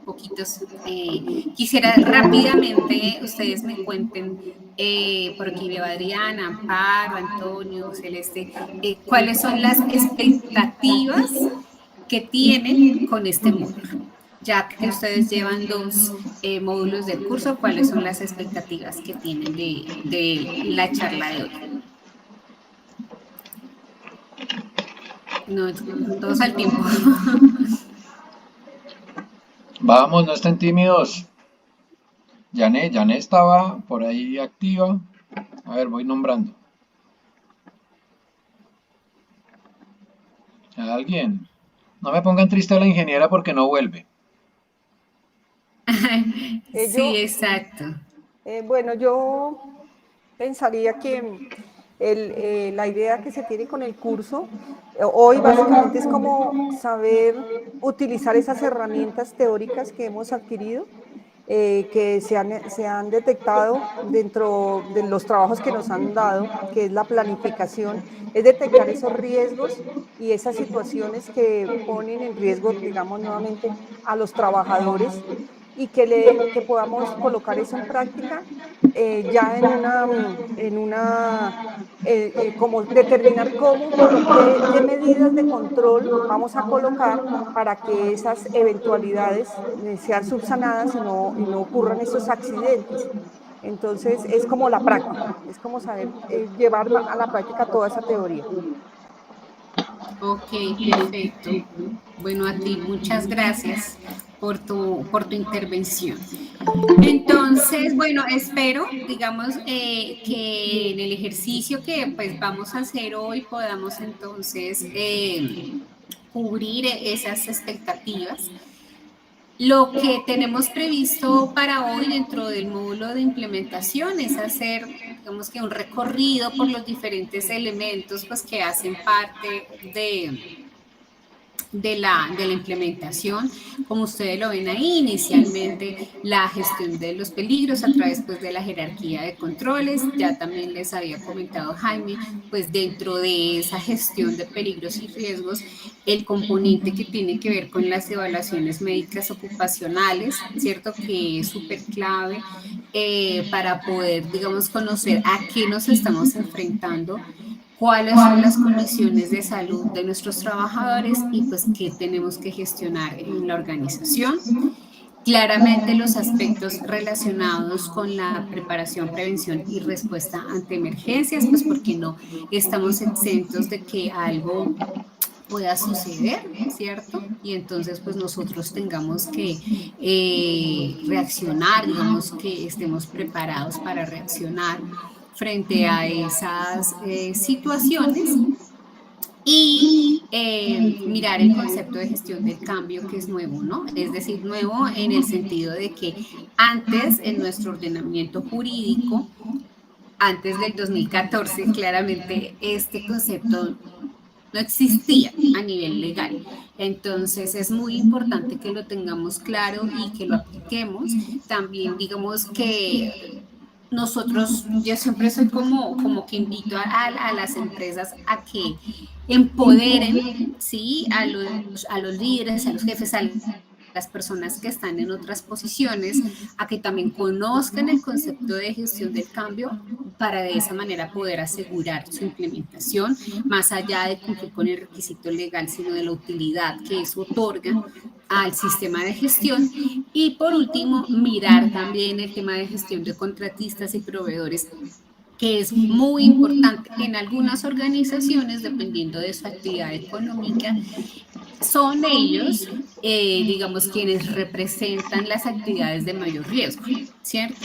poquitos. Quisiera rápidamente ustedes me cuenten, por aquí veo a Adriana, Amparo, Antonio, Celeste, cuáles son las expectativas que tienen con este módulo. Ya que ustedes llevan dos módulos del curso, ¿cuáles son las expectativas que tienen de la charla de hoy? No, todos al tiempo. Vamos, no estén tímidos. Janet estaba por ahí activa. A ver, voy nombrando. ¿A alguien? No me pongan triste a la ingeniera porque no vuelve. Sí, Yo, exacto. bueno, yo pensaría que la idea que se tiene con el curso hoy básicamente es como saber utilizar esas herramientas teóricas que hemos adquirido, que se han detectado dentro de los trabajos que nos han dado, que es la planificación, es detectar esos riesgos y esas situaciones que ponen en riesgo, digamos, nuevamente a los trabajadores y que podamos colocar eso en práctica ya como determinar qué medidas de control vamos a colocar para que esas eventualidades sean subsanadas y no ocurran esos accidentes. Entonces, es como la práctica, es como saber llevar a la práctica toda esa teoría. Ok, perfecto. Bueno, a ti muchas gracias por tu intervención. Entonces, bueno, espero, digamos, que en el ejercicio que pues vamos a hacer hoy podamos entonces cubrir esas expectativas. Lo que tenemos previsto para hoy dentro del módulo de implementación es hacer, digamos que un recorrido por los diferentes elementos pues, que hacen parte de la implementación, como ustedes lo ven ahí, inicialmente la gestión de los peligros a través pues, de la jerarquía de controles, ya también les había comentado Jaime, pues dentro de esa gestión de peligros y riesgos, el componente que tiene que ver con las evaluaciones médicas ocupacionales, ¿cierto? Que es súper clave para poder, digamos, conocer a qué nos estamos enfrentando, cuáles son las condiciones de salud de nuestros trabajadores y pues qué tenemos que gestionar en la organización. Claramente los aspectos relacionados con la preparación, prevención y respuesta ante emergencias, pues porque no estamos exentos de que algo pueda suceder, ¿cierto? Y entonces pues nosotros tengamos que reaccionar, digamos que estemos preparados para reaccionar frente a esas situaciones y mirar el concepto de gestión del cambio que es nuevo, ¿no? Es decir, nuevo en el sentido de que antes en nuestro ordenamiento jurídico, antes del 2014, claramente este concepto no existía a nivel legal. Entonces es muy importante que lo tengamos claro y que lo apliquemos. También digamos que nosotros, yo siempre soy como que invito a las empresas a que empoderen, ¿sí? A los líderes, a los jefes, a las personas que están en otras posiciones, a que también conozcan el concepto de gestión del cambio para de esa manera poder asegurar su implementación, más allá de cumplir con el requisito legal, sino de la utilidad que eso otorga al sistema de gestión. Y por último, mirar también el tema de gestión de contratistas y proveedores, que es muy importante en algunas organizaciones, dependiendo de su actividad económica, son ellos, digamos, quienes representan las actividades de mayor riesgo, ¿cierto?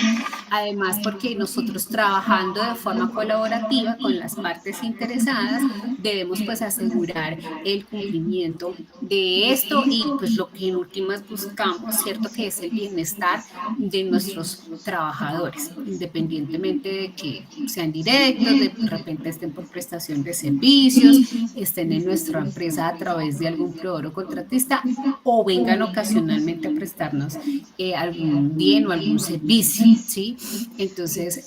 Además, porque nosotros trabajando de forma colaborativa con las partes interesadas, debemos pues asegurar el cumplimiento de esto y pues lo que en últimas buscamos, ¿cierto? Que es el bienestar de nuestros trabajadores, independientemente de que sean directos, de repente estén por prestación de servicios, estén en nuestra empresa a través de algún proveedor o contratista o vengan ocasionalmente a prestarnos algún bien o algún servicio, ¿sí? Entonces,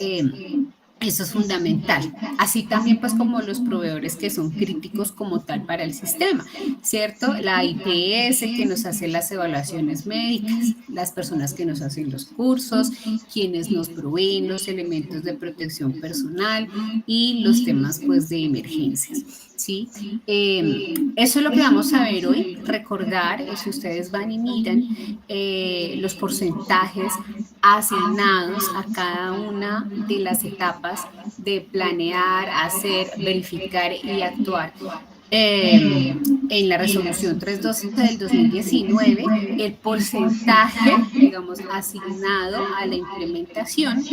Eso es fundamental. Así también, pues, como los proveedores que son críticos como tal para el sistema, ¿cierto? La IPS que nos hace las evaluaciones médicas, las personas que nos hacen los cursos, quienes nos proveen los elementos de protección personal y los temas, pues, de emergencias, ¿sí? Eso es lo que vamos a ver hoy. Recordar, si ustedes van y miran los porcentajes asignados a cada una de las etapas de planear, hacer, verificar y actuar. En la resolución 312 del 2019, el porcentaje, digamos, asignado a la implementación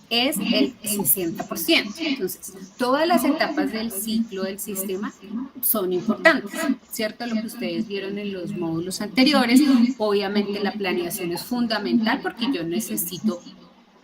es el 60%. Entonces, todas las etapas del ciclo del sistema son importantes, ¿cierto? Lo que ustedes vieron en los módulos anteriores, obviamente la planeación es fundamental porque yo necesito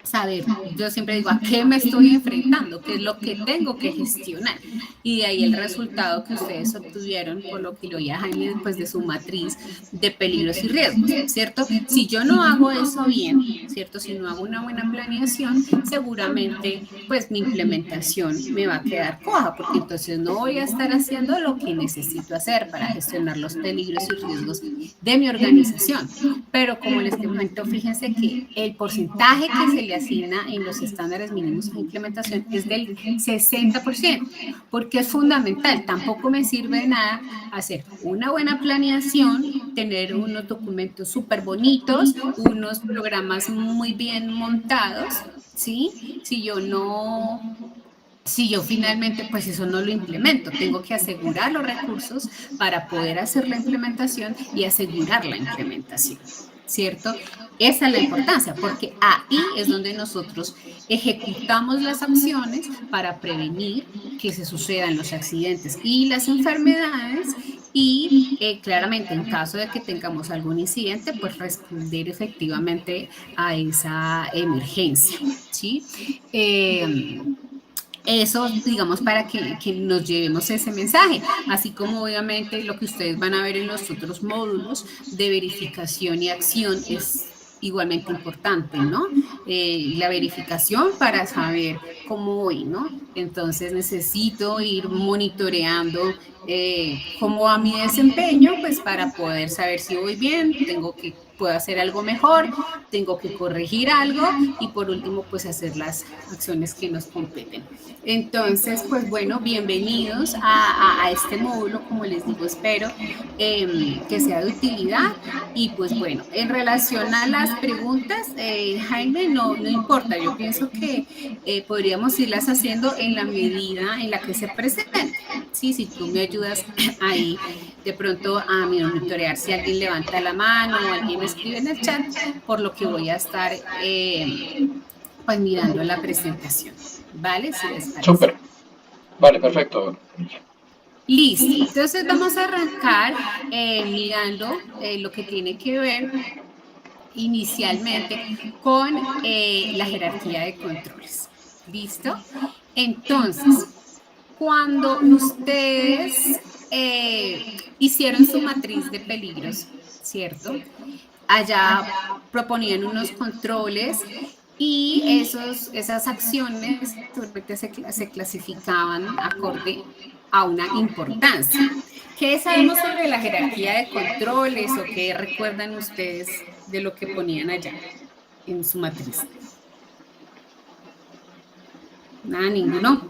saber, yo siempre digo, ¿a qué me estoy enfrentando? ¿Qué es lo que tengo que gestionar? Y de ahí el resultado que ustedes obtuvieron, por lo que lo oía Jaime, pues de su matriz de peligros y riesgos, ¿cierto? Si yo no hago eso bien, ¿cierto? Si no hago una buena planeación, seguramente pues mi implementación me va a quedar coja, porque entonces no voy a estar haciendo lo que necesito hacer para gestionar los peligros y riesgos de mi organización. Pero como les comento, fíjense que el porcentaje que se le asigna en los estándares mínimos de implementación es del 60%, porque es fundamental. Tampoco me sirve de nada hacer una buena planeación, tener unos documentos súper bonitos, unos programas muy bien montados, ¿sí? Si yo finalmente, pues eso no lo implemento, tengo que asegurar los recursos para poder hacer la implementación y asegurar la implementación, ¿cierto? Esa es la importancia, porque ahí es donde nosotros ejecutamos las acciones para prevenir que se sucedan los accidentes y las enfermedades y claramente en caso de que tengamos algún incidente, pues responder efectivamente a esa emergencia, ¿sí? Eso, digamos, para que nos llevemos ese mensaje, así como obviamente lo que ustedes van a ver en los otros módulos de verificación y acción es igualmente importante, ¿no? La verificación para saber cómo voy, ¿no? Entonces necesito ir monitoreando cómo va mi desempeño, pues para poder saber si voy bien, puedo hacer algo mejor, tengo que corregir algo y por último, pues hacer las acciones que nos competen. Entonces, pues bueno, bienvenidos a este módulo, como les digo, espero que sea de utilidad y pues bueno, en relación a las preguntas, Jaime, no importa, yo pienso que podríamos irlas haciendo en la medida en la que se presenten. Sí, si tú me ayudas ahí de pronto a monitorear si alguien levanta la mano o alguien escribe en el chat, por lo que voy a estar pues mirando la presentación, ¿vale? Si les parece. Súper. Vale, perfecto. Listo, entonces vamos a arrancar mirando lo que tiene que ver inicialmente con la jerarquía de controles. ¿Listo? Entonces, cuando ustedes hicieron su matriz de peligros, ¿cierto? Allá proponían unos controles y esas acciones se clasificaban acorde a una importancia. ¿Qué sabemos sobre la jerarquía de controles o qué recuerdan ustedes de lo que ponían allá en su matriz? Nada, ninguno.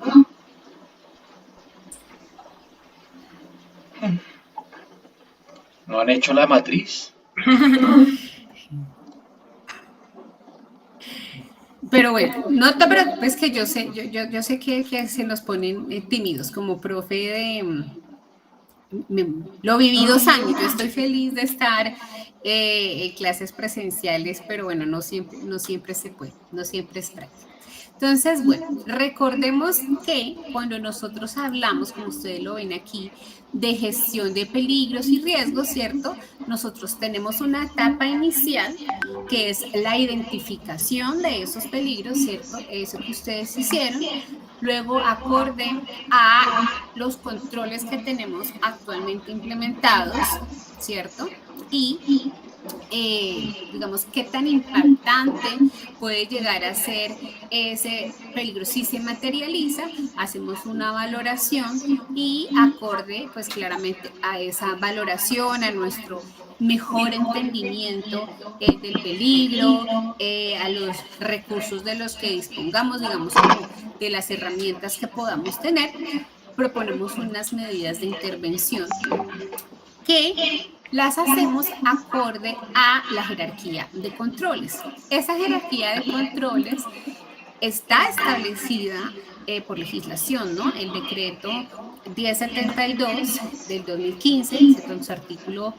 ¿No han hecho la matriz? Pero bueno, no te preocupes que yo sé que se nos ponen tímidos como profe de... Lo viví 2 años, yo estoy feliz de estar en clases presenciales, pero bueno, no siempre se puede, no siempre es práctico. Entonces, bueno, recordemos que cuando nosotros hablamos, como ustedes lo ven aquí, de gestión de peligros y riesgos, ¿cierto? Nosotros tenemos una etapa inicial que es la identificación de esos peligros, ¿cierto? Eso que ustedes hicieron. Luego, acorde a los controles que tenemos actualmente implementados, ¿cierto? Y digamos, qué tan impactante puede llegar a ser ese peligro. Si se materializa, hacemos una valoración y acorde, pues claramente a esa valoración, a nuestro mejor entendimiento del peligro, a los recursos de los que dispongamos, digamos, como de las herramientas que podamos tener, proponemos unas medidas de intervención que las hacemos acorde a la jerarquía de controles. Esa jerarquía de controles está establecida por legislación, ¿no? El decreto 1072 del 2015, en su artículo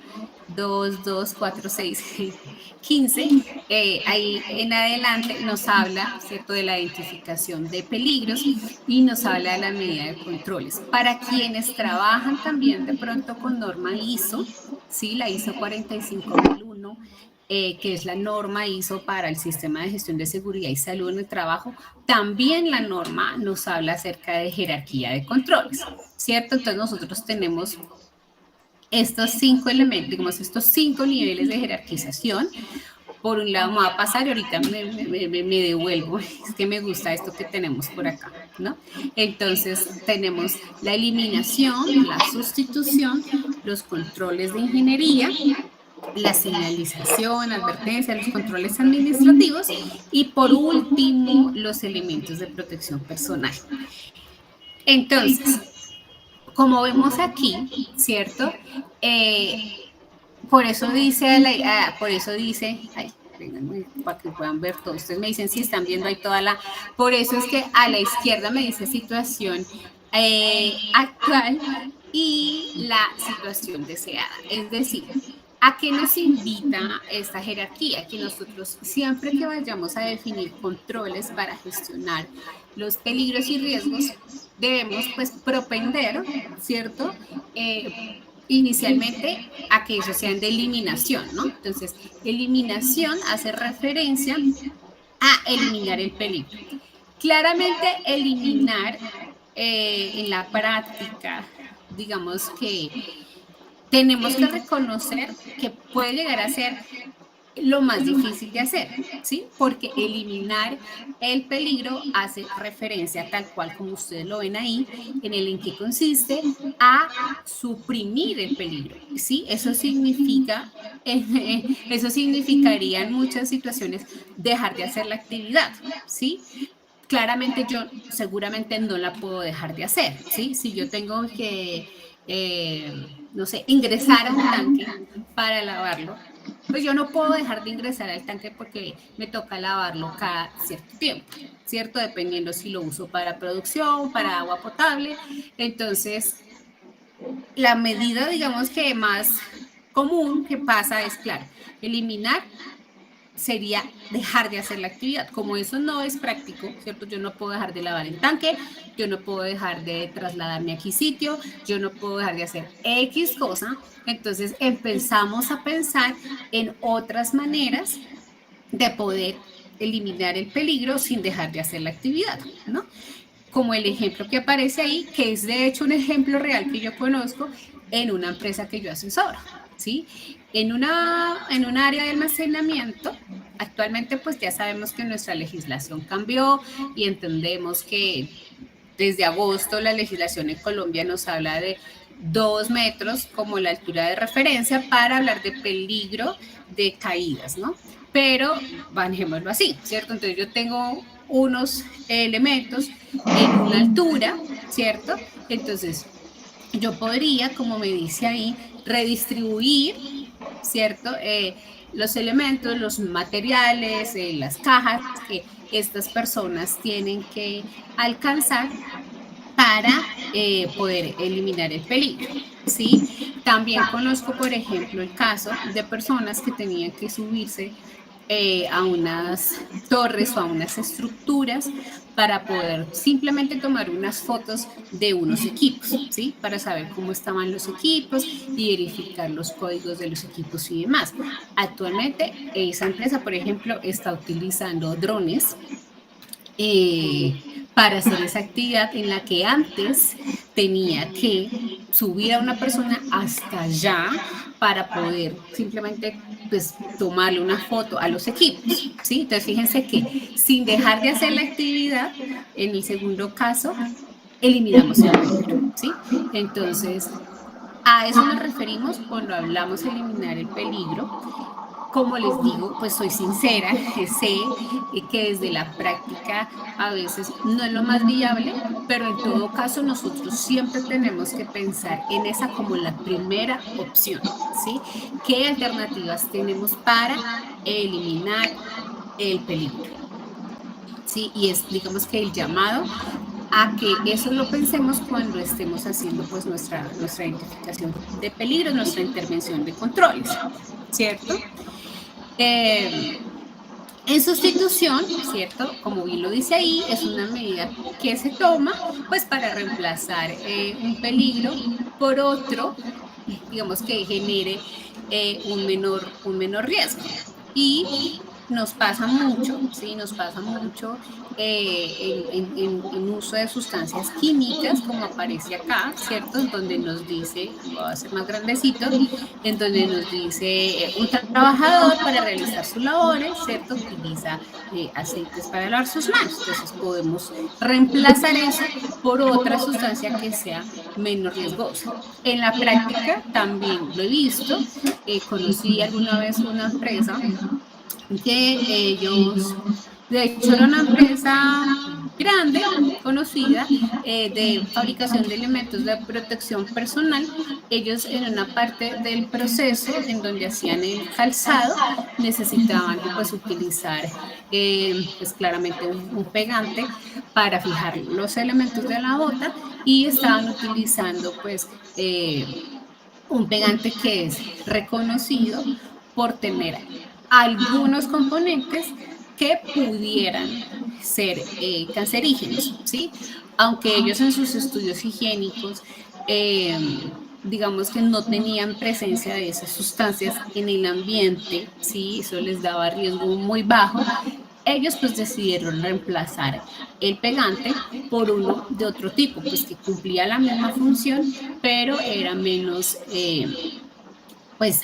224615, ahí en adelante nos habla, ¿cierto?, de la identificación de peligros y nos habla de la medida de controles. Para quienes trabajan también de pronto con norma ISO, ¿sí? La ISO 45001, que es la norma ISO para el sistema de gestión de seguridad y salud en el trabajo, también la norma nos habla acerca de jerarquía de controles, ¿cierto? Entonces nosotros tenemos estos 5 elementos, digamos, estos 5 niveles de jerarquización. Por un lado me va a pasar y ahorita me devuelvo, es que me gusta esto que tenemos por acá, ¿no? Entonces tenemos la eliminación, la sustitución, los controles de ingeniería, la señalización, advertencia, los controles administrativos y por último los elementos de protección personal. Entonces, como vemos aquí, ¿cierto? Por eso dice, ay, para que puedan ver todos, ustedes me dicen si están viendo ahí toda la, por eso es que a la izquierda me dice situación actual y la situación deseada, es decir, ¿a qué nos invita esta jerarquía? Que nosotros siempre que vayamos a definir controles para gestionar los peligros y riesgos, debemos pues propender, ¿cierto? Inicialmente a que ellos sean de eliminación, ¿no? Entonces, eliminación hace referencia a eliminar el peligro. Claramente, eliminar en la práctica, digamos que tenemos que reconocer que puede llegar a ser lo más difícil de hacer, ¿sí? Porque eliminar el peligro hace referencia, tal cual como ustedes lo ven ahí, en qué consiste, a suprimir el peligro, ¿sí? Eso significaría en muchas situaciones dejar de hacer la actividad, ¿sí? Claramente yo seguramente no la puedo dejar de hacer, ¿sí? Si yo tengo que, no sé, ingresar a un tanque para lavarlo, pues yo no puedo dejar de ingresar al tanque porque me toca lavarlo cada cierto tiempo, ¿cierto? Dependiendo si lo uso para producción, para agua potable. Entonces, la medida, digamos que más común que pasa es, claro, eliminar sería dejar de hacer la actividad. Como eso no es práctico, ¿cierto? Yo no puedo dejar de lavar el tanque, yo no puedo dejar de trasladarme a X sitio, yo no puedo dejar de hacer X cosa. Entonces empezamos a pensar en otras maneras de poder eliminar el peligro sin dejar de hacer la actividad, ¿no? Como el ejemplo que aparece ahí, que es de hecho un ejemplo real que yo conozco en una empresa que yo asesoro, ¿sí? En un área de almacenamiento, actualmente pues ya sabemos que nuestra legislación cambió y entendemos que desde agosto la legislación en Colombia nos habla de 2 metros como la altura de referencia para hablar de peligro de caídas, ¿no? Pero manejémoslo así, ¿cierto? Entonces yo tengo unos elementos en una altura, ¿cierto? Entonces yo podría, como me dice ahí, redistribuir, ¿cierto? Los elementos, los materiales, las cajas que estas personas tienen que alcanzar para poder eliminar el peligro, ¿sí? También conozco, por ejemplo, el caso de personas que tenían que subirse a unas torres o a unas estructuras para poder simplemente tomar unas fotos de unos equipos, ¿sí? Para saber cómo estaban los equipos y verificar los códigos de los equipos y demás. Actualmente, esa empresa, por ejemplo, está utilizando drones para hacer esa actividad en la que antes tenía que subir a una persona hasta allá para poder simplemente pues tomarle una foto a los equipos, ¿sí? Entonces fíjense que sin dejar de hacer la actividad, en el segundo caso, eliminamos el peligro, ¿sí? Entonces, a eso nos referimos cuando hablamos de eliminar el peligro. Como les digo, pues soy sincera, sé que desde la práctica a veces no es lo más viable, pero en todo caso nosotros siempre tenemos que pensar en esa como la primera opción, ¿sí? ¿Qué alternativas tenemos para eliminar el peligro? ¿Sí? Y es, digamos que el llamado a que eso lo pensemos cuando estemos haciendo pues nuestra identificación de peligros, nuestra intervención de controles, ¿cierto? En sustitución, ¿cierto? Como bien lo dice ahí, es una medida que se toma pues para reemplazar un peligro por otro, digamos que genere un menor riesgo. Y nos pasa mucho, ¿sí? Nos pasa mucho en uso de sustancias químicas, como aparece acá, ¿cierto? En donde nos dice, voy a hacer más grandecito, en donde nos dice un trabajador para realizar sus labores, ¿cierto? Utiliza aceites para lavar sus manos. Entonces podemos reemplazar eso por otra sustancia que sea menos riesgosa. En la práctica también lo he visto, conocí alguna vez una empresa que ellos, de hecho era una empresa grande, conocida, de fabricación de elementos de protección personal. Ellos en una parte del proceso en donde hacían el calzado necesitaban pues utilizar pues claramente un pegante para fijar los elementos de la bota y estaban utilizando pues un pegante que es reconocido por tener algunos componentes que pudieran ser cancerígenos, ¿sí? Aunque ellos en sus estudios higiénicos, digamos que no tenían presencia de esas sustancias en el ambiente, ¿sí? Eso les daba riesgo muy bajo. Ellos pues decidieron reemplazar el pegante por uno de otro tipo, pues que cumplía la misma función, pero era menos, pues,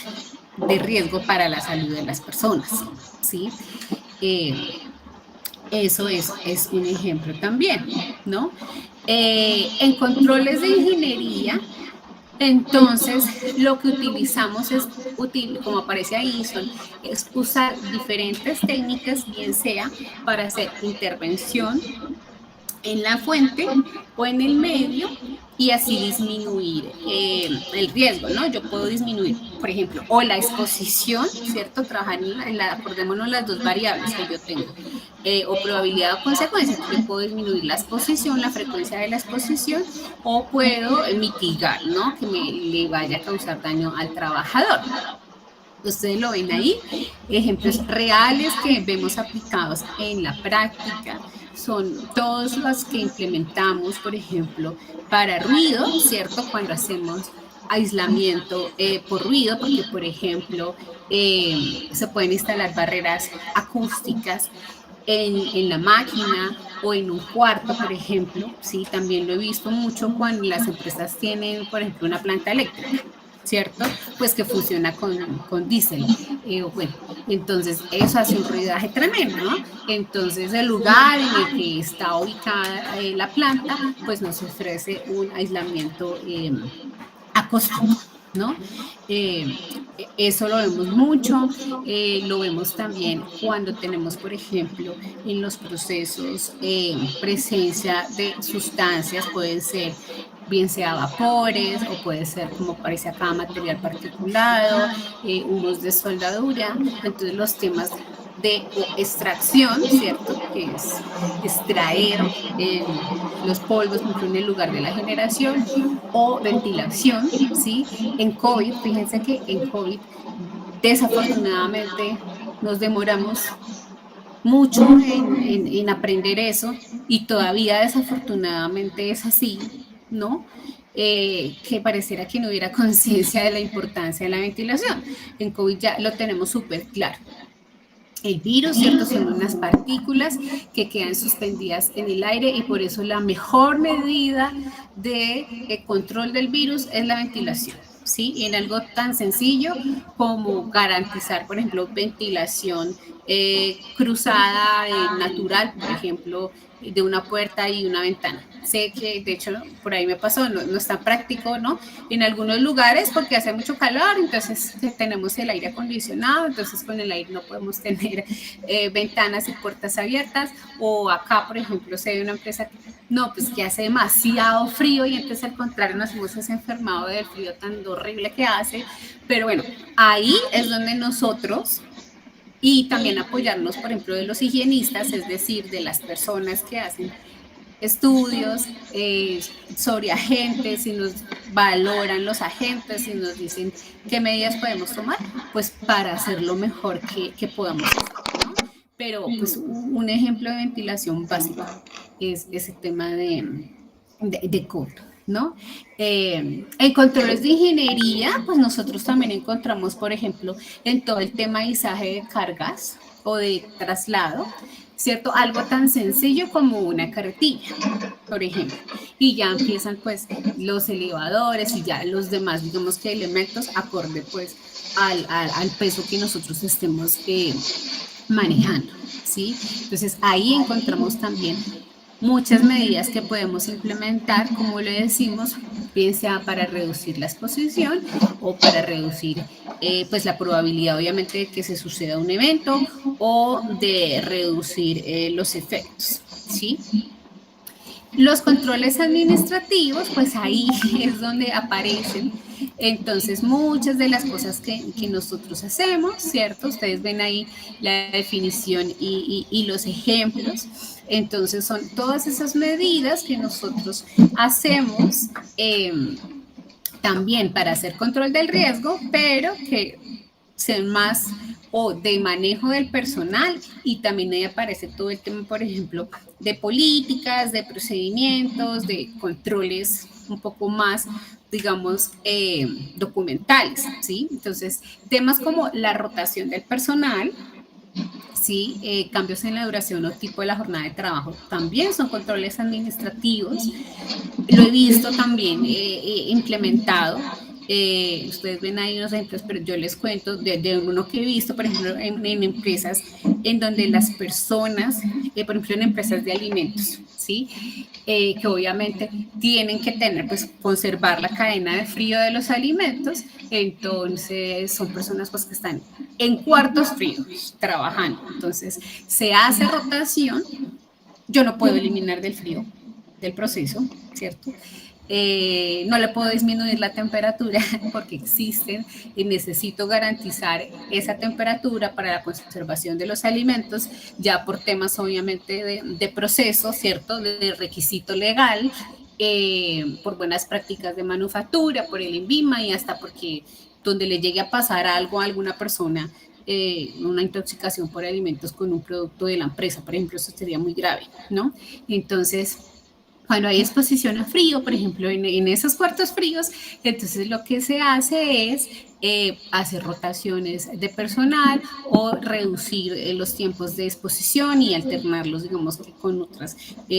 de riesgo para la salud de las personas, ¿sí? Eso es un ejemplo también, ¿no? En controles de ingeniería, entonces lo que utilizamos es, como aparece ahí, es usar diferentes técnicas, bien sea para hacer intervención en la fuente o en el medio y así disminuir el riesgo, ¿no? Yo puedo disminuir, por ejemplo, o la exposición, ¿cierto? Trabajar acordémonos las dos variables que yo tengo, o probabilidad o consecuencia. Yo puedo disminuir la exposición, la frecuencia de la exposición, o puedo mitigar, ¿no? Que le vaya a causar daño al trabajador. Ustedes lo ven ahí, ejemplos reales que vemos aplicados en la práctica son todos los que implementamos, por ejemplo, para ruido, ¿cierto? Cuando hacemos aislamiento por ruido, porque, por ejemplo, se pueden instalar barreras acústicas en la máquina o en un cuarto, por ejemplo, ¿sí? También lo he visto mucho cuando las empresas tienen, por ejemplo, una planta eléctrica, ¿cierto? Pues que funciona con diésel. Bueno, entonces eso hace un ruidaje tremendo, ¿no? Entonces el lugar en el que está ubicada la planta, pues nos ofrece un aislamiento acústico, ¿no? Eso lo vemos mucho, lo vemos también cuando tenemos, por ejemplo, en los procesos presencia de sustancias, pueden ser bien sea vapores o puede ser, como parece acá, material particulado, humos de soldadura. Entonces los temas de extracción, ¿cierto? Que es extraer los polvos en el lugar de la generación, o ventilación, ¿sí? En COVID, fíjense que en COVID desafortunadamente nos demoramos mucho en aprender eso y todavía desafortunadamente es así, ¿no? Que pareciera que no hubiera conciencia de la importancia de la ventilación. En COVID ya lo tenemos súper claro. El virus, ¿cierto? Son unas partículas que quedan suspendidas en el aire y por eso la mejor medida de control del virus es la ventilación, ¿sí? En algo tan sencillo como garantizar, por ejemplo, ventilación cruzada, natural, por ejemplo, de una puerta y una ventana. Sé que, de hecho, por ahí me pasó, no es tan práctico, ¿no? En algunos lugares porque hace mucho calor, entonces tenemos el aire acondicionado, entonces con el aire no podemos tener ventanas y puertas abiertas, o acá, por ejemplo, si hay una empresa no, pues que hace demasiado frío y entonces al contrario nos hemos enfermado del frío tan horrible que hace, pero bueno, ahí es donde nosotros y también apoyarnos, por ejemplo, de los higienistas, es decir, de las personas que hacen estudios sobre agentes, si nos valoran los agentes, si nos dicen qué medidas podemos tomar, pues para hacer lo mejor que podamos hacer, ¿no? Pero pues un ejemplo de ventilación básico es ese tema de code, ¿no? En controles de ingeniería, pues nosotros también encontramos, por ejemplo, en todo el tema de izaje de cargas o de traslado, ¿cierto? Algo tan sencillo como una carretilla, por ejemplo. Y ya empiezan pues los elevadores y ya los demás, digamos que elementos acorde pues al peso que nosotros estemos manejando, ¿sí? Entonces ahí encontramos también muchas medidas que podemos implementar, como le decimos, bien sea para reducir la exposición o para reducir pues la probabilidad obviamente de que se suceda un evento o de reducir los efectos, ¿sí? Los controles administrativos, pues ahí es donde aparecen entonces muchas de las cosas que nosotros hacemos, ¿cierto? Ustedes ven ahí la definición y los ejemplos. Entonces son todas esas medidas que nosotros hacemos también para hacer control del riesgo, pero que sean más o de manejo del personal, y también ahí aparece todo el tema, por ejemplo, de políticas, de procedimientos, de controles un poco más, digamos, documentales, ¿sí? Entonces, temas como la rotación del personal, ¿sí? Cambios en la duración o tipo de la jornada de trabajo, también son controles administrativos. Lo he visto también implementado. Ustedes ven ahí unos ejemplos, pero yo les cuento de uno que he visto, por ejemplo, en empresas en donde las personas, por ejemplo, en empresas de alimentos, ¿sí? Que obviamente tienen que tener, pues, conservar la cadena de frío de los alimentos, entonces son personas pues que están en cuartos fríos trabajando, entonces se hace rotación, yo no puedo eliminar del frío del proceso, ¿cierto? No le puedo disminuir la temperatura porque existen y necesito garantizar esa temperatura para la conservación de los alimentos, ya por temas obviamente de proceso, ¿cierto? De requisito legal, por buenas prácticas de manufactura, por el INVIMA y hasta porque donde le llegue a pasar algo a alguna persona, una intoxicación por alimentos con un producto de la empresa, por ejemplo, eso sería muy grave, ¿no? Entonces, cuando hay exposición a frío, por ejemplo, en esos cuartos fríos, entonces lo que se hace es hacer rotaciones de personal o reducir los tiempos de exposición y alternarlos, digamos, que con otras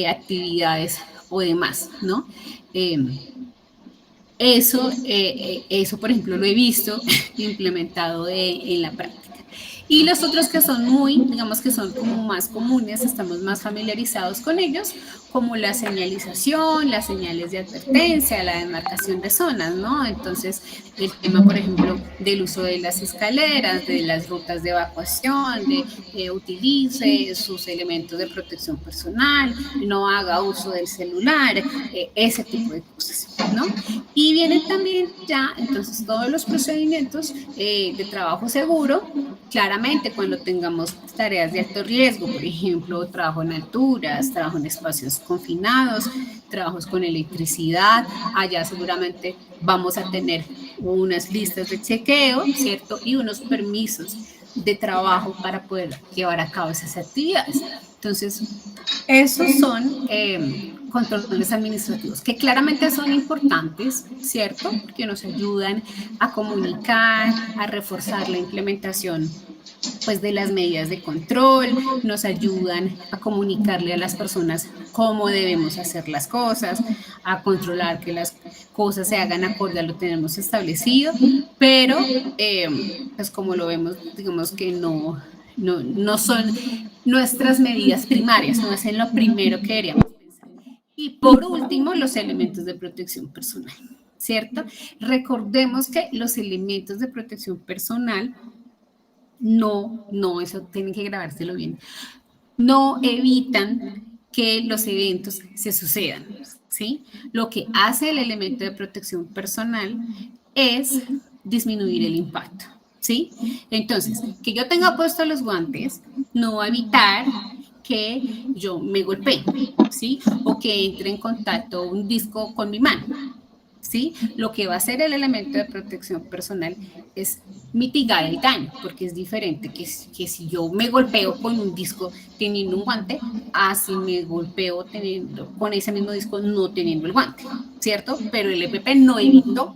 actividades o demás, ¿no? Eso, por ejemplo, lo he visto implementado en la práctica. Y los otros que son muy, digamos que son como más comunes, estamos más familiarizados con ellos, como la señalización, las señales de advertencia, la demarcación de zonas, ¿no? Entonces, el tema, por ejemplo, del uso de las escaleras, de las rutas de evacuación, de utilice sus elementos de protección personal, no haga uso del celular, ese tipo de cosas, ¿no? Y vienen también ya, entonces, todos los procedimientos de trabajo seguro, claramente cuando tengamos tareas de alto riesgo, por ejemplo, trabajo en alturas, trabajo en espacios confinados, trabajos con electricidad, allá seguramente vamos a tener unas listas de chequeo, ¿cierto? Y unos permisos de trabajo para poder llevar a cabo esas actividades. Entonces, esos son controles administrativos que claramente son importantes, ¿cierto? Porque nos ayudan a comunicar, a reforzar la implementación pues de las medidas de control, nos ayudan a comunicarle a las personas cómo debemos hacer las cosas, a controlar que las cosas se hagan acorde a lo que tenemos establecido, pero pues como lo vemos, digamos que no son nuestras medidas primarias, no es en lo primero que deberíamos pensar. Y por último, los elementos de protección personal, ¿cierto? Recordemos que los elementos de protección personal eso tienen que grabárselo bien, no evitan que los eventos se sucedan, ¿sí? Lo que hace el elemento de protección personal es disminuir el impacto, ¿sí? Entonces, que yo tenga puestos los guantes no va a evitar que yo me golpee, ¿sí? O que entre en contacto un disco con mi mano, ¿sí? Lo que va a hacer el elemento de protección personal es mitigar el daño, porque es diferente que si yo me golpeo con un disco teniendo un guante, a si me golpeo con ese mismo disco no teniendo el guante, ¿cierto? Pero el EPP no evitó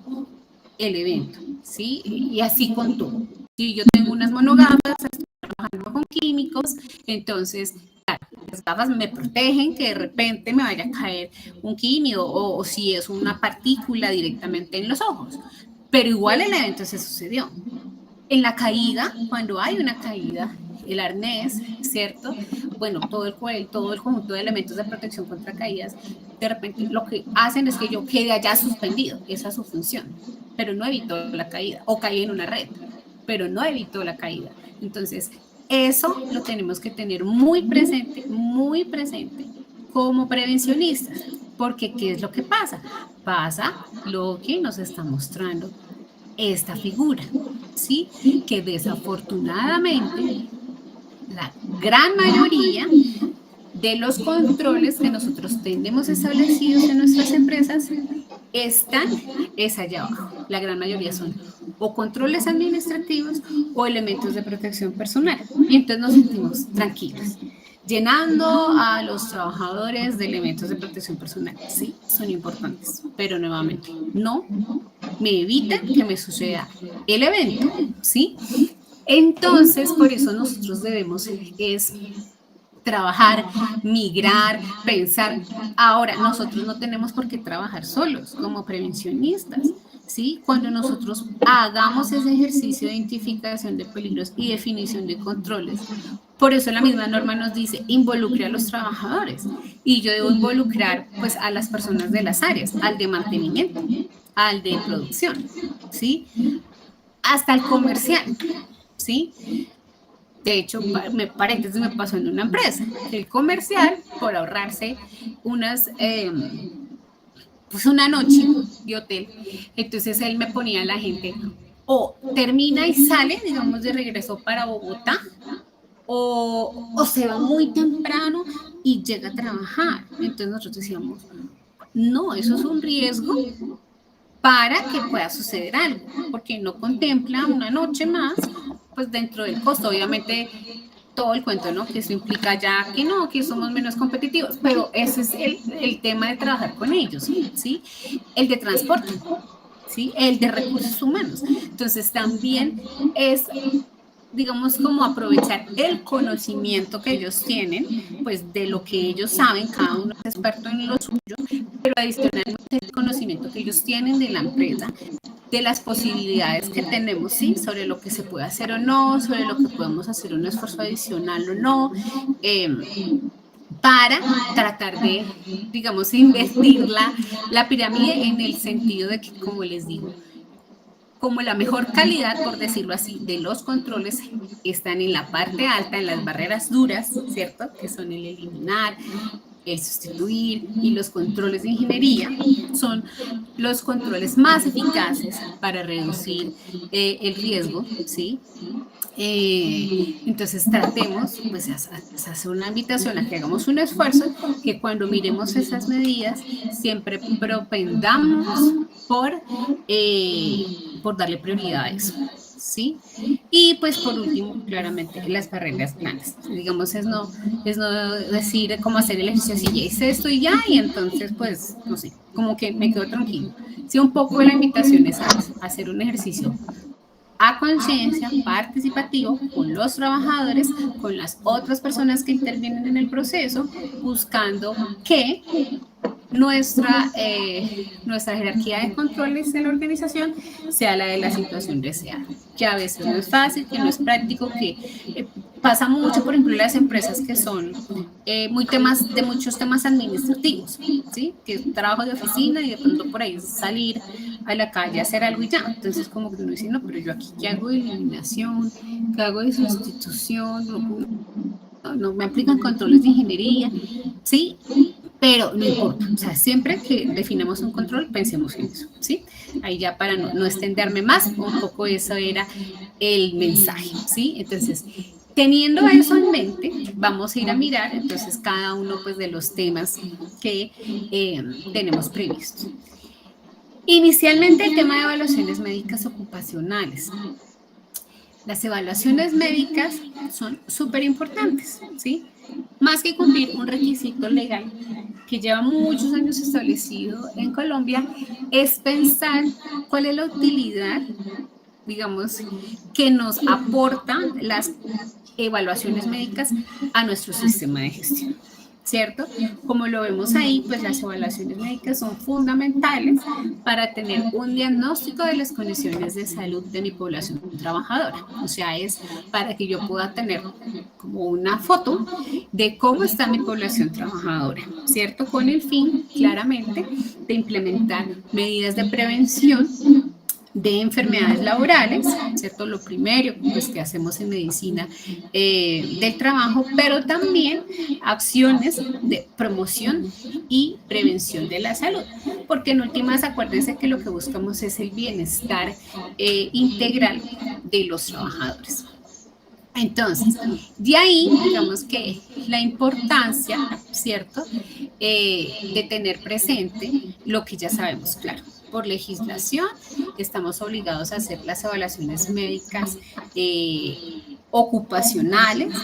el evento, ¿sí? Y así con todo. Si yo tengo unas monogafas, estoy trabajando con químicos, entonces claro, las gafas me protegen que de repente me vaya a caer un químico o si es una partícula directamente en los ojos. Pero igual el evento se sucedió. En la caída, cuando hay una caída, el arnés, ¿cierto? Bueno, todo el conjunto de elementos de protección contra caídas, de repente lo que hacen es que yo quede allá suspendido, esa es su función, pero no evitó la caída, o caí en una red, pero no evitó la caída. Entonces, eso lo tenemos que tener muy presente como prevencionistas, porque ¿qué es lo que pasa? Pasa lo que nos está mostrando esta figura, ¿sí? Que desafortunadamente la gran mayoría de los controles que nosotros tenemos establecidos en nuestras empresas están allá abajo. La gran mayoría son o controles administrativos o elementos de protección personal. Y entonces nos sentimos tranquilos, llenando a los trabajadores de elementos de protección personal. Sí, son importantes, pero nuevamente no me evitan que me suceda el evento, ¿sí? Entonces, por eso nosotros debemos trabajar, migrar, pensar. Ahora, nosotros no tenemos por qué trabajar solos como prevencionistas, ¿sí? Cuando nosotros hagamos ese ejercicio de identificación de peligros y definición de controles, por eso la misma norma nos dice, involucre a los trabajadores. Y yo debo involucrar, pues, a las personas de las áreas, al de mantenimiento, al de producción, ¿sí? Hasta el comercial, ¿sí? De hecho, me pasó en una empresa, el comercial, por ahorrarse una noche de hotel, entonces él me ponía a la gente, o termina y sale, digamos, de regreso para Bogotá, o se va muy temprano y llega a trabajar. Entonces nosotros decíamos, no, eso es un riesgo para que pueda suceder algo, porque no contempla una noche más, pues dentro del costo, obviamente todo el cuento, ¿no? Que eso implica ya que no, que somos menos competitivos, pero ese es el tema de trabajar con ellos, ¿sí? El de transporte, ¿sí? El de recursos humanos. Entonces también es, digamos, como aprovechar el conocimiento que ellos tienen, pues de lo que ellos saben, cada uno es experto en lo suyo, pero adicionalmente el conocimiento que ellos tienen de la empresa, de las posibilidades que tenemos, ¿sí? Sobre lo que se puede hacer o no, sobre lo que podemos hacer un esfuerzo adicional o no, para tratar de, digamos, invertir la pirámide en el sentido de que, como les digo, como la mejor calidad, por decirlo así, de los controles están en la parte alta, en las barreras duras, ¿cierto? Que son el eliminar, el sustituir, y los controles de ingeniería son los controles más eficaces para reducir el riesgo, ¿sí? Entonces tratemos, pues, hacer una invitación a que hagamos un esfuerzo, que cuando miremos esas medidas siempre propendamos por darle prioridad a eso, ¿sí? Y pues por último, claramente, las barreras planas. Digamos, es no decir cómo hacer el ejercicio, si ya hice esto y ya, y entonces pues, no sé, como que me quedo tranquilo. Sí, un poco la invitación es a hacer un ejercicio a conciencia, participativo, con los trabajadores, con las otras personas que intervienen en el proceso, buscando que nuestra jerarquía de controles en la organización sea la de la situación deseada, que a veces no es fácil, que no es práctico, que pasa mucho, por ejemplo, en las empresas que son muchos temas administrativos, ¿sí? Que es trabajo de oficina y de pronto por ahí salir a la calle a hacer algo y ya. Entonces, como que uno dice, no, pero yo aquí, ¿qué hago de eliminación? ¿Qué hago de sustitución? No me aplican controles de ingeniería, ¿sí? Pero no importa, o sea, siempre que definamos un control, pensemos en eso, ¿sí? Ahí ya para no extenderme más, un poco eso era el mensaje, ¿sí? Entonces, teniendo eso en mente, vamos a ir a mirar entonces cada uno pues, de los temas que tenemos previstos. Inicialmente el tema de evaluaciones médicas ocupacionales. Las evaluaciones médicas son súper importantes, ¿sí? Más que cumplir un requisito legal que lleva muchos años establecido en Colombia, es pensar cuál es la utilidad, digamos, que nos aportan las evaluaciones médicas a nuestro sistema de gestión, ¿cierto? Como lo vemos ahí, pues las evaluaciones médicas son fundamentales para tener un diagnóstico de las condiciones de salud de mi población trabajadora. O sea, es para que yo pueda tener como una foto de cómo está mi población trabajadora, ¿cierto? Con el fin, claramente, de implementar medidas de prevención de enfermedades laborales, ¿cierto? Lo primero pues, que hacemos en medicina del trabajo, pero también acciones de promoción y prevención de la salud, porque en últimas acuérdense que lo que buscamos es el bienestar integral de los trabajadores. Entonces, de ahí, digamos que la importancia, ¿cierto?, de tener presente lo que ya sabemos, claro. Por legislación, estamos obligados a hacer las evaluaciones médicas ocupacionales.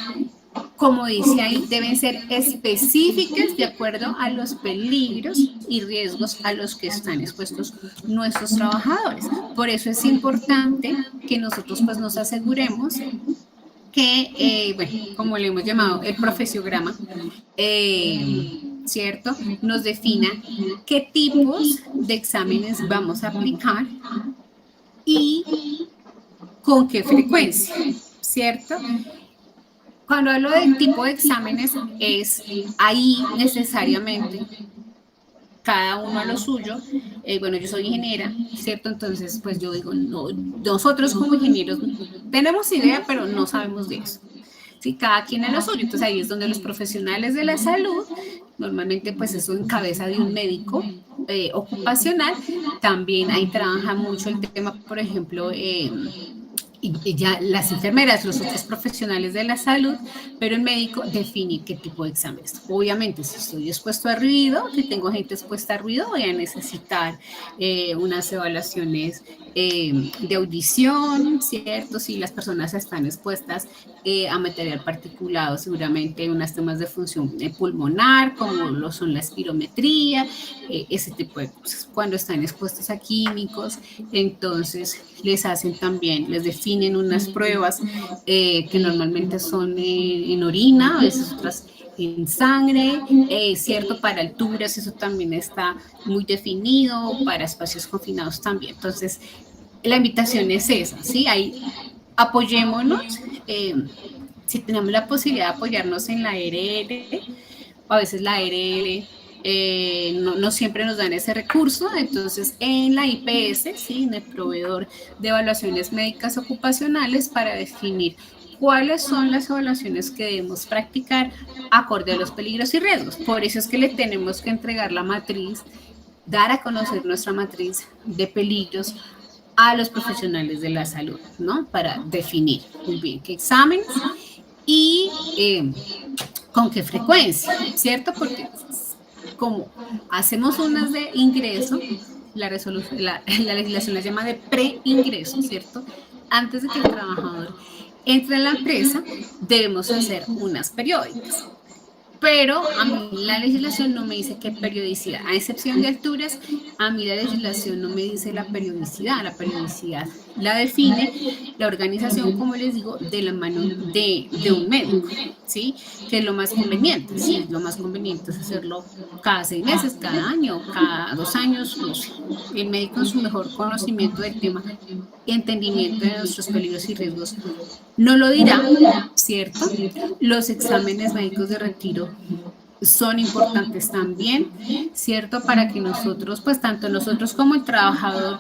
Como dice ahí, deben ser específicas de acuerdo a los peligros y riesgos a los que están expuestos nuestros trabajadores. Por eso es importante que nosotros pues, nos aseguremos que, bueno, como le hemos llamado, el profesiograma, ¿cierto? Nos defina qué tipos de exámenes vamos a aplicar y con qué frecuencia, ¿cierto? Cuando hablo de tipo de exámenes, es ahí necesariamente cada uno a lo suyo. Bueno, yo soy ingeniera, ¿cierto? Entonces, pues yo digo, no, nosotros como ingenieros tenemos idea, pero no sabemos de eso. ¿Sí? Cada quien a lo suyo. Entonces ahí es donde los profesionales de la salud, normalmente pues eso en cabeza de un médico ocupacional, también ahí trabaja mucho el tema, por ejemplo, y ya las enfermeras, los otros profesionales de la salud, pero el médico define qué tipo de exámenes. Obviamente, si estoy expuesto a ruido, si tengo gente expuesta a ruido, voy a necesitar unas evaluaciones de audición, ¿cierto? Si las personas están expuestas a material particulado, seguramente unos temas de función pulmonar, como lo son la espirometría, ese tipo de cosas. Cuando están expuestos a químicos, entonces les hacen también, les definen unas pruebas que normalmente son en orina, a veces otras en sangre, ¿cierto? Para alturas, eso también está muy definido, para espacios confinados también. Entonces, la invitación es esa, ¿sí? Ahí apoyémonos, si tenemos la posibilidad de apoyarnos en la ARL, a veces la ARL no siempre nos dan ese recurso, entonces en la IPS, ¿sí? En el proveedor de evaluaciones médicas ocupacionales, para definir cuáles son las evaluaciones que debemos practicar acorde a los peligros y riesgos. Por eso es que le tenemos que entregar la matriz, dar a conocer nuestra matriz de peligros a los profesionales de la salud, ¿no? Para definir muy bien qué exámenes y con qué frecuencia, ¿cierto? Porque como hacemos unas de ingreso, la legislación la llama de preingreso, ¿cierto? Antes de que el trabajador entre a la empresa, debemos hacer unas periódicas. pero a mí la legislación no me dice qué periodicidad, a excepción de alturas, a mí la legislación no me dice la periodicidad la define la organización, como les digo, de la mano de un médico, ¿sí? Que es lo más conveniente, sí, lo más conveniente es hacerlo cada 6 meses, cada año, cada 2 años, no sé. El médico en su mejor conocimiento del tema y entendimiento de nuestros peligros y riesgos no lo dirá, ¿cierto? Los exámenes médicos de retiro son importantes también, ¿cierto? Para que nosotros, pues tanto nosotros como el trabajador,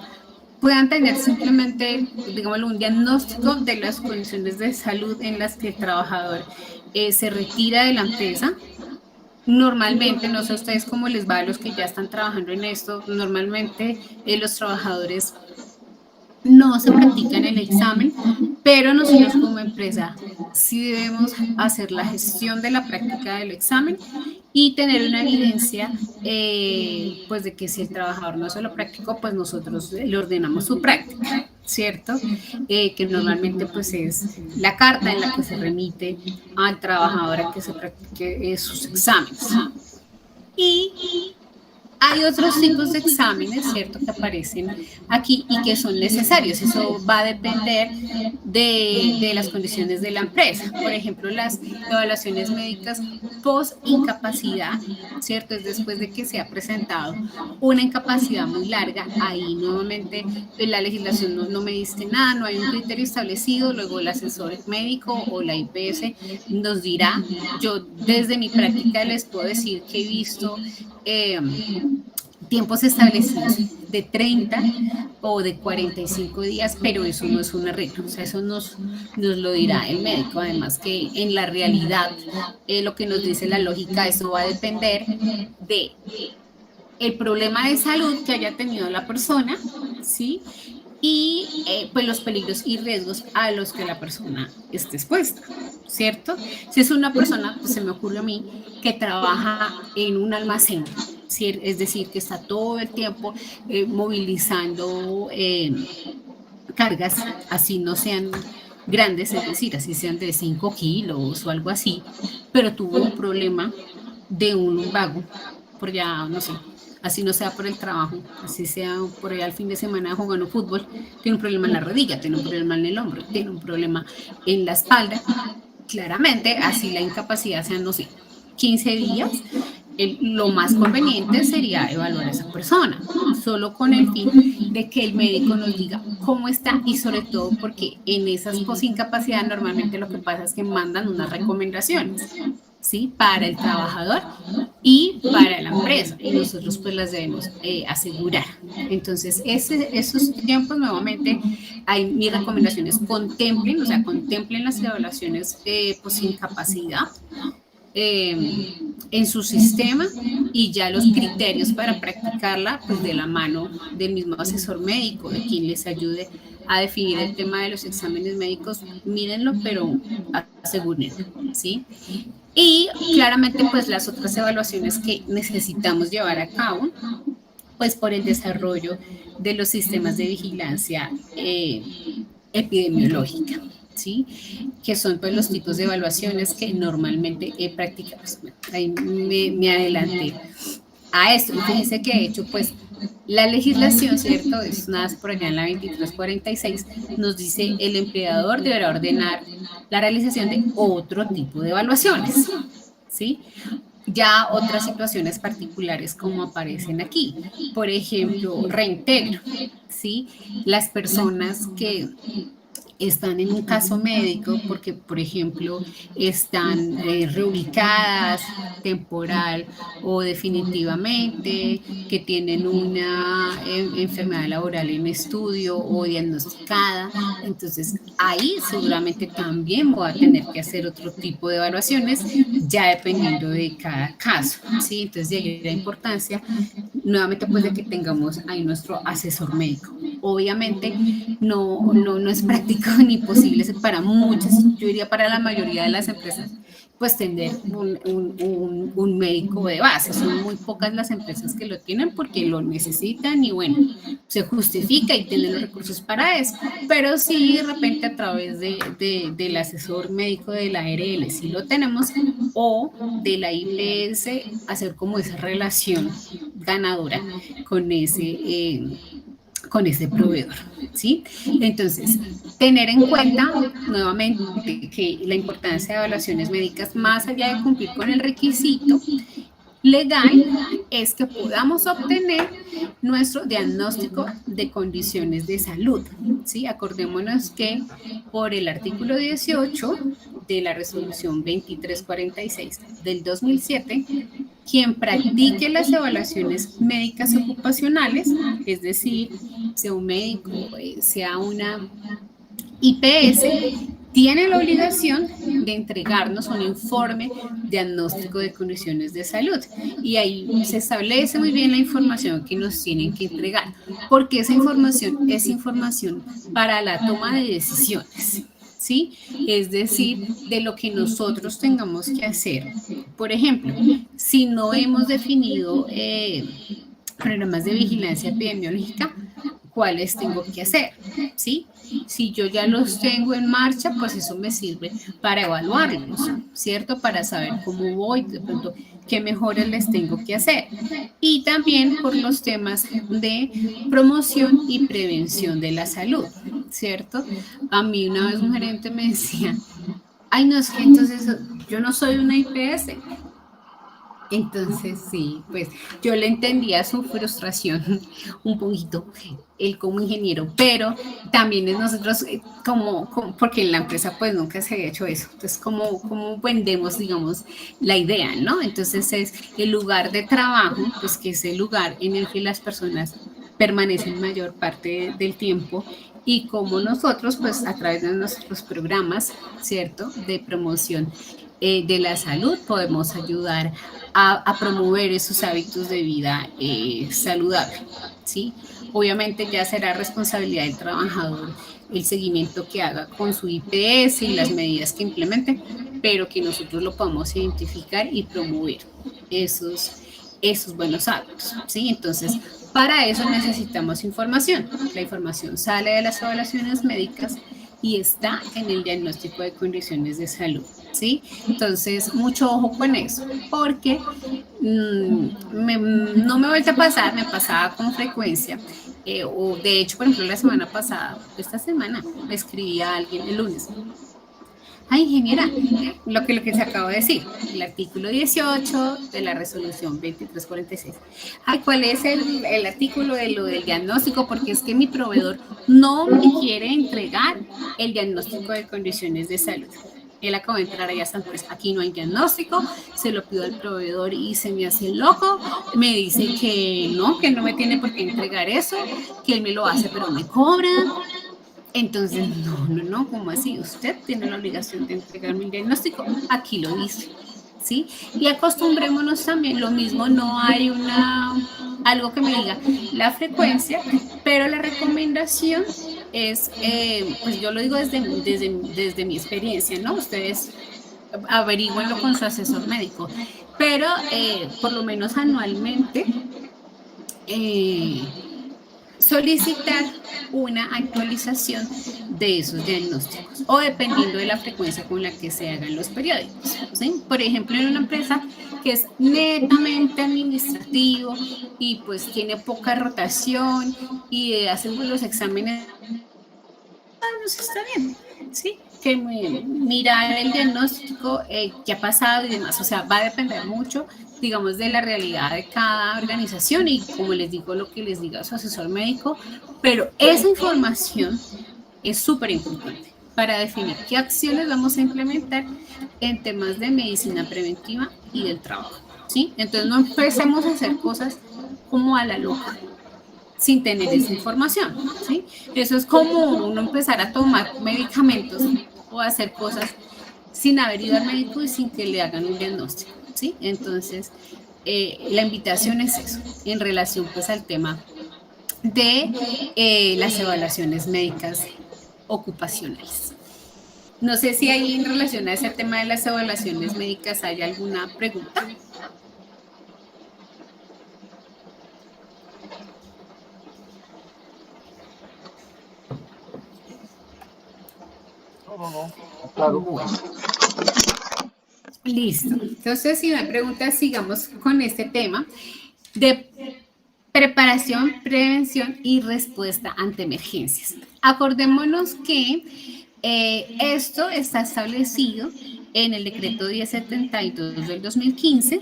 puedan tener simplemente, digamos, un diagnóstico de las condiciones de salud en las que el trabajador se retira de la empresa. Normalmente, no sé a ustedes cómo les va a los que ya están trabajando en esto, normalmente los trabajadores no se practica en el examen, pero nosotros como empresa sí debemos hacer la gestión de la práctica del examen y tener una evidencia pues de que si el trabajador no se lo practicó, pues nosotros le ordenamos su práctica, ¿cierto? Que normalmente pues es la carta en la que se remite al trabajador a que se practique sus exámenes. Y hay otros tipos de exámenes, ¿cierto?, que aparecen aquí y que son necesarios. Eso va a depender de las condiciones de la empresa. Por ejemplo, las evaluaciones médicas post-incapacidad, ¿cierto? Es después de que se ha presentado una incapacidad muy larga. Ahí nuevamente la legislación no me dice nada, no hay un criterio establecido. Luego el asesor médico o la IPS nos dirá. Yo desde mi práctica les puedo decir que he visto tiempos establecidos de 30 o de 45 días, pero eso no es una regla, o sea, eso nos lo dirá el médico. Además que en la realidad, lo que nos dice la lógica, eso va a depender de el problema de salud que haya tenido la persona, ¿sí? Y pues los peligros y riesgos a los que la persona esté expuesta, ¿cierto? Si es una persona, pues se me ocurre a mí, que trabaja en un almacén, ¿sí? Es decir, que está todo el tiempo movilizando cargas, así no sean grandes, es decir, así sean de 5 kilos o algo así, pero tuvo un problema de un lumbago, por ya, no sé, así no sea por el trabajo, así sea por allá al fin de semana jugando fútbol, tiene un problema en la rodilla, tiene un problema en el hombro, tiene un problema en la espalda, claramente, así la incapacidad sea, no sé, 15 días, lo más conveniente sería evaluar a esa persona, solo con el fin de que el médico nos diga cómo está y sobre todo porque en esas posincapacidades normalmente lo que pasa es que mandan unas recomendaciones, ¿sí? Para el trabajador y para la empresa y nosotros pues las debemos asegurar. Entonces esos tiempos nuevamente hay mis recomendaciones, contemplen, o sea, contemplen las evaluaciones posincapacidad en su sistema y ya los criterios para practicarla pues de la mano del mismo asesor médico, de quien les ayude a definir el tema de los exámenes médicos, mírenlo, pero asegúrenlo, ¿sí? Y claramente pues las otras evaluaciones que necesitamos llevar a cabo pues por el desarrollo de los sistemas de vigilancia epidemiológica, ¿sí? Que son pues los tipos de evaluaciones que normalmente he practicado. Ahí me adelanté a esto. Fíjense que de hecho pues la legislación, ¿cierto? Es nace por allá en la 2346, nos dice el empleador deberá ordenar la realización de otro tipo de evaluaciones, ¿sí? Ya otras situaciones particulares como aparecen aquí, por ejemplo, reintegro, ¿sí? Las personas que están en un caso médico porque, por ejemplo, están reubicadas temporal o definitivamente, que tienen una enfermedad laboral en estudio o diagnosticada. Entonces, ahí seguramente también voy a tener que hacer otro tipo de evaluaciones, ya dependiendo de cada caso, ¿sí? Entonces, de ahí la importancia, nuevamente, pues, de que tengamos ahí nuestro asesor médico. Obviamente no es práctico ni posible para muchas, yo diría para la mayoría de las empresas, pues tener un médico de base. Son muy pocas las empresas que lo tienen porque lo necesitan y bueno, se justifica y tienen los recursos para eso. Pero sí, de repente a través del asesor médico de la ARL, si lo tenemos, o de la IPS, hacer como esa relación ganadora con ese proveedor, ¿sí? Entonces, tener en cuenta nuevamente que la importancia de evaluaciones médicas, más allá de cumplir con el requisito legal, es que podamos obtener nuestro diagnóstico de condiciones de salud, ¿sí? Acordémonos que por el artículo 18 de la resolución 2346 del 2007, quien practique las evaluaciones médicas ocupacionales, es decir, sea un médico, sea una IPS, tiene la obligación de entregarnos un informe diagnóstico de condiciones de salud. Y ahí se establece muy bien la información que nos tienen que entregar, porque esa información es información para la toma de decisiones, ¿sí? Es decir, de lo que nosotros tengamos que hacer. Por ejemplo, si no hemos definido programas de vigilancia epidemiológica, ¿cuáles tengo que hacer? ¿Sí? Si yo ya los tengo en marcha, pues eso me sirve para evaluarlos, ¿cierto? Para saber cómo voy, de pronto, qué mejoras les tengo que hacer. Y también por los temas de promoción y prevención de la salud, ¿cierto? A mí una vez un gerente me decía, ay, no, es que entonces yo no soy una IPS. Entonces, sí, pues yo le entendía su frustración un poquito, él como ingeniero, pero también es nosotros porque en la empresa pues nunca se había hecho eso. Entonces, como vendemos, digamos, la idea, ¿no? Entonces es el lugar de trabajo, pues que es el lugar en el que las personas permanecen mayor parte del tiempo y como nosotros, pues a través de nuestros programas, ¿cierto?, de promoción de la salud, podemos ayudar a promover esos hábitos de vida saludable, ¿sí? Obviamente ya será responsabilidad del trabajador el seguimiento que haga con su IPS y las medidas que implemente, pero que nosotros lo podamos identificar y promover esos buenos hábitos, ¿sí? Entonces, para eso necesitamos información. La información sale de las evaluaciones médicas y está en el diagnóstico de condiciones de salud, ¿sí? Entonces, mucho ojo con eso, porque no me vuelve a pasar, me pasaba con frecuencia, o de hecho, por ejemplo, la semana pasada, esta semana, me escribía a alguien el lunes, ay, ingeniera, lo que se acaba de decir, el artículo 18 de la resolución 2346. Ay, ¿cuál es el artículo de lo del diagnóstico? Porque es que mi proveedor no me quiere entregar el diagnóstico de condiciones de salud. Él acaba de entrar allá a esta empresa, aquí no hay diagnóstico, se lo pido al proveedor y se me hace loco, me dice que no me tiene por qué entregar eso, que él me lo hace pero me cobra. Entonces, no, ¿cómo así? Usted tiene la obligación de entregarme el diagnóstico, aquí lo dice, ¿sí? Y acostumbrémonos también, lo mismo, no hay algo que me diga la frecuencia, pero la recomendación es, pues yo lo digo desde mi experiencia, ¿no? Ustedes averigüenlo con su asesor médico, pero por lo menos anualmente, solicitar una actualización de esos diagnósticos o dependiendo de la frecuencia con la que se hagan los periódicos, ¿sí? Por ejemplo, en una empresa que es netamente administrativo y pues tiene poca rotación y hacen los exámenes, no sé, está bien, ¿sí? Que mirar el diagnóstico que ha pasado y demás, o sea, va a depender mucho, digamos, de la realidad de cada organización y como les digo, lo que les diga su asesor médico, pero esa información es súper importante para definir qué acciones vamos a implementar en temas de medicina preventiva y del trabajo, ¿sí? Entonces no empecemos a hacer cosas como a la loca, sin tener esa información, ¿sí? Eso es como uno empezar a tomar medicamentos o hacer cosas sin haber ido al médico y sin que le hagan un diagnóstico, ¿sí? Entonces, la invitación es eso, en relación pues al tema de las evaluaciones médicas ocupacionales. No sé si ahí en relación a ese tema de las evaluaciones médicas hay alguna pregunta. No. Claro. Bueno, listo. Entonces, si no hay preguntas, sigamos con este tema de preparación, prevención y respuesta ante emergencias. Acordémonos que esto está establecido en el decreto 1072 del 2015,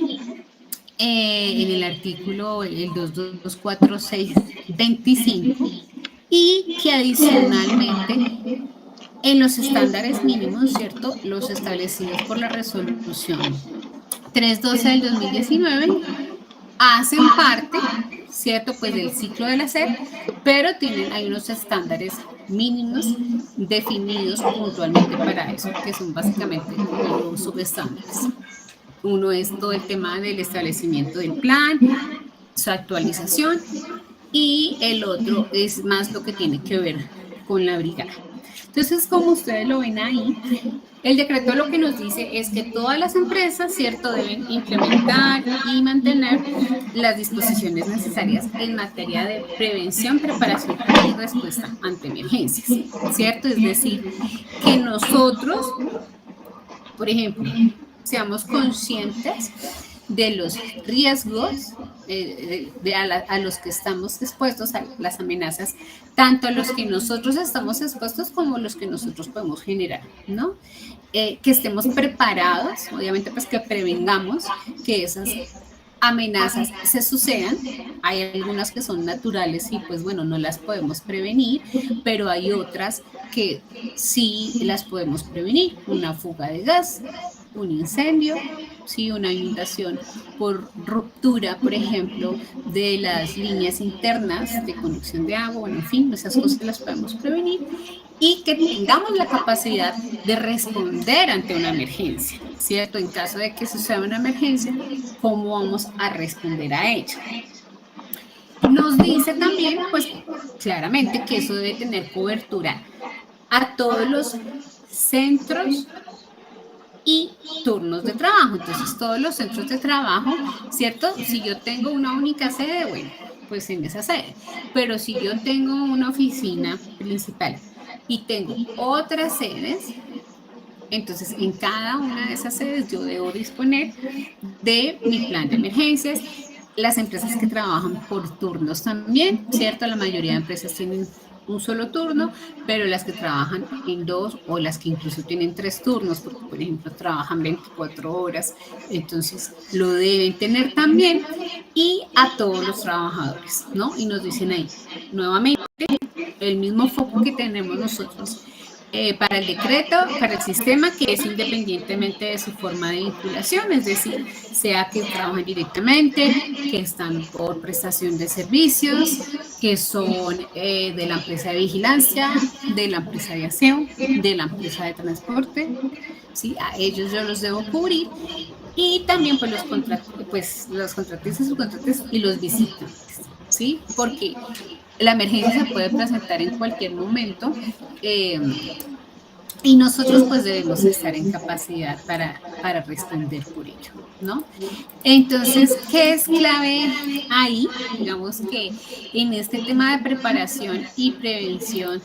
en el artículo el 224625, y que adicionalmente en los estándares mínimos, ¿cierto? Los establecidos por la resolución 312 del 2019 hacen parte, ¿cierto? Pues del ciclo de la SEP, pero hay unos estándares mínimos definidos puntualmente para eso, que son básicamente dos subestándares. Uno es todo el tema del establecimiento del plan, su actualización, y el otro es más lo que tiene que ver con la brigada. Entonces, como ustedes lo ven ahí, el decreto lo que nos dice es que todas las empresas, ¿cierto?, deben implementar y mantener las disposiciones necesarias en materia de prevención, preparación y respuesta ante emergencias, ¿cierto? Es decir, que nosotros, por ejemplo, seamos conscientes de los riesgos a los que estamos expuestos, a las amenazas, tanto a los que nosotros estamos expuestos como a los que nosotros podemos generar, ¿no? Que estemos preparados, obviamente pues que prevengamos que esas amenazas se sucedan. Hay algunas que son naturales y pues bueno, no las podemos prevenir, pero hay otras que sí las podemos prevenir. Una fuga de gas, un incendio, sí, una inundación por ruptura, por ejemplo, de las líneas internas de conducción de agua, bueno, en fin, esas cosas las podemos prevenir, y que tengamos la capacidad de responder ante una emergencia, ¿cierto? En caso de que suceda una emergencia, ¿cómo vamos a responder a ella? Nos dice también, pues claramente, que eso debe tener cobertura a todos los centros y turnos de trabajo. Entonces, todos los centros de trabajo, ¿cierto? Si yo tengo una única sede, bueno, pues en esa sede. Pero si yo tengo una oficina principal y tengo otras sedes, entonces en cada una de esas sedes yo debo disponer de mi plan de emergencias. Las empresas que trabajan por turnos también, ¿cierto? La mayoría de empresas tienen un solo turno, pero las que trabajan en dos o las que incluso tienen 3 turnos, porque por ejemplo trabajan 24 horas, entonces lo deben tener también, y a todos los trabajadores, ¿no? Y nos dicen ahí, nuevamente, el mismo foco que tenemos nosotros para el decreto, para el sistema, que es independientemente de su forma de vinculación, es decir, sea que trabajan directamente, que están por prestación de servicios, que son de la empresa de vigilancia, de la empresa de aseo, de la empresa de transporte, ¿sí? A ellos yo los debo cubrir, y también pues los contratistas, subcontratistas y los visitantes, ¿sí? Porque la emergencia se puede presentar en cualquier momento, y nosotros pues debemos estar en capacidad para responder por ello, ¿no? Entonces, ¿qué es clave ahí? Digamos que en este tema de preparación y prevención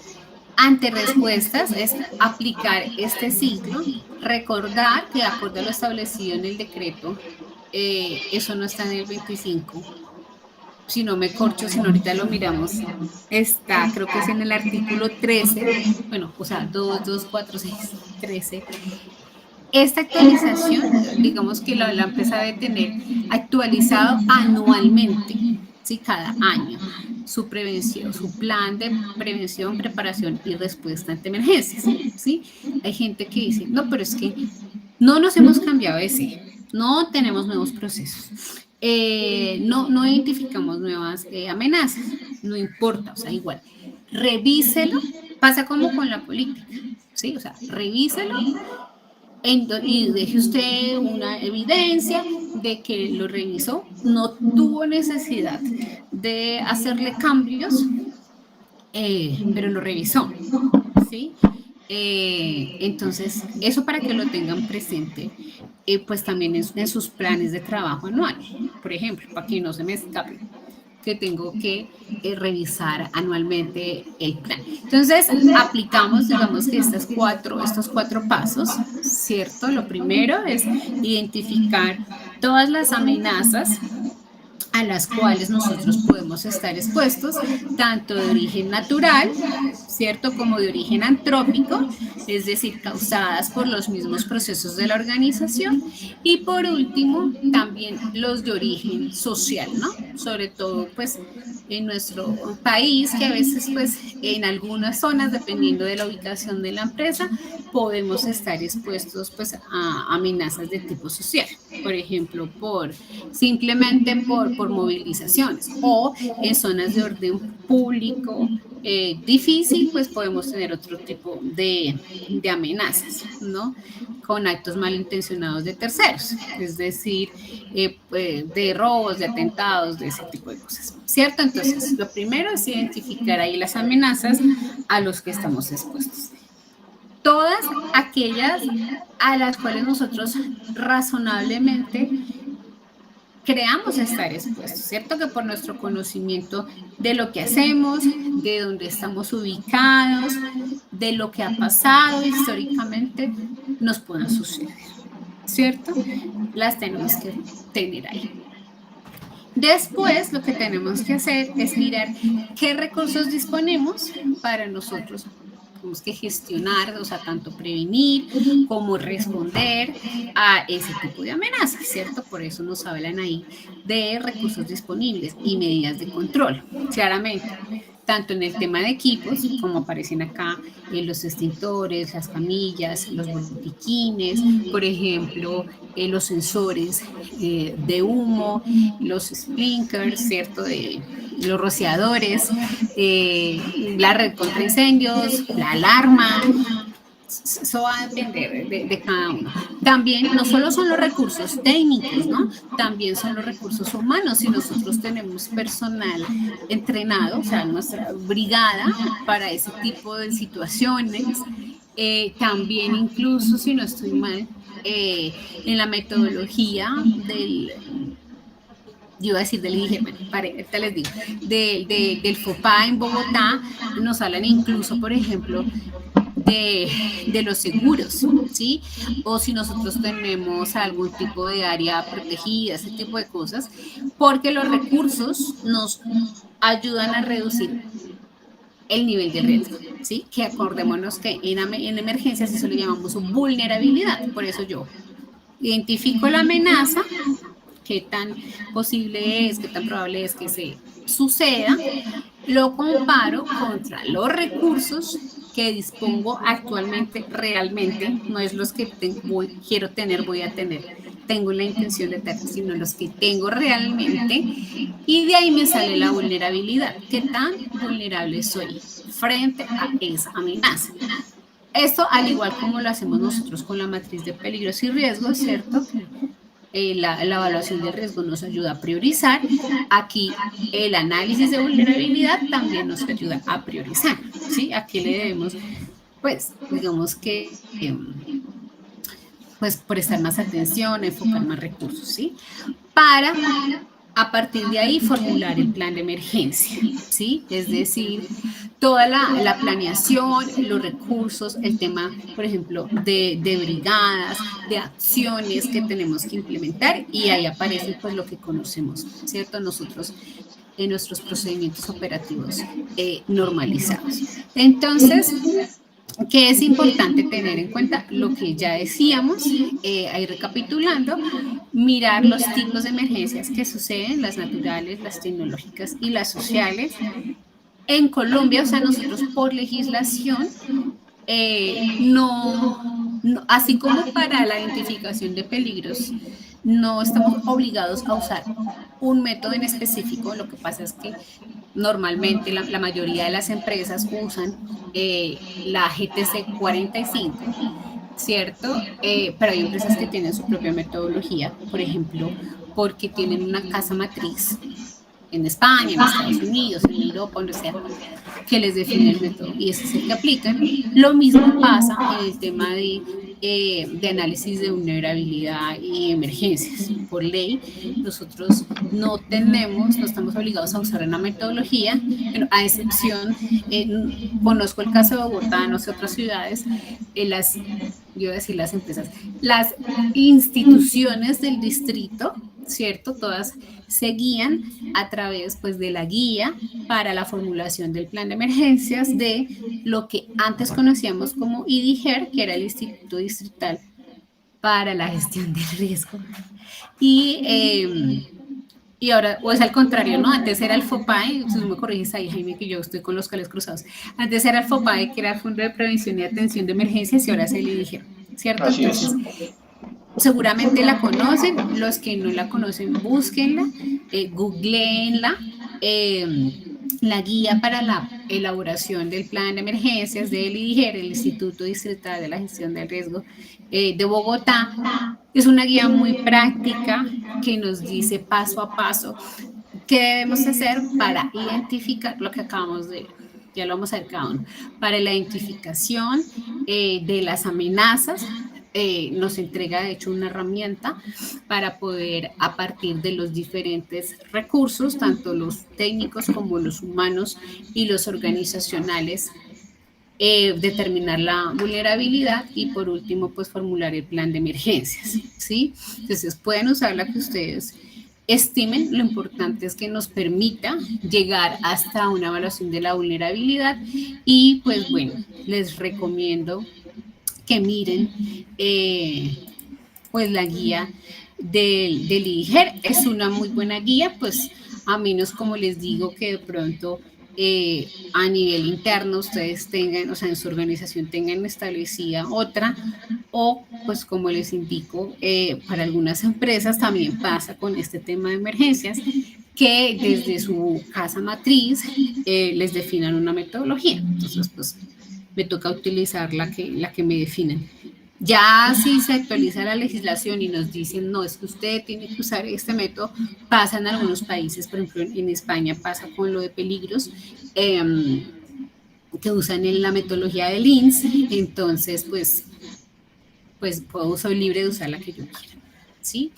ante respuestas es aplicar este ciclo, recordar que de acuerdo a lo establecido en el decreto, eso no está en el 25, si no me corcho, si no ahorita lo miramos, está, creo que es en el artículo 13, bueno, o sea, 2, 2, 4, 6, 13. Esta actualización, digamos que la empresa debe tener actualizado anualmente, ¿sí? Cada año, su prevención, su plan de prevención, preparación y respuesta ante emergencias, ¿sí? Hay gente que dice, no, pero es que no nos hemos cambiado de sede, no tenemos nuevos procesos, no identificamos nuevas amenazas, no importa, o sea, igual, revíselo, pasa como con la política, ¿sí? O sea, revíselo y deje usted una evidencia de que lo revisó, no tuvo necesidad de hacerle cambios, pero lo revisó, ¿sí? Entonces, eso para que lo tengan presente, pues también en sus planes de trabajo anual, por ejemplo, para que no se me escape que tengo que revisar anualmente el plan. Entonces, aplicamos, digamos que estos cuatro pasos, ¿cierto? Lo primero es identificar todas las amenazas a las cuales nosotros podemos estar expuestos, tanto de origen natural, ¿cierto?, como de origen antrópico, es decir, causadas por los mismos procesos de la organización, y por último, también los de origen social, ¿no? Sobre todo, pues, en nuestro país, que a veces, pues, en algunas zonas, dependiendo de la ubicación de la empresa, podemos estar expuestos, pues, a amenazas de tipo social, por ejemplo, simplemente por movilizaciones, o en zonas de orden público difícil, pues podemos tener otro tipo de amenazas, ¿no? Con actos malintencionados de terceros, es decir, de robos, de atentados, de ese tipo de cosas, ¿cierto? Entonces, lo primero es identificar ahí las amenazas a los que estamos expuestos. Todas aquellas a las cuales nosotros razonablemente creamos estar expuestos, ¿cierto? Que por nuestro conocimiento de lo que hacemos, de dónde estamos ubicados, de lo que ha pasado históricamente, nos puedan suceder, ¿cierto? Las tenemos que tener ahí. Después, lo que tenemos que hacer es mirar qué recursos disponemos para nosotros. Tenemos que gestionar, o sea, tanto prevenir como responder a ese tipo de amenazas, ¿cierto? Por eso nos hablan ahí de recursos disponibles y medidas de control, claramente. Tanto en el tema de equipos, como aparecen acá, los extintores, las camillas, los botiquines, por ejemplo, los sensores de humo, los sprinklers, ¿cierto? Los rociadores, la red contra incendios, la alarma. Eso va a depender de cada uno. También no solo son los recursos técnicos, ¿no? También son los recursos humanos. Si nosotros tenemos personal entrenado, o sea, nuestra brigada para ese tipo de situaciones, también incluso, si no estoy mal, en la metodología yo iba a decir del IGE, bueno, ahorita les digo, del FOPA en Bogotá, nos hablan incluso, por ejemplo, de los seguros, ¿sí? O si nosotros tenemos algún tipo de área protegida, ese tipo de cosas, porque los recursos nos ayudan a reducir el nivel de riesgo, ¿sí? Que acordémonos que en emergencias eso le llamamos vulnerabilidad, por eso yo identifico la amenaza, qué tan posible es, qué tan probable es que se suceda, lo comparo contra los recursos que dispongo actualmente, realmente, no es los que quiero tener, voy a tener, tengo la intención de tener, sino los que tengo realmente, y de ahí me sale la vulnerabilidad, qué tan vulnerable soy frente a esa amenaza. Esto, al igual como lo hacemos nosotros con la matriz de peligros y riesgos, ¿cierto? La evaluación de riesgo nos ayuda a priorizar. Aquí el análisis de vulnerabilidad también nos ayuda a priorizar, ¿sí? Aquí le debemos, pues, digamos que, pues, prestar más atención, enfocar más recursos, ¿sí? Para, a partir de ahí, formular el plan de emergencia, ¿sí? Es decir, toda la planeación, los recursos, el tema, por ejemplo, de brigadas, de acciones que tenemos que implementar, y ahí aparece pues lo que conocemos, ¿cierto? Nosotros en nuestros procedimientos operativos normalizados. Entonces, ¿qué es importante tener en cuenta? Lo que ya decíamos, ahí recapitulando, mirar los tipos de emergencias que suceden, las naturales, las tecnológicas y las sociales. En Colombia, o sea, nosotros por legislación, así como para la identificación de peligros, no estamos obligados a usar un método en específico. Lo que pasa es que normalmente la mayoría de las empresas usan la GTC 45, ¿cierto? Pero hay empresas que tienen su propia metodología, por ejemplo, porque tienen una casa matriz en España, en Estados Unidos, en Europa, donde sea, que les define el método y ese es el que aplican. Lo mismo pasa en el tema de análisis de vulnerabilidad y emergencias. Por ley, nosotros no tenemos, no estamos obligados a usar una metodología, pero a excepción, conozco el caso de Bogotá, no sé otras ciudades, las, yo voy a decir las empresas, las instituciones del distrito, ¿cierto? Todas se guían a través pues, de la guía para la formulación del plan de emergencias de lo que antes conocíamos como IDIGER, que era el Instituto Distrital para la Gestión del Riesgo. Y ahora, o es al contrario, ¿no? Antes era el FOPAE, si me corriges ahí, Jaime, que yo estoy con los cables cruzados. Antes era el FOPAE, que era el Fondo de Prevención y Atención de Emergencias, y ahora es el IDIGER, ¿cierto? Así es. Entonces, seguramente la conocen, los que no la conocen, búsquenla, googleenla. La guía para la elaboración del plan de emergencias del IDIGER, el Instituto Distrital de la Gestión del Riesgo de Bogotá, es una guía muy práctica que nos dice paso a paso qué debemos hacer para identificar lo que acabamos de, ya lo vamos a ver cada uno, para la identificación de las amenazas. Nos entrega de hecho una herramienta para poder a partir de los diferentes recursos, tanto los técnicos como los humanos y los organizacionales, determinar la vulnerabilidad y por último pues formular el plan de emergencias, ¿sí? Entonces pueden usar la que ustedes estimen, lo importante es que nos permita llegar hasta una evaluación de la vulnerabilidad y pues bueno, les recomiendo que miren pues la guía del IDIGER. Es una muy buena guía, pues a menos como les digo que de pronto a nivel interno ustedes tengan, o sea, en su organización tengan establecida otra, o pues como les indico, para algunas empresas también pasa con este tema de emergencias, que desde su casa matriz les definan una metodología. Entonces, pues me toca utilizar la que me definen. Ya si se actualiza la legislación y nos dicen, no, es que usted tiene que usar este método, pasa en algunos países, por ejemplo en España pasa con lo de peligros, que usan en la metodología del INS, entonces pues soy libre de usar la que yo quiera, ¿sí?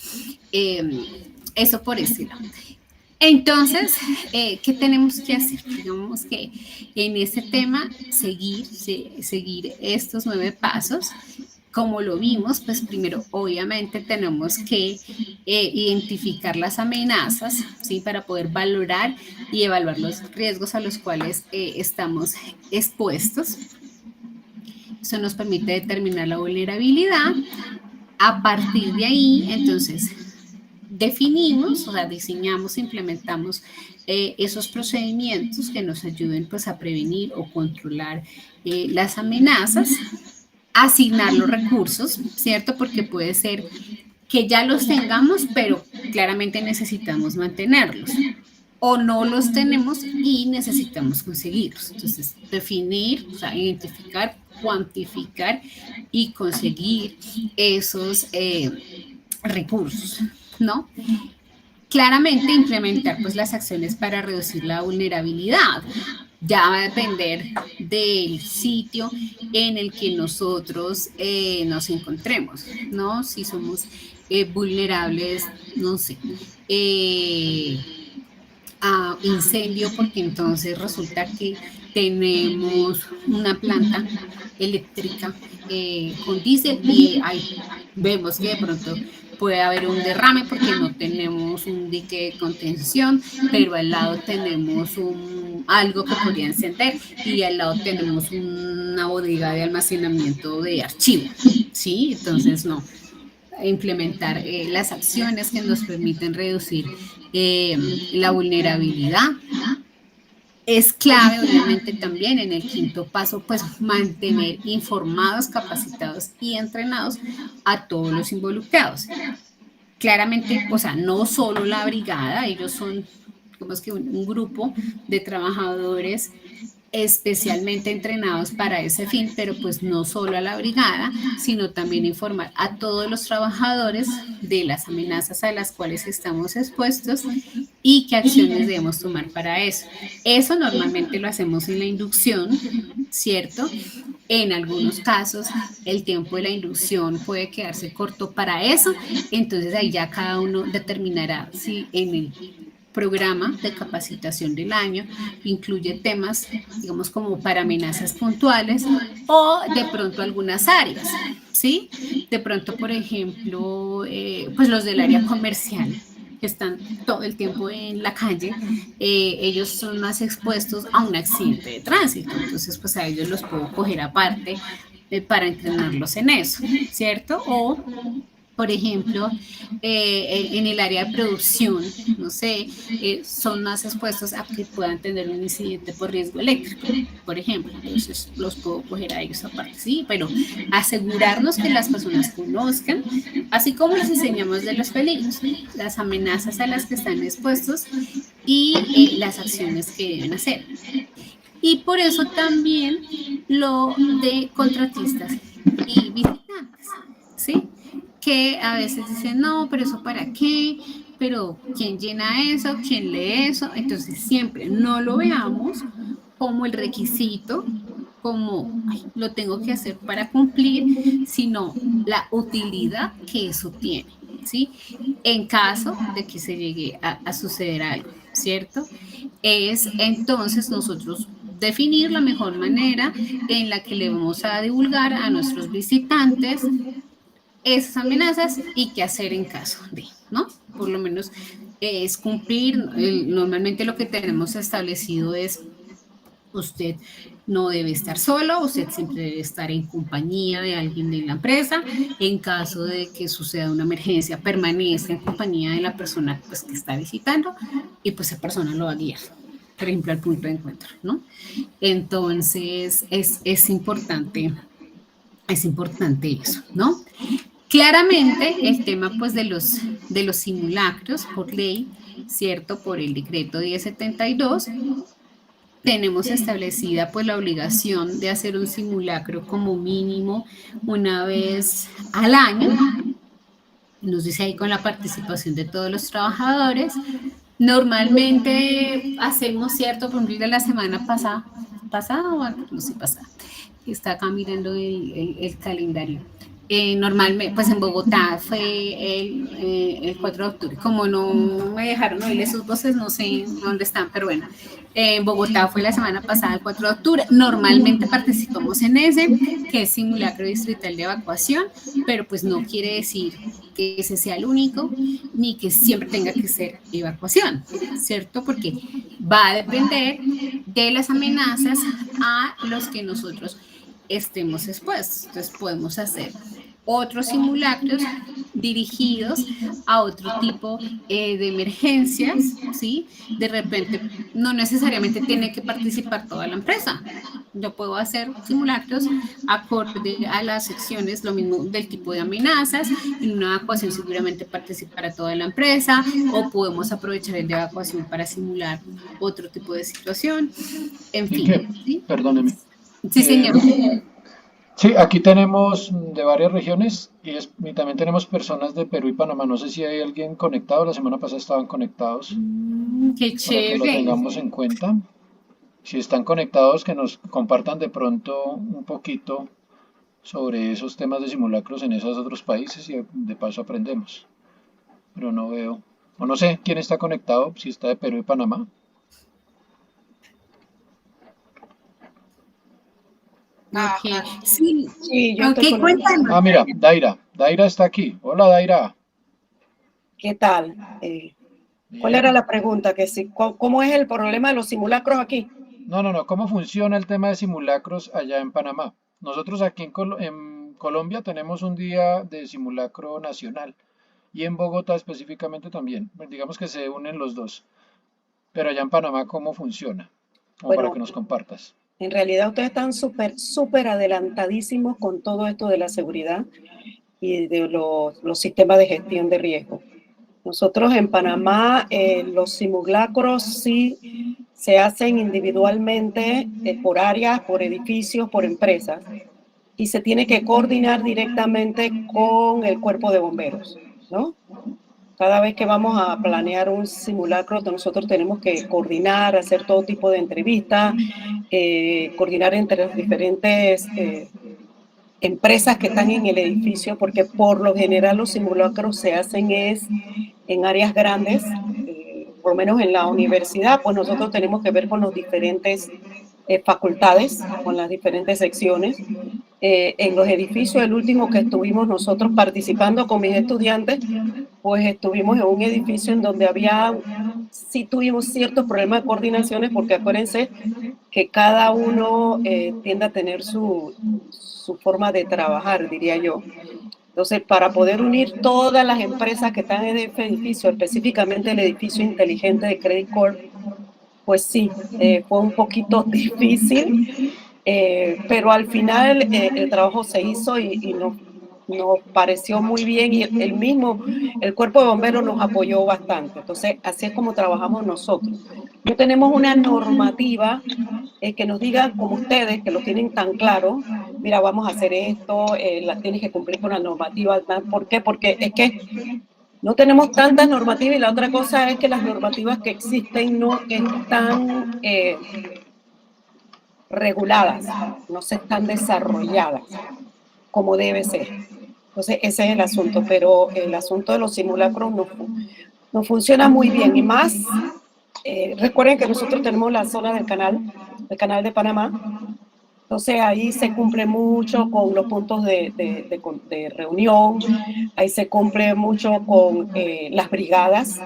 Eso por ese lado. Entonces, ¿qué tenemos que hacer? Digamos que en este tema seguir estos 9 pasos. Como lo vimos, pues primero obviamente tenemos que identificar las amenazas, ¿sí? Para poder valorar y evaluar los riesgos a los cuales estamos expuestos. Eso nos permite determinar la vulnerabilidad. A partir de ahí, entonces, definimos, o sea, diseñamos, implementamos esos procedimientos que nos ayuden pues, a prevenir o controlar las amenazas, asignar los recursos, ¿cierto? Porque puede ser que ya los tengamos, pero claramente necesitamos mantenerlos. O no los tenemos y necesitamos conseguirlos. Entonces, definir, o sea, identificar, cuantificar y conseguir esos recursos, ¿no? Claramente implementar pues las acciones para reducir la vulnerabilidad. Ya va a depender del sitio en el que nosotros nos encontremos, ¿no? Si somos vulnerables, no sé, a incendio, porque entonces resulta que tenemos una planta eléctrica con diésel y ahí vemos que de pronto puede haber un derrame porque no tenemos un dique de contención, pero al lado tenemos algo que podría encender y al lado tenemos una bodega de almacenamiento de archivos, ¿sí? Entonces, no, implementar las acciones que nos permiten reducir la vulnerabilidad. Es clave, obviamente, también en el quinto paso, pues mantener informados, capacitados y entrenados a todos los involucrados. Claramente, o sea, no solo la brigada, ellos son, digamos que un grupo de trabajadores especialmente entrenados para ese fin, pero pues no solo a la brigada, sino también informar a todos los trabajadores de las amenazas a las cuales estamos expuestos y qué acciones debemos tomar para eso. Eso normalmente lo hacemos en la inducción, ¿cierto? En algunos casos, el tiempo de la inducción puede quedarse corto para eso, entonces ahí ya cada uno determinará si en el programa de capacitación del año incluye temas, digamos, como para amenazas puntuales o de pronto algunas áreas, ¿sí? De pronto, por ejemplo, pues los del área comercial, que están todo el tiempo en la calle, ellos son más expuestos a un accidente de tránsito, entonces pues a ellos los puedo coger aparte para entrenarlos en eso, ¿cierto? O por ejemplo, en el área de producción, no sé, son más expuestos a que puedan tener un incidente por riesgo eléctrico, por ejemplo. Entonces, los puedo coger a ellos aparte, sí, pero asegurarnos que las personas conozcan, así como les enseñamos de los peligros, las amenazas a las que están expuestos y las acciones que deben hacer. Y por eso también lo de contratistas y visitantes, ¿sí? Que a veces dicen, no, pero eso para qué, pero ¿quién llena eso? ¿Quién lee eso? Entonces siempre no lo veamos como el requisito, como ay, lo tengo que hacer para cumplir, sino la utilidad que eso tiene, ¿sí? En caso de que se llegue a suceder algo, ¿cierto? Es entonces nosotros definir la mejor manera en la que le vamos a divulgar a nuestros visitantes esas amenazas y qué hacer en caso de, ¿no? Por lo menos es cumplir, normalmente lo que tenemos establecido es usted no debe estar solo, usted siempre debe estar en compañía de alguien de la empresa. En caso de que suceda una emergencia, permanece en compañía de la persona pues, que está visitando y pues esa persona lo va a guiar, por ejemplo, al punto de encuentro, ¿no? Entonces es importante eso, ¿no? Claramente el tema pues de los simulacros por ley, ¿cierto? Por el decreto 1072, tenemos establecida pues la obligación de hacer un simulacro como mínimo una vez al año. Nos dice ahí con la participación de todos los trabajadores. Normalmente hacemos, ¿cierto? Por ejemplo, de la semana pasada o no sé, pasada. Está acá mirando el calendario. Normalmente, pues en Bogotá fue el 4 de octubre. Como no me dejaron oírle sus voces, no sé dónde están, pero bueno. En Bogotá fue la semana pasada, el 4 de octubre. Normalmente participamos en ese, que es simulacro distrital de evacuación, pero pues no quiere decir que ese sea el único, ni que siempre tenga que ser evacuación, ¿cierto? Porque va a depender de las amenazas a los que nosotros estemos expuestos. Entonces podemos hacer otros simulacros dirigidos a otro tipo de emergencias, ¿sí? De repente, no necesariamente tiene que participar toda la empresa. Yo puedo hacer simulacros acorde a las secciones, lo mismo del tipo de amenazas. En una evacuación seguramente participará toda la empresa o podemos aprovechar el de evacuación para simular otro tipo de situación. En fin. ¿Sí? Perdóneme. Sí, señor. Sí, aquí tenemos de varias regiones y también tenemos personas de Perú y Panamá. No sé si hay alguien conectado. La semana pasada estaban conectados Qué para que lo chévere. tengamos en cuenta. Si están conectados, que nos compartan de pronto un poquito sobre esos temas de simulacros en esos otros países y de paso aprendemos. Pero no veo, o no sé quién está conectado, si está de Perú y Panamá. Ok, sí, Sí, yo estoy ok, cuéntanos. Ah, mira, Daira está aquí. Hola, Daira. ¿Qué tal? ¿Cuál era Bien. la pregunta? Que si, ¿cómo es el problema de los simulacros aquí? No. ¿Cómo funciona el tema de simulacros allá en Panamá? Nosotros aquí en Colombia tenemos un día de simulacro nacional y en Bogotá específicamente también. Digamos que se unen los dos. Pero allá en Panamá, ¿cómo funciona? Como para que Bueno, nos compartas. en realidad ustedes están súper adelantadísimos con todo esto de la seguridad y de los sistemas de gestión de riesgo. Nosotros en Panamá, los simulacros sí se hacen individualmente, por áreas, por edificios, por empresas, y se tiene que coordinar directamente con el cuerpo de bomberos, ¿no? Cada vez que vamos a planear un simulacro, nosotros tenemos que coordinar, hacer todo tipo de entrevistas, coordinar entre las diferentes empresas que están en el edificio, porque por lo general los simulacros se hacen en áreas grandes, por lo menos en la universidad, pues nosotros tenemos que ver con los diferentes facultades, con las diferentes secciones. En los edificios, el último que estuvimos nosotros participando con mis estudiantes, pues estuvimos en un edificio en donde sí tuvimos ciertos problemas de coordinaciones, porque acuérdense que cada uno tiende a tener su forma de trabajar, diría yo. Entonces, para poder unir todas las empresas que están en ese edificio, específicamente el edificio inteligente de Credit Corp, pues sí, fue un poquito difícil, pero al final el trabajo se hizo y nos pareció muy bien, y el cuerpo de bomberos nos apoyó bastante. Entonces, así es como trabajamos nosotros. No tenemos una normativa que nos diga, como ustedes, que lo tienen tan claro, mira, vamos a hacer esto, tienes que cumplir con la normativa. ¿Por qué? Porque es que no tenemos tantas normativas, y la otra cosa es que las normativas que existen no están reguladas, no se están desarrolladas como debe ser. Entonces, ese es el asunto, pero el asunto de los simulacros no funciona muy bien, y más, recuerden que nosotros tenemos la zona del canal de Panamá. Entonces ahí se cumple mucho con los puntos de reunión, ahí se cumple mucho con las brigadas.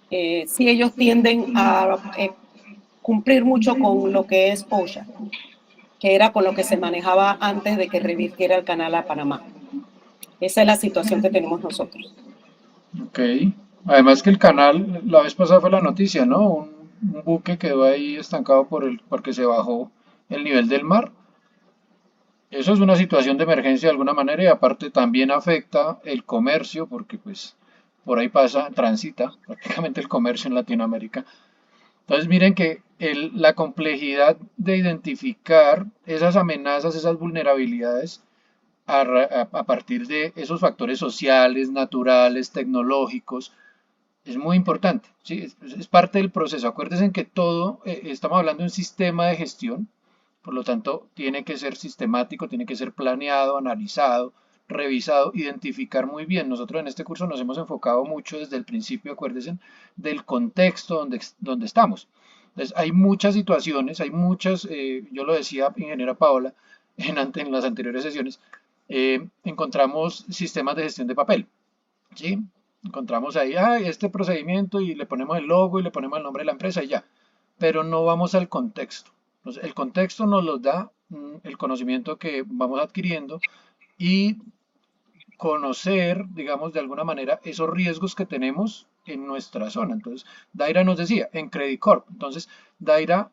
Sí, ellos tienden a cumplir mucho con lo que es OSHA, que era con lo que se manejaba antes de que revirtiera el canal a Panamá. Esa es la situación que tenemos nosotros. Ok. Además que el canal, la vez pasada fue la noticia, ¿no? Un buque quedó ahí estancado porque se bajó el nivel del mar. Eso es una situación de emergencia de alguna manera, y aparte también afecta el comercio porque pues por ahí transita prácticamente el comercio en Latinoamérica. Entonces miren que la complejidad de identificar esas amenazas, esas vulnerabilidades a partir de esos factores sociales, naturales, tecnológicos, es muy importante, ¿sí? Es parte del proceso. Acuérdense que todo, estamos hablando de un sistema de gestión, por lo tanto, tiene que ser sistemático, tiene que ser planeado, analizado, revisado, identificar muy bien. Nosotros en este curso nos hemos enfocado mucho desde el principio, acuérdense, del contexto donde estamos. Entonces, hay muchas situaciones, hay muchas, yo lo decía, ingeniera Paola, en las anteriores sesiones, encontramos sistemas de gestión de papel, ¿sí? Encontramos ahí, este procedimiento, y le ponemos el logo y le ponemos el nombre de la empresa y ya, pero no vamos al contexto. Entonces, el contexto nos lo da el conocimiento que vamos adquiriendo, y conocer, digamos, de alguna manera esos riesgos que tenemos en nuestra zona. Entonces, Daira nos decía, en Credit Corp. Entonces, Daira,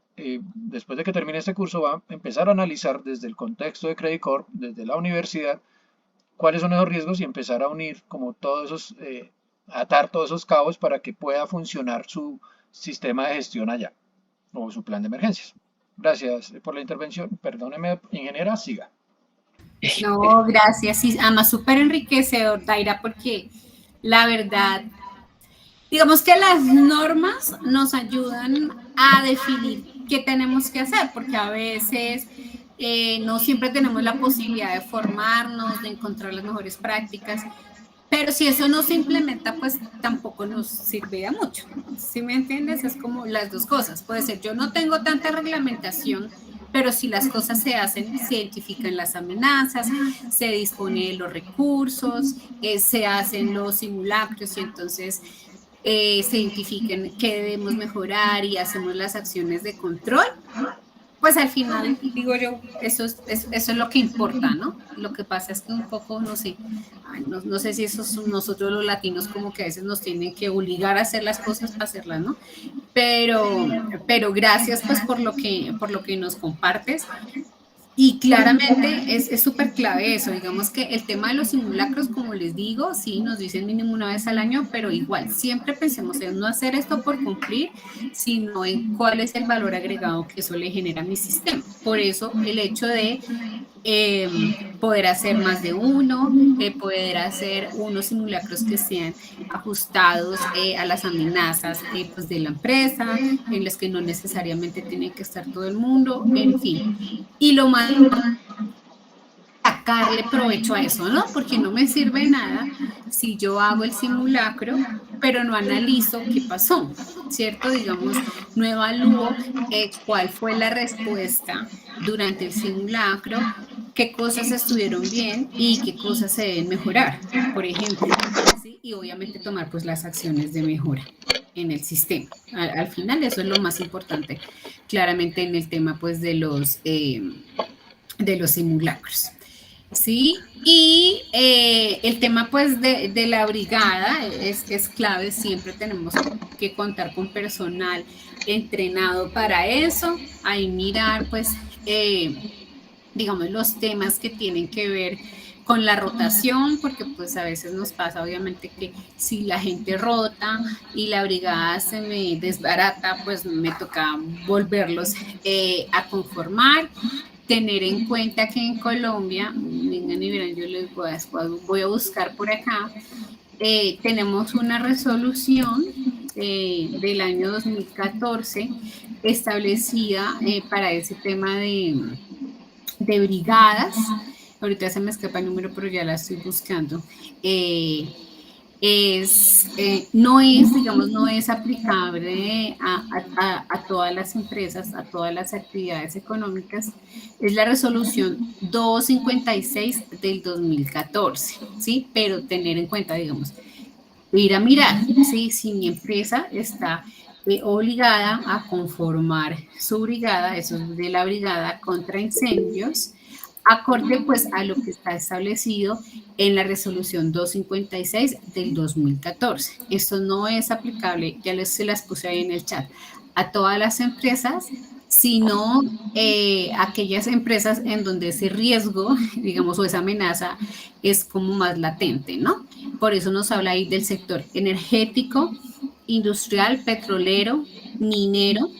después de que termine este curso, va a empezar a analizar desde el contexto de Credit Corp, desde la universidad, cuáles son esos riesgos, y empezar a unir como todos esos, atar todos esos cabos para que pueda funcionar su sistema de gestión allá, o su plan de emergencias. Gracias por la intervención. Perdóneme, ingeniera, siga. No, gracias. Sí, además, súper enriquecedor, Daira, porque la verdad, digamos que las normas nos ayudan a definir qué tenemos que hacer, porque a veces no siempre tenemos la posibilidad de formarnos, de encontrar las mejores prácticas, pero si eso no se implementa, pues tampoco nos sirve de mucho. ¿Sí me entiendes? Es como las dos cosas. Puede ser, yo no tengo tanta reglamentación, pero si las cosas se hacen, se identifican las amenazas, se dispone de los recursos, se hacen los simulacros, y entonces se identifican qué debemos mejorar y hacemos las acciones de control. Pues al final, digo yo, eso es lo que importa, ¿no? Lo que pasa es que un poco, no sé, no sé si nosotros los latinos como que a veces nos tienen que obligar a hacer las cosas para hacerlas, ¿no? Pero gracias pues por lo que nos compartes. Y claramente es súper clave eso, digamos que el tema de los simulacros, como les digo, sí, nos dicen mínimo una vez al año, pero igual, siempre pensemos en no hacer esto por cumplir, sino en cuál es el valor agregado que eso le genera a mi sistema. Por eso el hecho de poder hacer más de uno, poder hacer unos simulacros que sean ajustados a las amenazas pues de la empresa, en los que no necesariamente tiene que estar todo el mundo, en fin. Y lo más sacarle provecho a eso, ¿no? Porque no me sirve nada si yo hago el simulacro, pero no analizo qué pasó, ¿cierto? Digamos, no evalúo cuál fue la respuesta durante el simulacro, qué cosas estuvieron bien y qué cosas se deben mejorar, por ejemplo, ¿sí? Y obviamente tomar pues las acciones de mejora en el sistema. Al final eso es lo más importante, claramente en el tema pues de los simulacros. ¿Sí? Y el tema pues de la brigada es clave, siempre tenemos que contar con personal entrenado para eso, ahí mirar pues digamos los temas que tienen que ver con la rotación, porque pues a veces nos pasa obviamente que si la gente rota y la brigada se me desbarata, pues me toca volverlos a conformar. Tener en cuenta que en Colombia, vengan y verán, yo les voy a buscar por acá, tenemos una resolución del año 2014 establecida para ese tema de brigadas. Ahorita se me escapa el número, pero ya la estoy buscando. No es, digamos, no es aplicable a todas las empresas, a todas las actividades económicas. Es la resolución 256 del 2014, ¿sí? Pero tener en cuenta, digamos, ir a mirar, ¿sí? Si mi empresa está obligada a conformar su brigada, eso es de la brigada contra incendios, acorde pues a lo que está establecido en la resolución 256 del 2014. Esto no es aplicable, ya se las puse ahí en el chat, a todas las empresas, sino aquellas empresas en donde ese riesgo, digamos, o esa amenaza es como más latente, ¿no? Por eso nos habla ahí del sector energético, industrial, petrolero, minero,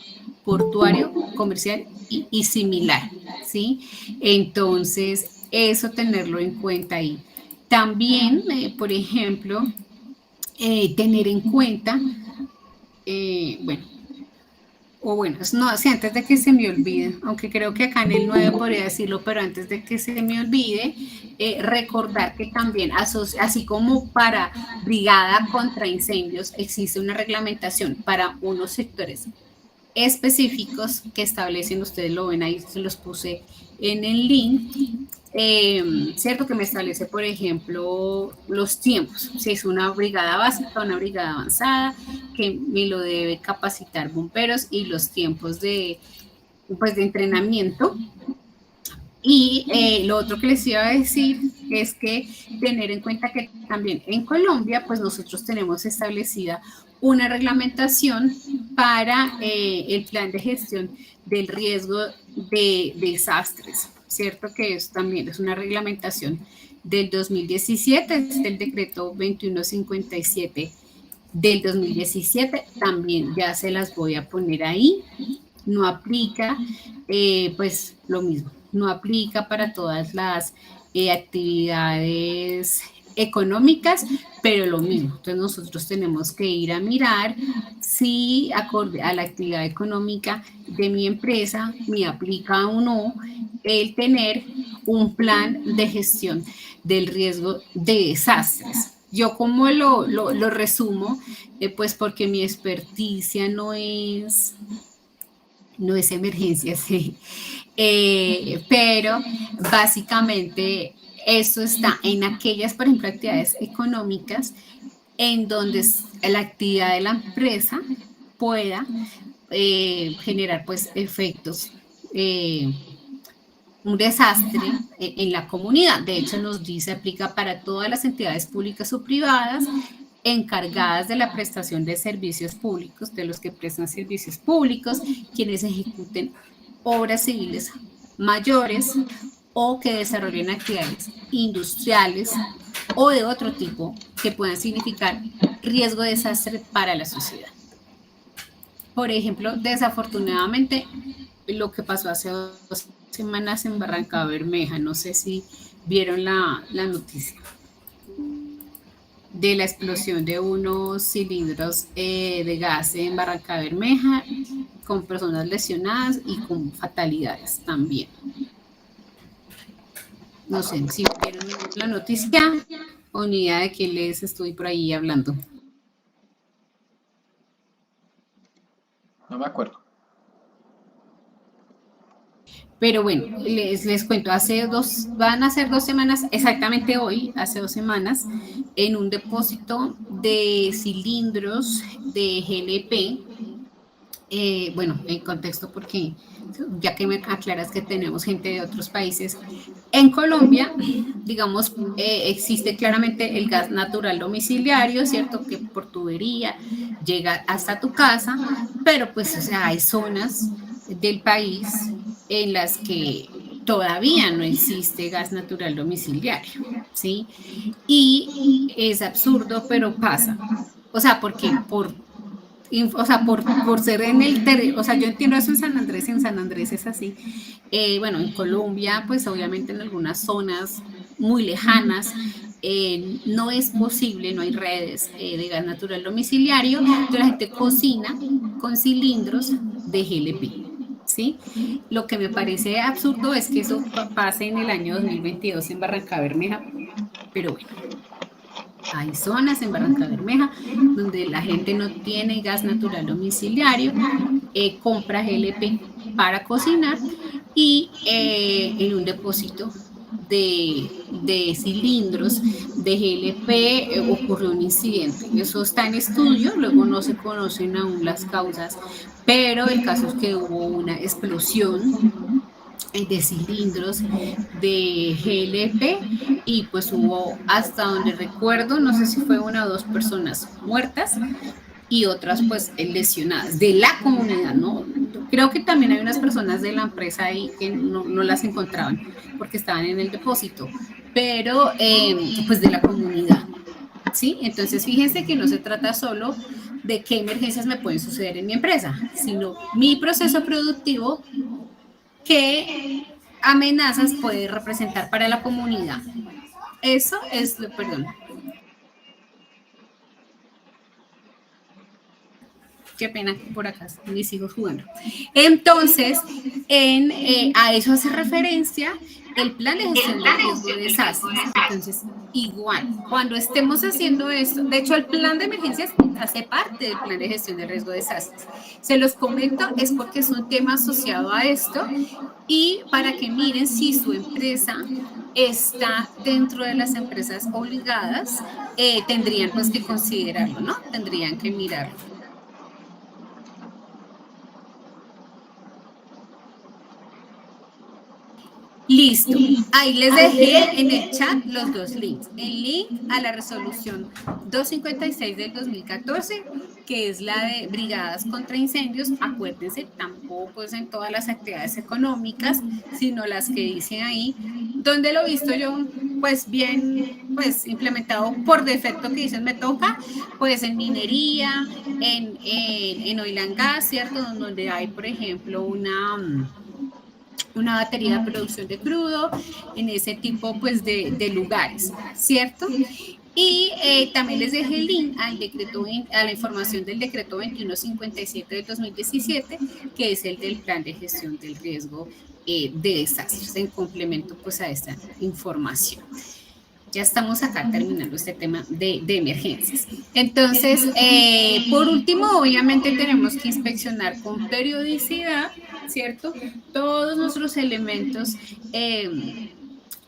portuario, comercial y similar, ¿sí? Entonces, eso tenerlo en cuenta ahí. También, por ejemplo, tener en cuenta, bueno, o bueno, no, sí, antes de que se me olvide, aunque creo que acá en el 9 podría decirlo, pero antes de que se me olvide, recordar que también, así como para brigada contra incendios, existe una reglamentación para unos sectores específicos que establecen, ustedes lo ven ahí, se los puse en el link, cierto que me establece, por ejemplo, los tiempos, si es una brigada básica, una brigada avanzada, que me lo debe capacitar bomberos y los tiempos pues, de entrenamiento. Y lo otro que les iba a decir es que tener en cuenta que también en Colombia, pues nosotros tenemos establecida una reglamentación para el plan de gestión del riesgo de desastres, ¿cierto? Que es también es una reglamentación del 2017, es el decreto 2157 del 2017, también ya se las voy a poner ahí, no aplica, pues lo mismo, no aplica para todas las actividades económicas, pero lo mismo. Entonces nosotros tenemos que ir a mirar si acorde a la actividad económica de mi empresa me aplica o no el tener un plan de gestión del riesgo de desastres. Yo como lo resumo, pues porque mi experticia no es emergencia, sí. Pero básicamente eso está en aquellas, por ejemplo, actividades económicas en donde la actividad de la empresa pueda generar pues efectos, un desastre en la comunidad. De hecho, nos dice, aplica para todas las entidades públicas o privadas encargadas de la prestación de servicios públicos, de los que prestan servicios públicos, quienes ejecuten obras civiles mayores o que desarrollen actividades industriales o de otro tipo que puedan significar riesgo de desastre para la sociedad. Por ejemplo, desafortunadamente, lo que pasó hace 2 semanas en Barranca Bermeja, no sé si vieron la noticia de la explosión de unos cilindros de gas en Barranca Bermeja, con personas lesionadas y con fatalidades también. No sé si vieron la noticia o ni idea de qué les estoy por ahí hablando. No me acuerdo. Pero bueno, les cuento, van a ser 2 semanas, exactamente hoy, hace 2 semanas, en un depósito de cilindros de GLP, bueno, en contexto porque ya que me aclaras que tenemos gente de otros países, en Colombia, digamos, existe claramente el gas natural domiciliario, ¿cierto? Que por tubería llega hasta tu casa, pero pues, o sea, hay zonas del país en las que todavía no existe gas natural domiciliario, ¿sí? Y es absurdo, pero pasa. O sea, porque por ser en o sea, yo entiendo eso en San Andrés es así. Bueno, en Colombia, pues obviamente en algunas zonas muy lejanas, no es posible, no hay redes de gas natural domiciliario, entonces la gente cocina con cilindros de GLP, ¿sí? Lo que me parece absurdo es que eso pase en el año 2022 en Barranca Bermeja, pero bueno. Hay zonas en Barranca Bermeja donde la gente no tiene gas natural domiciliario, compra GLP para cocinar y en un depósito de cilindros de GLP ocurrió un incidente. Eso está en estudio, luego no se conocen aún las causas, pero el caso es que hubo una explosión de cilindros de GLP y pues hubo, hasta donde recuerdo, no sé si fue 1 o 2 personas muertas y otras pues lesionadas de la comunidad, ¿no? Creo que también hay unas personas de la empresa ahí que no las encontraban porque estaban en el depósito, pero pues de la comunidad, ¿sí? Entonces fíjense que no se trata solo de qué emergencias me pueden suceder en mi empresa, sino mi proceso productivo, qué amenazas puede representar para la comunidad. Eso es, perdón. Qué pena por acá, mis hijos jugando. Entonces, a eso hace referencia el plan de gestión de riesgo de desastres. Entonces, igual, cuando estemos haciendo esto, de hecho, el plan de emergencias hace parte del plan de gestión de riesgo de desastres. Se los comento, es porque es un tema asociado a esto y para que miren si su empresa está dentro de las empresas obligadas, tendrían pues que considerarlo, ¿no? Tendrían que mirarlo. Listo, ahí les dejé en el chat los 2 links. El link a la resolución 256 del 2014, que es la de brigadas contra incendios. Acuérdense, tampoco es en todas las actividades económicas, sino las que dicen ahí, donde lo he visto yo, pues bien, pues implementado por defecto que dicen me toca, pues en minería, en oil and gas, ¿cierto? Donde hay, por ejemplo, una batería de producción de crudo, en ese tipo pues de lugares, ¿cierto? Y también les dejé el link a la información del decreto 2157 del 2017, que es el del plan de gestión del riesgo de desastres, en complemento pues a esta información. Ya estamos acá terminando este tema de emergencias. Entonces, por último, obviamente tenemos que inspeccionar con periodicidad, ¿cierto? Todos nuestros elementos,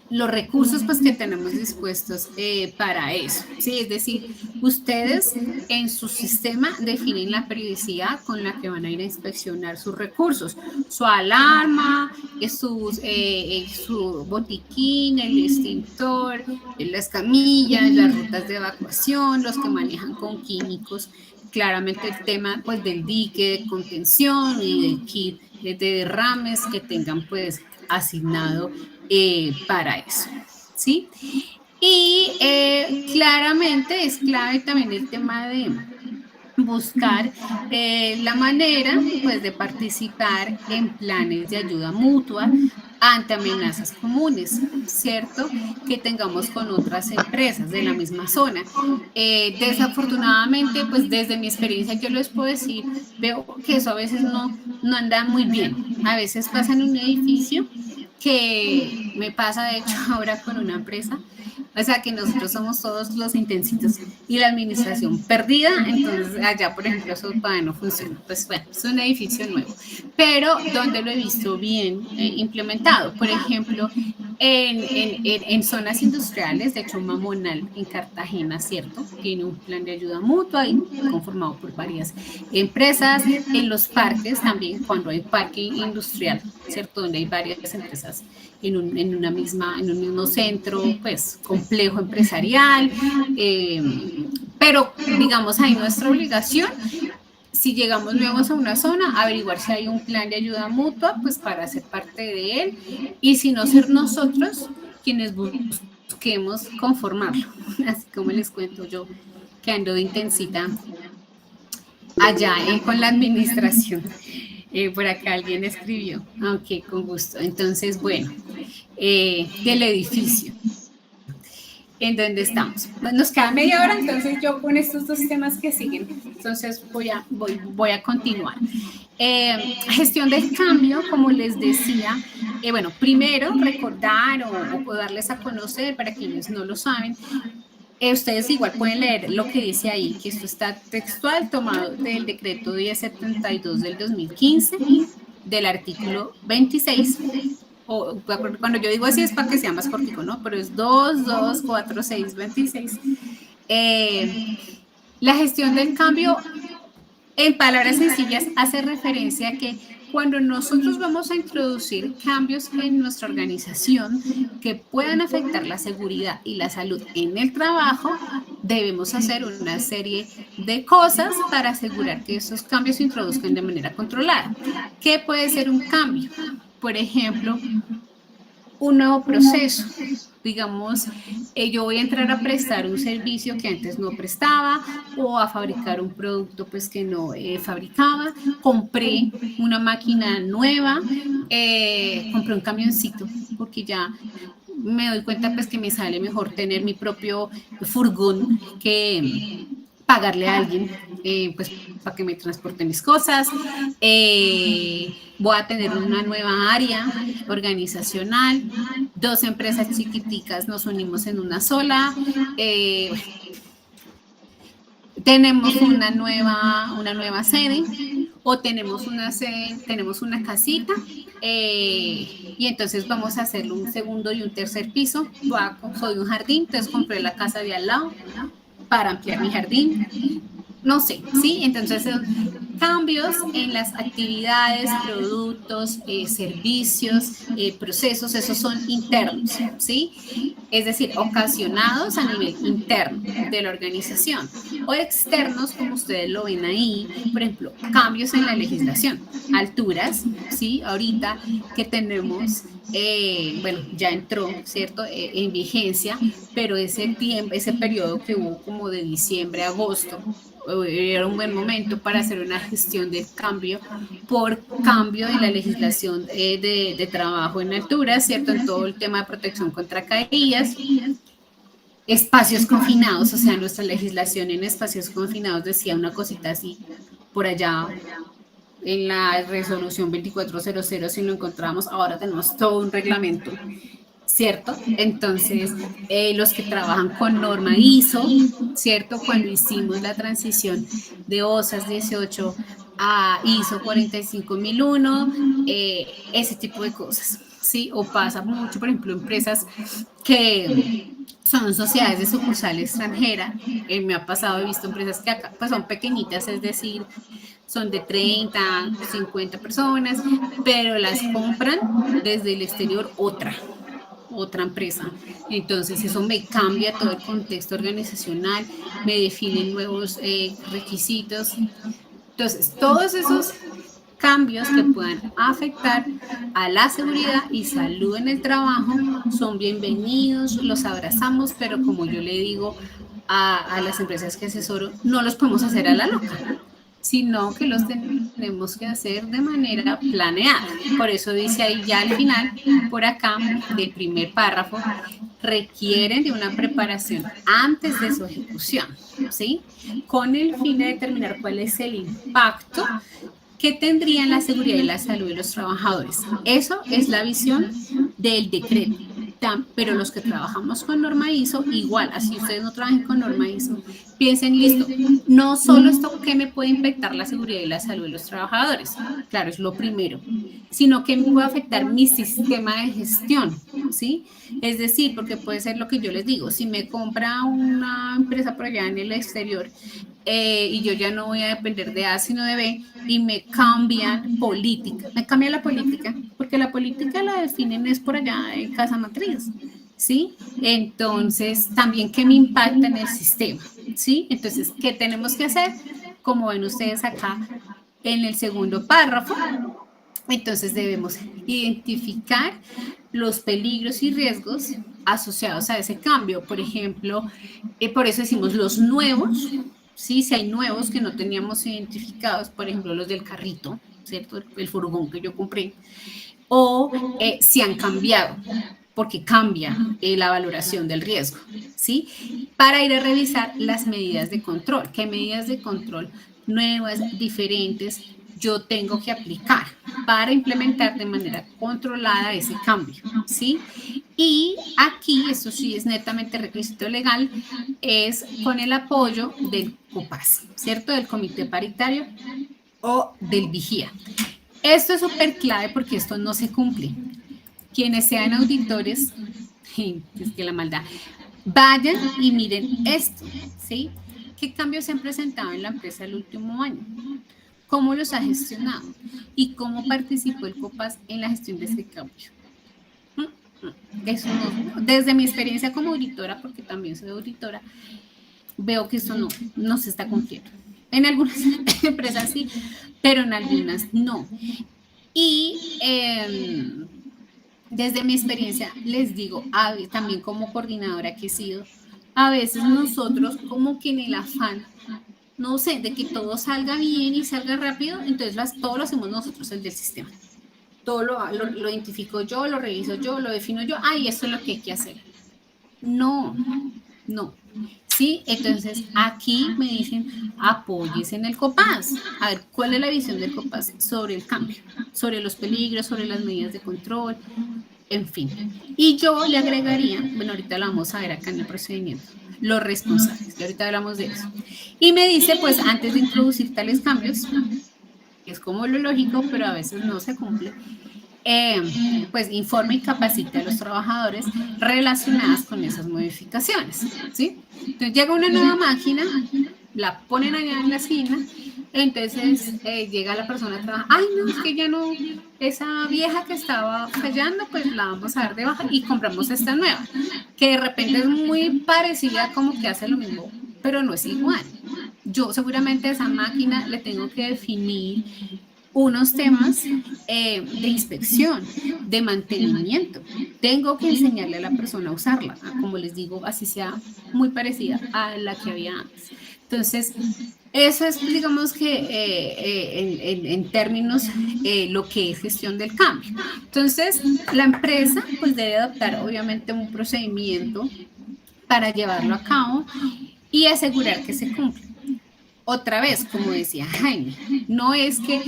los recursos pues que tenemos dispuestos para eso, ¿sí? Es decir, ustedes en su sistema definen la periodicidad con la que van a ir a inspeccionar sus recursos, su alarma, su botiquín, el extintor, las camillas, las rutas de evacuación, los que manejan con químicos, claramente el tema pues del dique de contención y del kit de derrames que tengan pues asignado para eso, ¿sí? Y claramente es clave también el tema de buscar la manera, pues, de participar en planes de ayuda mutua ante amenazas comunes, ¿cierto? Que tengamos con otras empresas de la misma zona. Desafortunadamente, pues desde mi experiencia yo les puedo decir, veo que eso a veces no anda muy bien. A veces pasa en un edificio que me pasa, de hecho, ahora con una empresa. O sea, que nosotros somos todos los intensitos y la administración perdida, entonces allá, por ejemplo, eso todavía no funciona. Pues bueno, es un edificio nuevo, pero donde lo he visto bien implementado. Por ejemplo, en zonas industriales, de hecho, Mamonal en Cartagena, ¿cierto? Tiene un plan de ayuda mutua y conformado por varias empresas. En los parques también, cuando hay parque industrial, ¿cierto? Donde hay varias empresas en un mismo centro, pues complejo empresarial, pero digamos ahí nuestra obligación, si llegamos nuevos a una zona, averiguar si hay un plan de ayuda mutua, pues para ser parte de él, y si no, ser nosotros quienes busquemos conformarlo, así como les cuento yo, que ando de intensita allá con la administración. Por acá alguien escribió, ok, con gusto. Entonces, bueno, del edificio en donde estamos. Nos queda media hora, entonces yo con estos dos temas que siguen, entonces voy a continuar. Gestión del cambio, como les decía, bueno, primero recordar o darles a conocer para quienes no lo saben. Ustedes igual pueden leer lo que dice ahí, que esto está textual, tomado del decreto 1072 del 2015, del artículo 26, o cuando yo digo así es para que sea más cortico, ¿no? Pero es 224626. La gestión del cambio, en palabras sencillas, hace referencia a que cuando nosotros vamos a introducir cambios en nuestra organización que puedan afectar la seguridad y la salud en el trabajo, debemos hacer una serie de cosas para asegurar que esos cambios se introduzcan de manera controlada. ¿Qué puede ser un cambio? Por ejemplo, un nuevo proceso. Digamos, yo voy a entrar a prestar un servicio que antes no prestaba o a fabricar un producto pues que no fabricaba, compré una máquina nueva, compré un camioncito porque ya me doy cuenta pues que me sale mejor tener mi propio furgón que pagarle a alguien pues para que me transporte mis cosas. Voy a tener una nueva área organizacional, 2 empresas chiquiticas nos unimos en una sola, tenemos una nueva sede o tenemos una casita y entonces vamos a hacerle un segundo y un tercer piso. Soy un jardín, entonces compré la casa de al lado para ampliar mi jardín. No sé, ¿sí? Entonces, cambios en las actividades, productos, servicios, procesos, esos son internos, ¿sí? Es decir, ocasionados a nivel interno de la organización o externos, como ustedes lo ven ahí, por ejemplo, cambios en la legislación, alturas, ¿sí? Ahorita que tenemos, bueno, ya entró, ¿cierto?, en vigencia, pero ese tiempo, ese periodo que hubo como de diciembre a agosto, era un buen momento para hacer una gestión del cambio por cambio en la legislación de trabajo en altura, ¿cierto? En todo el tema de protección contra caídas, espacios confinados, o sea, nuestra legislación en espacios confinados decía una cosita así, por allá en la resolución 2400, si lo encontramos, ahora tenemos todo un reglamento, ¿cierto? Entonces, los que trabajan con norma ISO, ¿cierto? Cuando hicimos la transición de OSAS 18 a ISO 45001, ese tipo de cosas, ¿sí? O pasa mucho, por ejemplo, empresas que son sociedades de sucursal extranjera, me ha pasado, he visto empresas que acá pues son pequeñitas, es decir, son de 30, 50 personas, pero las compran desde el exterior otra empresa. Entonces eso me cambia todo el contexto organizacional, me define nuevos requisitos. Entonces todos esos cambios que puedan afectar a la seguridad y salud en el trabajo son bienvenidos, los abrazamos, pero como yo le digo a las empresas que asesoro, no los podemos hacer a la loca, sino que los tenemos que hacer de manera planeada. Por eso dice ahí ya al final, por acá, del primer párrafo, requieren de una preparación antes de su ejecución, ¿sí? Con el fin de determinar cuál es el impacto que tendría en la seguridad y la salud de los trabajadores. Eso es la visión del decreto. Pero los que trabajamos con norma ISO, igual, así ustedes no trabajen con norma ISO, piensen, listo, no solo esto que me puede impactar la seguridad y la salud de los trabajadores, claro, es lo primero, sino que me puede afectar mi sistema de gestión, ¿sí? Es decir, porque puede ser lo que yo les digo, si me compra una empresa por allá en el exterior y yo ya no voy a depender de A sino de B y me cambian política, me cambia la política, porque la política la definen es por allá en casa matriz, ¿sí? Entonces, también que me impacta en el sistema, ¿sí? Entonces, ¿qué tenemos que hacer? Como ven ustedes acá en el segundo párrafo, entonces debemos identificar los peligros y riesgos asociados a ese cambio. Por ejemplo, por eso decimos los nuevos, ¿sí? Si hay nuevos que no teníamos identificados, por ejemplo, los del carrito, ¿cierto? El furgón que yo compré, o si han cambiado, porque cambia la valoración del riesgo, ¿sí? Para ir a revisar las medidas de control. ¿Qué medidas de control nuevas, diferentes, yo tengo que aplicar para implementar de manera controlada ese cambio, ¿sí? Y aquí, esto sí es netamente requisito legal, es con el apoyo del COPAS, ¿cierto? Del Comité Paritario o del Vigía. Esto es súper clave porque esto no se cumple. Quienes sean auditores, es que la maldad, vayan y miren esto, ¿sí? ¿Qué cambios se han presentado en la empresa el último año? ¿Cómo los ha gestionado? ¿Y cómo participó el COPAS en la gestión de este cambio? Eso no, desde mi experiencia como auditora, porque también soy auditora, veo que eso no se está cumpliendo. En algunas empresas sí, pero en algunas no. Y desde mi experiencia les digo, también como coordinadora que he sido, a veces nosotros como que en el afán, no sé, de que todo salga bien y salga rápido, entonces todo lo hacemos nosotros, el del sistema. Todo lo identifico yo, lo reviso yo, lo defino yo, y esto es lo que hay que hacer. No. ¿Sí? Entonces, aquí me dicen, apóyese en el COPAS. A ver, ¿cuál es la visión del COPAS sobre el cambio? Sobre los peligros, sobre las medidas de control, en fin. Y yo le agregaría, bueno, ahorita lo vamos a ver acá en el procedimiento, los responsables, y ahorita hablamos de eso. Y me dice, pues, antes de introducir tales cambios, es como lo lógico, pero a veces no se cumple, pues informe y capacite a los trabajadores relacionadas con esas modificaciones, ¿sí? Entonces llega una nueva máquina, la ponen allá en la esquina, entonces llega la persona a trabajar, no, es que ya no, esa vieja que estaba fallando, pues la vamos a dar de baja y compramos esta nueva, que de repente es muy parecida, como que hace lo mismo, pero no es igual. Yo seguramente a esa máquina le tengo que definir unos temas de inspección, de mantenimiento. Tengo que enseñarle a la persona a usarla, como les digo, así sea muy parecida a la que había antes. Entonces, eso es, digamos que en términos lo que es gestión del cambio. Entonces, la empresa pues debe adoptar obviamente un procedimiento para llevarlo a cabo y asegurar que se cumple. Otra vez, como decía Jaime, no es que,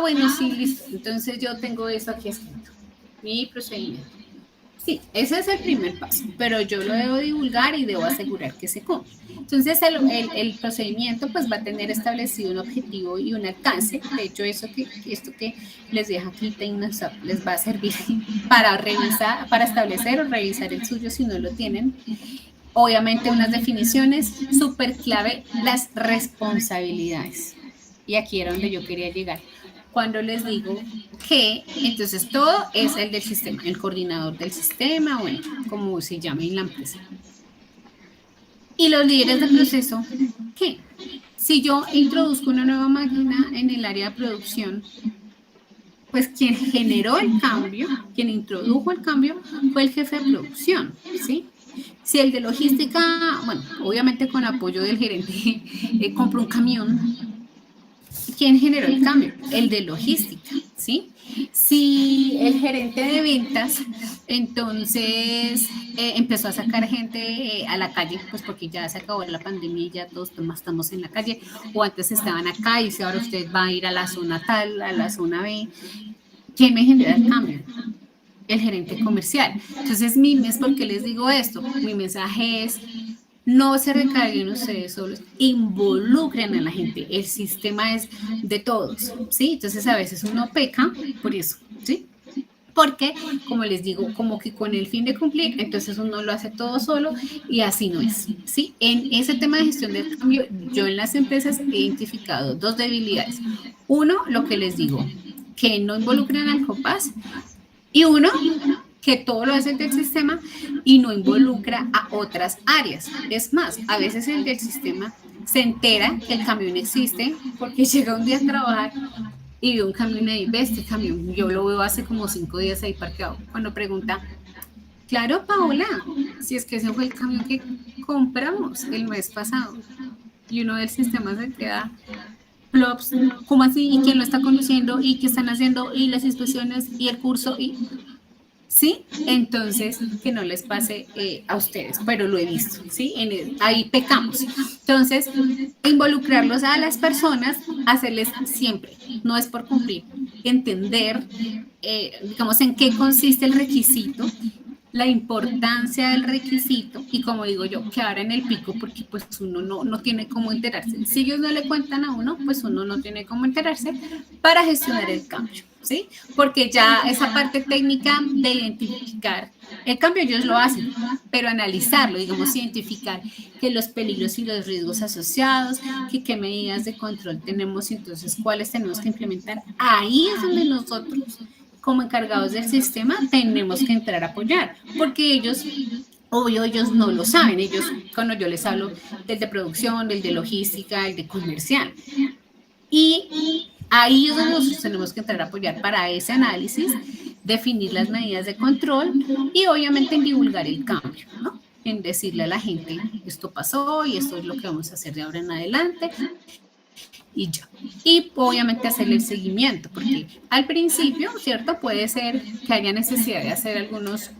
bueno, sí, listo, entonces yo tengo eso aquí escrito, mi procedimiento. Sí, ese es el primer paso, pero yo lo debo divulgar y debo asegurar que se cumple. Entonces, el procedimiento pues va a tener establecido un objetivo y un alcance. De hecho, esto que les deja aquí TecnoSAP les va a servir para revisar, para establecer o revisar el suyo si no lo tienen. Obviamente unas definiciones súper clave, las responsabilidades. Y aquí era donde yo quería llegar. Cuando les digo que, entonces todo es el del sistema, el coordinador del sistema, bueno, como se llame en la empresa. Y los líderes de proceso, ¿qué? Si yo introduzco una nueva máquina en el área de producción, pues quien generó el cambio, quien introdujo el cambio, fue el jefe de producción, ¿sí? Si el de logística, bueno, obviamente con apoyo del gerente, compró un camión, ¿quién generó el cambio? El de logística, ¿sí? Si el gerente de ventas, entonces empezó a sacar gente a la calle, pues porque ya se acabó la pandemia y ya todos estamos en la calle, o antes estaban acá y si ahora usted va a ir a la zona tal, a la zona B, ¿quién me genera el cambio? El gerente comercial. Entonces, es porque les digo esto, mi mensaje es, no se recarguen ustedes solos, involucren a la gente, el sistema es de todos, ¿sí? Entonces a veces uno peca por eso, ¿sí? Porque, como les digo, como que con el fin de cumplir, entonces uno lo hace todo solo y así no es, ¿sí? En ese tema de gestión del cambio, yo en las empresas he identificado dos debilidades. Uno, lo que les digo, que no involucren al compás, y uno, que todo lo hace el del sistema y no involucra a otras áreas. Es más, a veces el del sistema se entera que el camión existe porque llega un día a trabajar y ve un camión ahí, ve este camión, yo lo veo hace como 5 días ahí parqueado. Cuando pregunta, claro, Paola, si es que ese fue el camión que compramos el mes pasado. Y uno del sistema se queda, plops, ¿cómo así? ¿Y quién lo está conduciendo? ¿Y qué están haciendo? ¿Y las inspecciones? ¿Y el curso? ¿Y sí? Entonces, que no les pase a ustedes, pero lo he visto, ¿sí? Ahí pecamos. Entonces, involucrarlos a las personas, hacerles siempre, no es por cumplir, entender, digamos, en qué consiste el requisito, la importancia del requisito y como digo yo, que ahora en el pico porque pues uno no tiene cómo enterarse. Si ellos no le cuentan a uno, pues uno no tiene cómo enterarse para gestionar el cambio, ¿sí? Porque ya esa parte técnica de identificar el cambio ellos lo hacen, pero analizarlo, digamos, identificar que los peligros y los riesgos asociados, que qué medidas de control tenemos y entonces cuáles tenemos que implementar, ahí es donde nosotros como encargados del sistema tenemos que entrar a apoyar, porque ellos, obvio, ellos no lo saben, ellos, cuando yo les hablo del de producción, del de logística, el de comercial, y ahí es donde nosotros tenemos que entrar a apoyar para ese análisis, definir las medidas de control y obviamente en divulgar el cambio, ¿no? En decirle a la gente, esto pasó y esto es lo que vamos a hacer de ahora en adelante, y ya. Y obviamente hacerle el seguimiento, porque al principio, ¿cierto? Puede ser que haya necesidad de hacer algunos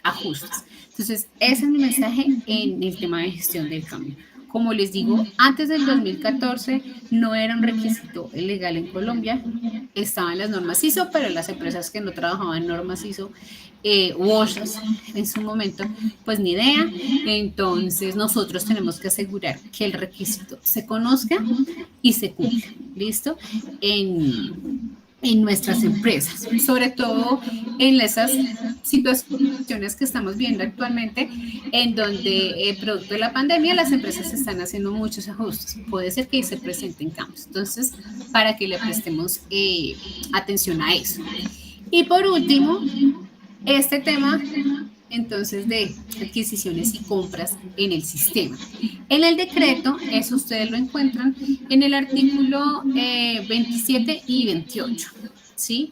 ajustes. Entonces, ese es mi mensaje en el tema de gestión del cambio. Como les digo, antes del 2014 no era un requisito legal en Colombia, estaban las normas ISO, pero las empresas que no trabajaban normas ISO, WOSHAS en su momento, pues ni idea. Entonces nosotros tenemos que asegurar que el requisito se conozca y se cumpla, ¿listo? En nuestras empresas, sobre todo en esas situaciones que estamos viendo actualmente, en donde producto de la pandemia las empresas están haciendo muchos ajustes. Puede ser que se presenten cambios. Entonces, para que le prestemos atención a eso. Y por último, este tema entonces de adquisiciones y compras en el sistema. En el decreto, eso ustedes lo encuentran en el artículo 27 y 28, ¿sí?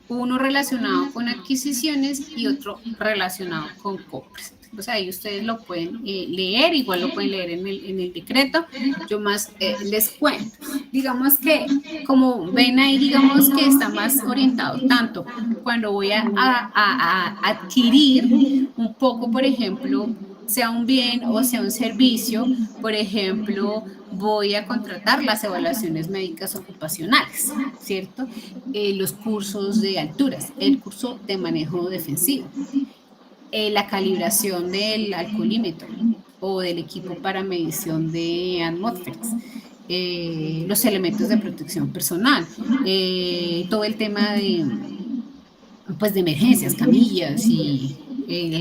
Uno relacionado con adquisiciones y otro relacionado con compras. Pues ahí ustedes lo pueden leer, igual lo pueden leer en el decreto. Yo más les cuento. Digamos que, como ven ahí, digamos que está más orientado tanto cuando voy a adquirir un poco, por ejemplo, sea un bien o sea un servicio, por ejemplo, voy a contratar las evaluaciones médicas ocupacionales, ¿cierto? Los cursos de alturas, el curso de manejo defensivo. La calibración del alcoholímetro o del equipo para medición de atmósferas, los elementos de protección personal, todo el tema pues, de emergencias, camillas y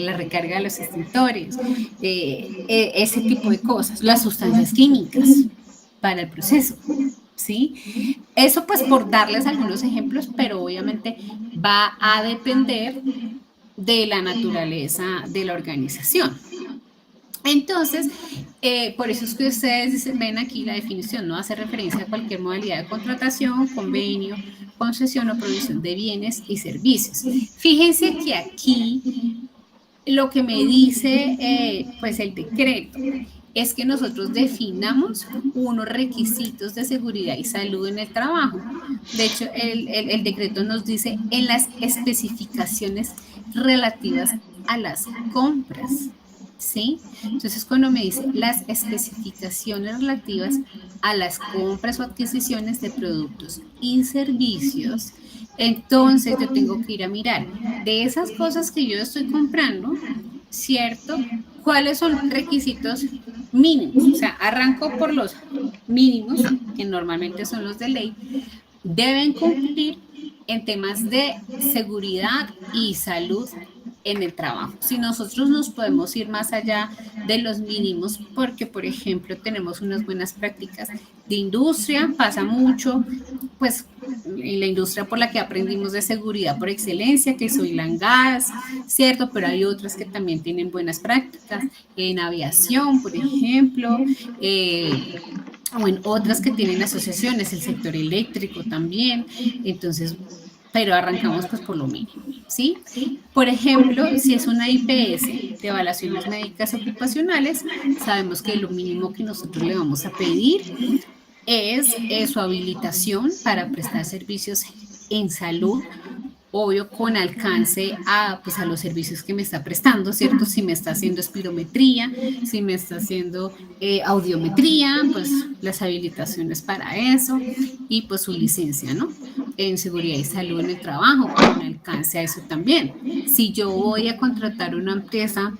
la recarga de los extintores, ese tipo de cosas, las sustancias químicas para el proceso, ¿sí? Eso pues por darles algunos ejemplos, pero obviamente va a depender de la naturaleza de la organización. Entonces, por eso es que ustedes ven aquí la definición, ¿no? Hace referencia a cualquier modalidad de contratación, convenio, concesión o provisión de bienes y servicios. Fíjense que aquí lo que me dice pues el decreto es que nosotros definamos unos requisitos de seguridad y salud en el trabajo. De hecho, el decreto nos dice en las especificaciones relativas a las compras. ¿Sí? Entonces, cuando me dice las especificaciones relativas a las compras o adquisiciones de productos y servicios, entonces yo tengo que ir a mirar de esas cosas que yo estoy comprando, ¿cierto? ¿Cuáles son requisitos mínimos? O sea, arranco por los mínimos, que normalmente son los de ley, deben cumplir en temas de seguridad y salud en el trabajo. Si nosotros nos podemos ir más allá de los mínimos, porque por ejemplo tenemos unas buenas prácticas de industria, pasa mucho, pues en la industria por la que aprendimos de seguridad por excelencia, que es oil and gas, ¿cierto? Pero hay otras que también tienen buenas prácticas, en aviación, por ejemplo, o en otras que tienen asociaciones, el sector eléctrico también, entonces, pero arrancamos pues por lo mínimo, ¿sí? Por ejemplo, si es una IPS de evaluaciones médicas ocupacionales, sabemos que lo mínimo que nosotros le vamos a pedir es su habilitación para prestar servicios en salud, obvio con alcance a, pues, a los servicios que me está prestando, ¿cierto? Si me está haciendo espirometría, si me está haciendo audiometría, pues las habilitaciones para eso y pues su licencia, ¿no? En seguridad y salud en el trabajo, con alcance a eso también. Si yo voy a contratar una empresa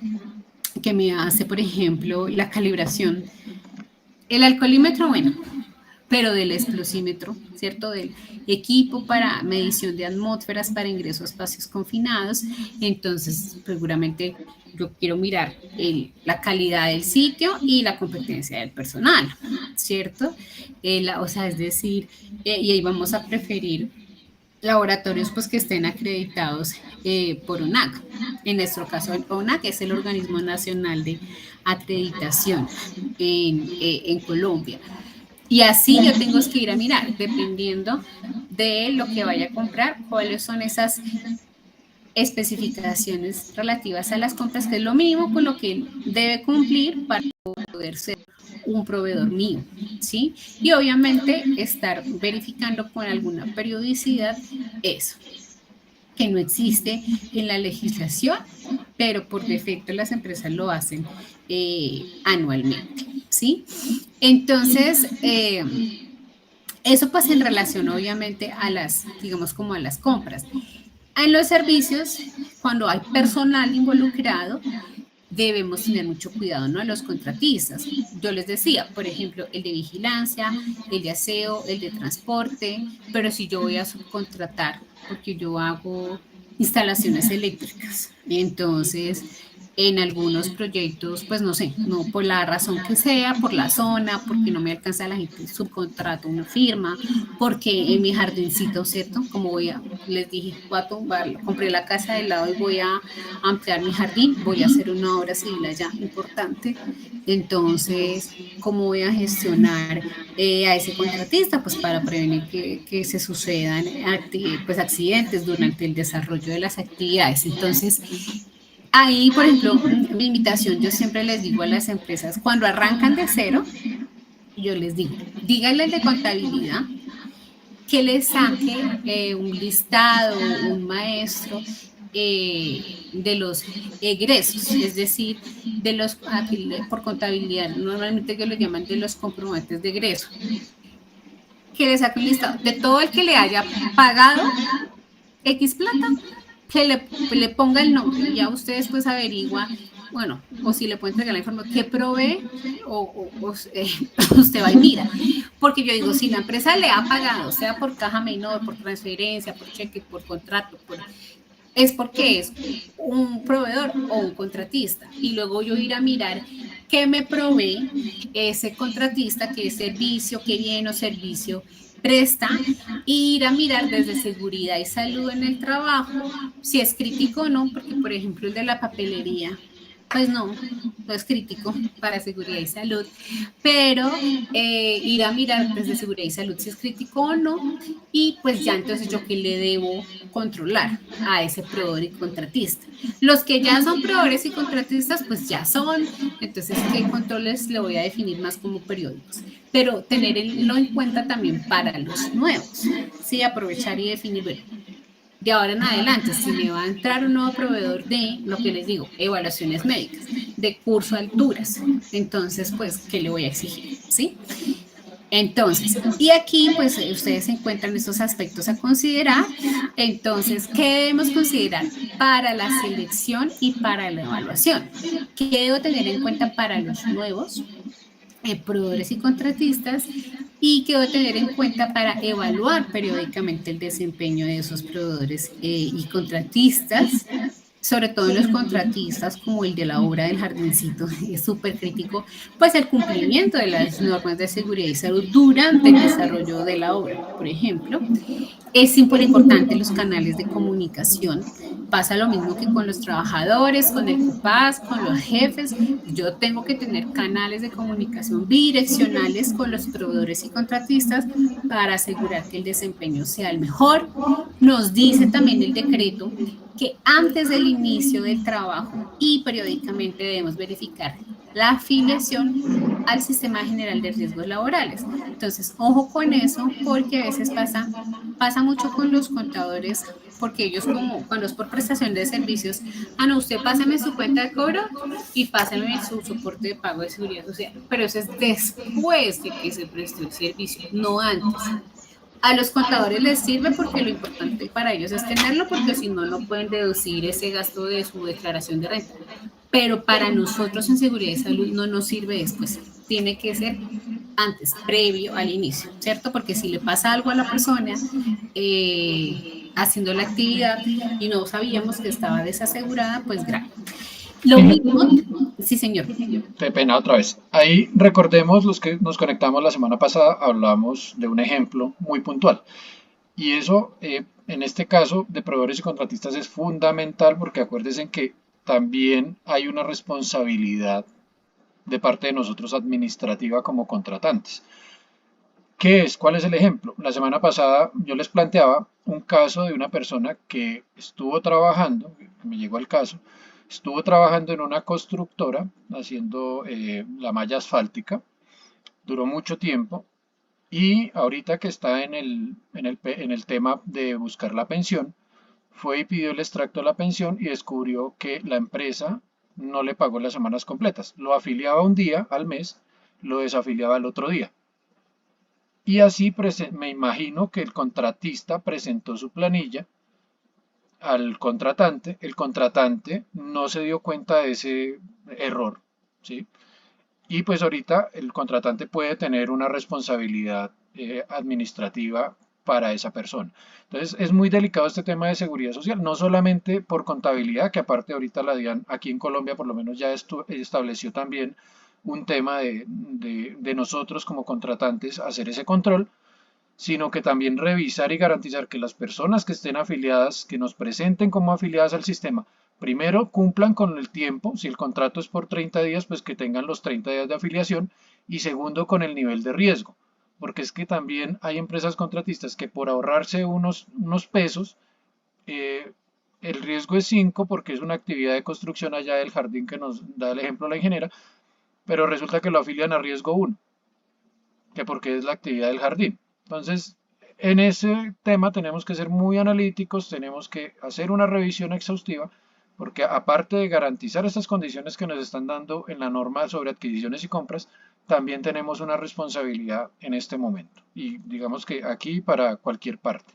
que me hace, por ejemplo, la calibración, el alcoholímetro, bueno, pero del explosímetro, ¿cierto? Del equipo para medición de atmósferas para ingreso a espacios confinados. Entonces, seguramente yo quiero mirar la calidad del sitio y la competencia del personal, ¿cierto? O sea, es decir, y ahí vamos a preferir laboratorios pues que estén acreditados por ONAC. En nuestro caso, el ONAC es el Organismo Nacional de Acreditación en Colombia. Y así yo tengo que ir a mirar, dependiendo de lo que vaya a comprar, cuáles son esas especificaciones relativas a las compras, que es lo mínimo con lo que debe cumplir para poder ser un proveedor mío, ¿sí? Y obviamente estar verificando con alguna periodicidad eso, que no existe en la legislación, pero por defecto las empresas lo hacen anualmente, ¿sí? Entonces, eso pues en relación obviamente a las, digamos como a las compras. En los servicios, cuando hay personal involucrado, debemos tener mucho cuidado, ¿no? A los contratistas. Yo les decía, por ejemplo, el de vigilancia, el de aseo, el de transporte, pero si yo voy a subcontratar, porque yo hago instalaciones eléctricas, entonces en algunos proyectos, pues no sé, no por la razón que sea, por la zona, porque no me alcanza la gente, subcontrato una firma, porque en mi jardincito, ¿cierto? Como les dije, voy a tumbarlo, compré la casa de lado y voy a ampliar mi jardín, voy a hacer una obra civil allá importante, entonces, ¿cómo voy a gestionar a ese contratista? Pues para prevenir que se sucedan pues, accidentes durante el desarrollo de las actividades. Entonces, ahí, por ejemplo, mi invitación, yo siempre les digo a las empresas, cuando arrancan de cero, yo les digo, díganle de contabilidad que les saque un listado, un maestro de los egresos, es decir, de los, por contabilidad, normalmente que lo llaman de los comprobantes de egreso, que les saque un listado de todo el que le haya pagado X plata, que le ponga el nombre y ya ustedes pues averigua, bueno, o si le pueden entregar la información, qué provee usted va y mira. Porque yo digo, si la empresa le ha pagado, sea por caja menor, por transferencia, por cheque, por contrato, es porque es un proveedor o un contratista. Y luego yo ir a mirar qué me provee ese contratista, qué servicio, qué bien o servicio presta, ir a mirar desde seguridad y salud en el trabajo, si es crítico o no, porque por ejemplo el de la papelería, Pues no es crítico para seguridad y salud, pero ir a mirar desde seguridad y salud si es crítico o no, y pues ya entonces yo qué le debo controlar a ese proveedor y contratista. Los que ya son proveedores y contratistas, pues ya son, entonces qué controles le voy a definir más como periódicos, pero tenerlo en cuenta también para los nuevos, sí, aprovechar y definir, bueno, de ahora en adelante, si me va a entrar un nuevo proveedor de, lo que les digo, evaluaciones médicas, de curso alturas, entonces, pues, ¿qué le voy a exigir? ¿Sí? Entonces, y aquí, pues, ustedes encuentran estos aspectos a considerar. Entonces, ¿qué debemos considerar para la selección y para la evaluación? ¿Qué debo tener en cuenta para los nuevos proveedores y contratistas, y que debo tener en cuenta para evaluar periódicamente el desempeño de esos proveedores y contratistas, sobre todo en los contratistas como el de la obra del jardincito, es súper crítico, pues el cumplimiento de las normas de seguridad y salud durante el desarrollo de la obra, por ejemplo. Es súper importante los canales de comunicación. Pasa lo mismo que con los trabajadores, con el CUPAS, con los jefes. Yo tengo que tener canales de comunicación bidireccionales con los proveedores y contratistas para asegurar que el desempeño sea el mejor. Nos dice también el decreto que antes del inicio del trabajo y periódicamente debemos verificar la afiliación al Sistema General de Riesgos Laborales. Entonces, ojo con eso, porque a veces pasa mucho con los contadores, porque ellos como cuando es por prestación de servicios, no, usted pásame su cuenta de cobro y pásame su soporte de pago de seguridad social, pero eso es después de que se prestó el servicio, no antes. A los contadores les sirve porque lo importante para ellos es tenerlo, porque si no, no pueden deducir ese gasto de su declaración de renta. Pero para nosotros en seguridad y salud no nos sirve después. Tiene que ser antes, previo al inicio, ¿cierto? Porque si le pasa algo a la persona haciendo la actividad y no sabíamos que estaba desasegurada, pues grave. Lo mismo, sí señor. Qué pena otra vez. Ahí recordemos los que nos conectamos la semana pasada, hablamos de un ejemplo muy puntual. Y eso, en este caso, de proveedores y contratistas es fundamental porque acuérdense que también hay una responsabilidad de parte de nosotros administrativa como contratantes. ¿Qué es? ¿Cuál es el ejemplo? La semana pasada yo les planteaba un caso de una persona que estuvo trabajando, me llegó el caso, estuvo trabajando en una constructora haciendo la malla asfáltica, duró mucho tiempo y ahorita que está en el tema de buscar la pensión, fue y pidió el extracto de la pensión y descubrió que la empresa no le pagó las semanas completas. Lo afiliaba un día al mes, lo desafiliaba el otro día. Y así me imagino que el contratista presentó su planilla al contratante, el contratante no se dio cuenta de ese error, ¿sí? Y pues ahorita el contratante puede tener una responsabilidad administrativa para esa persona. Entonces es muy delicado este tema de seguridad social, no solamente por contabilidad, que aparte ahorita la DIAN aquí en Colombia por lo menos ya estableció también un tema de nosotros como contratantes hacer ese control, sino que también revisar y garantizar que las personas que estén afiliadas, que nos presenten como afiliadas al sistema, primero cumplan con el tiempo, si el contrato es por 30 días, pues que tengan los 30 días de afiliación, y segundo con el nivel de riesgo, porque es que también hay empresas contratistas que por ahorrarse unos pesos, el riesgo es 5 porque es una actividad de construcción allá del jardín que nos da el ejemplo la ingeniera, pero resulta que lo afilian a riesgo 1, que porque es la actividad del jardín. Entonces, en ese tema tenemos que ser muy analíticos, tenemos que hacer una revisión exhaustiva, porque aparte de garantizar estas condiciones que nos están dando en la norma sobre adquisiciones y compras, también tenemos una responsabilidad en este momento. Y digamos que aquí para cualquier parte,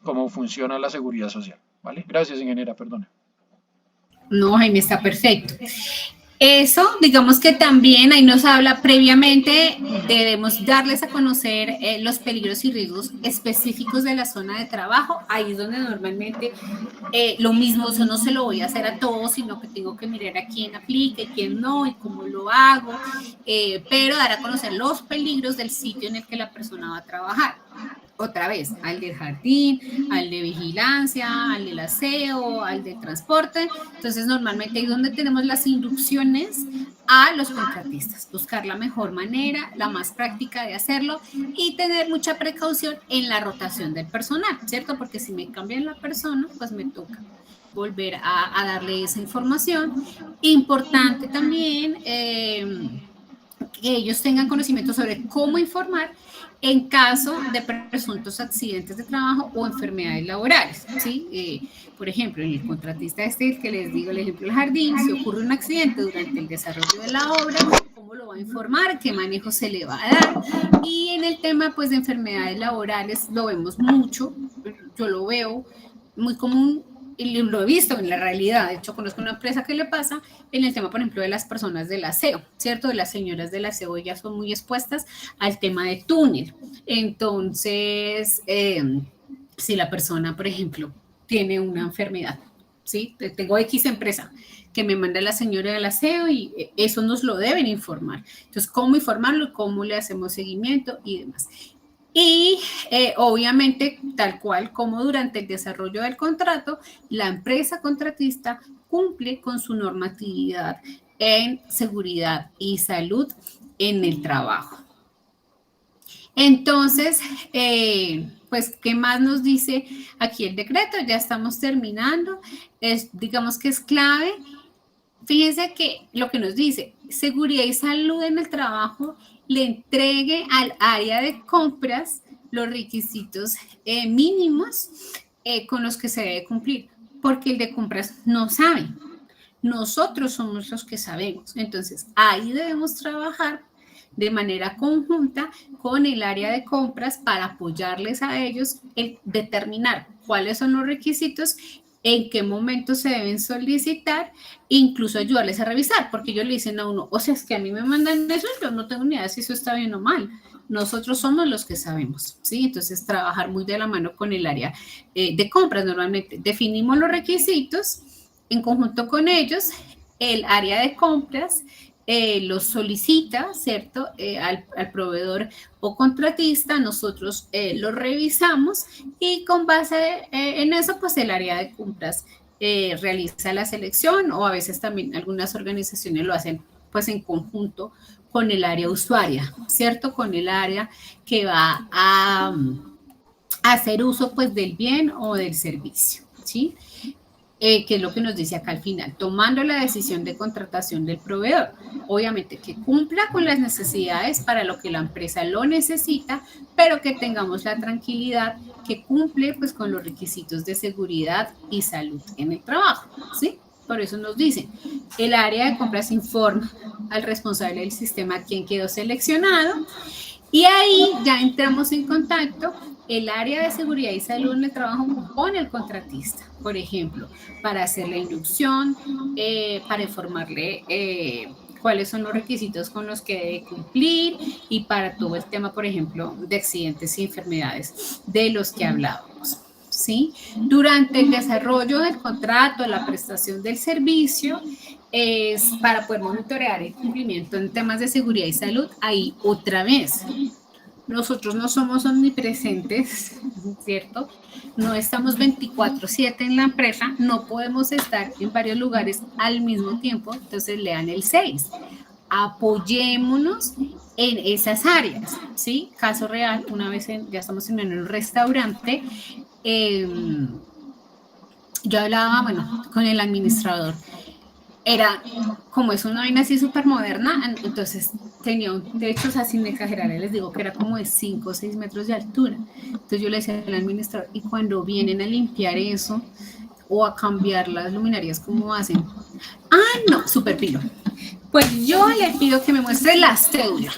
cómo funciona la seguridad social. ¿Vale? Gracias, ingeniera, perdone. No, Jaime, está perfecto. Eso, digamos que también ahí nos habla previamente, debemos darles a conocer los peligros y riesgos específicos de la zona de trabajo. Ahí es donde normalmente lo mismo, eso no se lo voy a hacer a todos, sino que tengo que mirar a quién aplica y quién no y cómo lo hago, pero dar a conocer los peligros del sitio en el que la persona va a trabajar. otra vez, al del jardín, al de vigilancia, al del aseo, al del transporte. Entonces, normalmente ahí donde tenemos las inducciones a los contratistas, buscar la mejor manera, la más práctica de hacerlo y tener mucha precaución en la rotación del personal, ¿cierto? Porque si me cambian la persona, pues me toca volver a darle esa información. Importante también que ellos tengan conocimiento sobre cómo informar en caso de presuntos accidentes de trabajo o enfermedades laborales, ¿sí? Por ejemplo, en el contratista el que les digo el ejemplo del jardín, si ocurre un accidente durante el desarrollo de la obra, ¿cómo lo va a informar? ¿Qué manejo se le va a dar? Y en el tema, pues, de enfermedades laborales, lo vemos mucho, yo lo veo muy común, y lo he visto en la realidad. De hecho, conozco una empresa que le pasa en el tema, por ejemplo, de las personas del aseo, ¿cierto? De las señoras del aseo, ellas son muy expuestas al tema de túnel. Entonces, si la persona, por ejemplo, tiene una enfermedad, ¿sí? Tengo X empresa que me manda la señora del aseo y eso nos lo deben informar. Entonces, ¿cómo informarlo? ¿Cómo le hacemos seguimiento y demás? Y obviamente, tal cual como durante el desarrollo del contrato, la empresa contratista cumple con su normatividad en seguridad y salud en el trabajo. Entonces, pues, ¿qué más nos dice aquí el decreto? Ya estamos terminando. Digamos que es clave. Fíjense que lo que nos dice, seguridad y salud en el trabajo, le entregue al área de compras los requisitos mínimos con los que se debe cumplir, porque el de compras no sabe. Nosotros somos los que sabemos. Entonces, ahí debemos trabajar de manera conjunta con el área de compras para apoyarles a ellos en determinar cuáles son los requisitos, en qué momento se deben solicitar, incluso ayudarles a revisar, porque ellos le dicen a uno, o sea, es que a mí me mandan eso, yo no tengo ni idea si eso está bien o mal. Nosotros somos los que sabemos, ¿sí? Entonces, trabajar muy de la mano con el área de compras. Normalmente definimos los requisitos en conjunto con ellos, el área de compras los solicita, ¿cierto? Al proveedor o contratista, nosotros lo revisamos y con base en eso, pues el área de compras realiza la selección, o a veces también algunas organizaciones lo hacen pues en conjunto con el área usuaria, ¿cierto? Con el área que va a hacer uso pues del bien o del servicio, ¿sí? Que es lo que nos dice acá al final, tomando la decisión de contratación del proveedor. Obviamente que cumpla con las necesidades para lo que la empresa lo necesita, pero que tengamos la tranquilidad que cumple pues con los requisitos de seguridad y salud en el trabajo, ¿sí? Por eso nos dicen, el área de compras informa al responsable del sistema quien quedó seleccionado, y ahí ya entramos en contacto el área de seguridad y salud en el trabajo con el contratista, por ejemplo, para hacer la inducción, para informarle cuáles son los requisitos con los que debe cumplir y para todo el tema, por ejemplo, de accidentes y enfermedades de los que hablábamos, ¿sí? Durante el desarrollo del contrato, la prestación del servicio, es para poder monitorear el cumplimiento en temas de seguridad y salud. Ahí otra vez, nosotros no somos omnipresentes, ¿cierto? No estamos 24/7 en la empresa, no podemos estar en varios lugares al mismo tiempo, entonces lean el 6. Apoyémonos en esas áreas, ¿sí? Caso real, una vez ya estamos en un restaurante, yo hablaba, bueno, con el administrador. Era, como es una vaina así súper moderna, entonces tenía un techo, o sea, sin exagerar, les digo que era como de 5 o 6 metros de altura. Entonces yo le decía al administrador, y cuando vienen a limpiar eso o a cambiar las luminarias, ¿cómo hacen? Ah, no, súper pilo. Pues yo le pido que me muestre la cédula,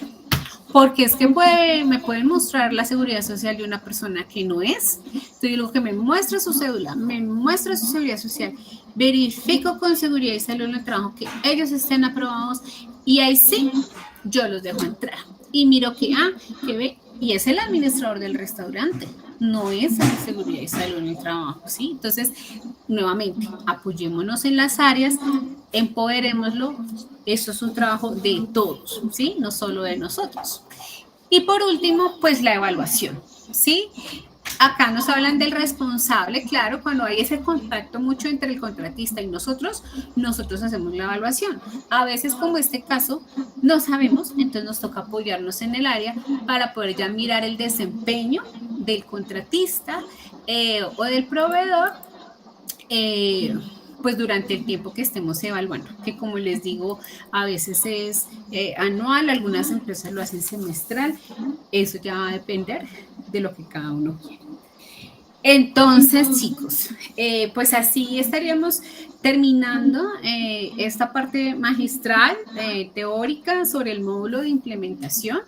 porque es que me pueden mostrar la seguridad social de una persona que no es. Entonces yo digo que me muestre su cédula, me muestre su seguridad social, verifico con seguridad y salud en el trabajo que ellos estén aprobados y ahí sí, yo los dejo entrar. Y miro que ve, y es el administrador del restaurante, no es el de seguridad y salud en el trabajo, ¿sí? Entonces, nuevamente, apoyémonos en las áreas, empoderémoslo, eso es un trabajo de todos, ¿sí? No solo de nosotros. Y por último, pues la evaluación, ¿sí? Acá nos hablan del responsable, claro, cuando hay ese contacto mucho entre el contratista y nosotros hacemos la evaluación. A veces, como este caso, no sabemos, entonces nos toca apoyarnos en el área para poder ya mirar el desempeño del contratista o del proveedor, pues durante el tiempo que estemos evaluando, que como les digo, a veces es anual, algunas empresas lo hacen semestral, eso ya va a depender de lo que cada uno quiere. Entonces, chicos, pues así estaríamos terminando esta parte magistral, teórica sobre el módulo de implementación.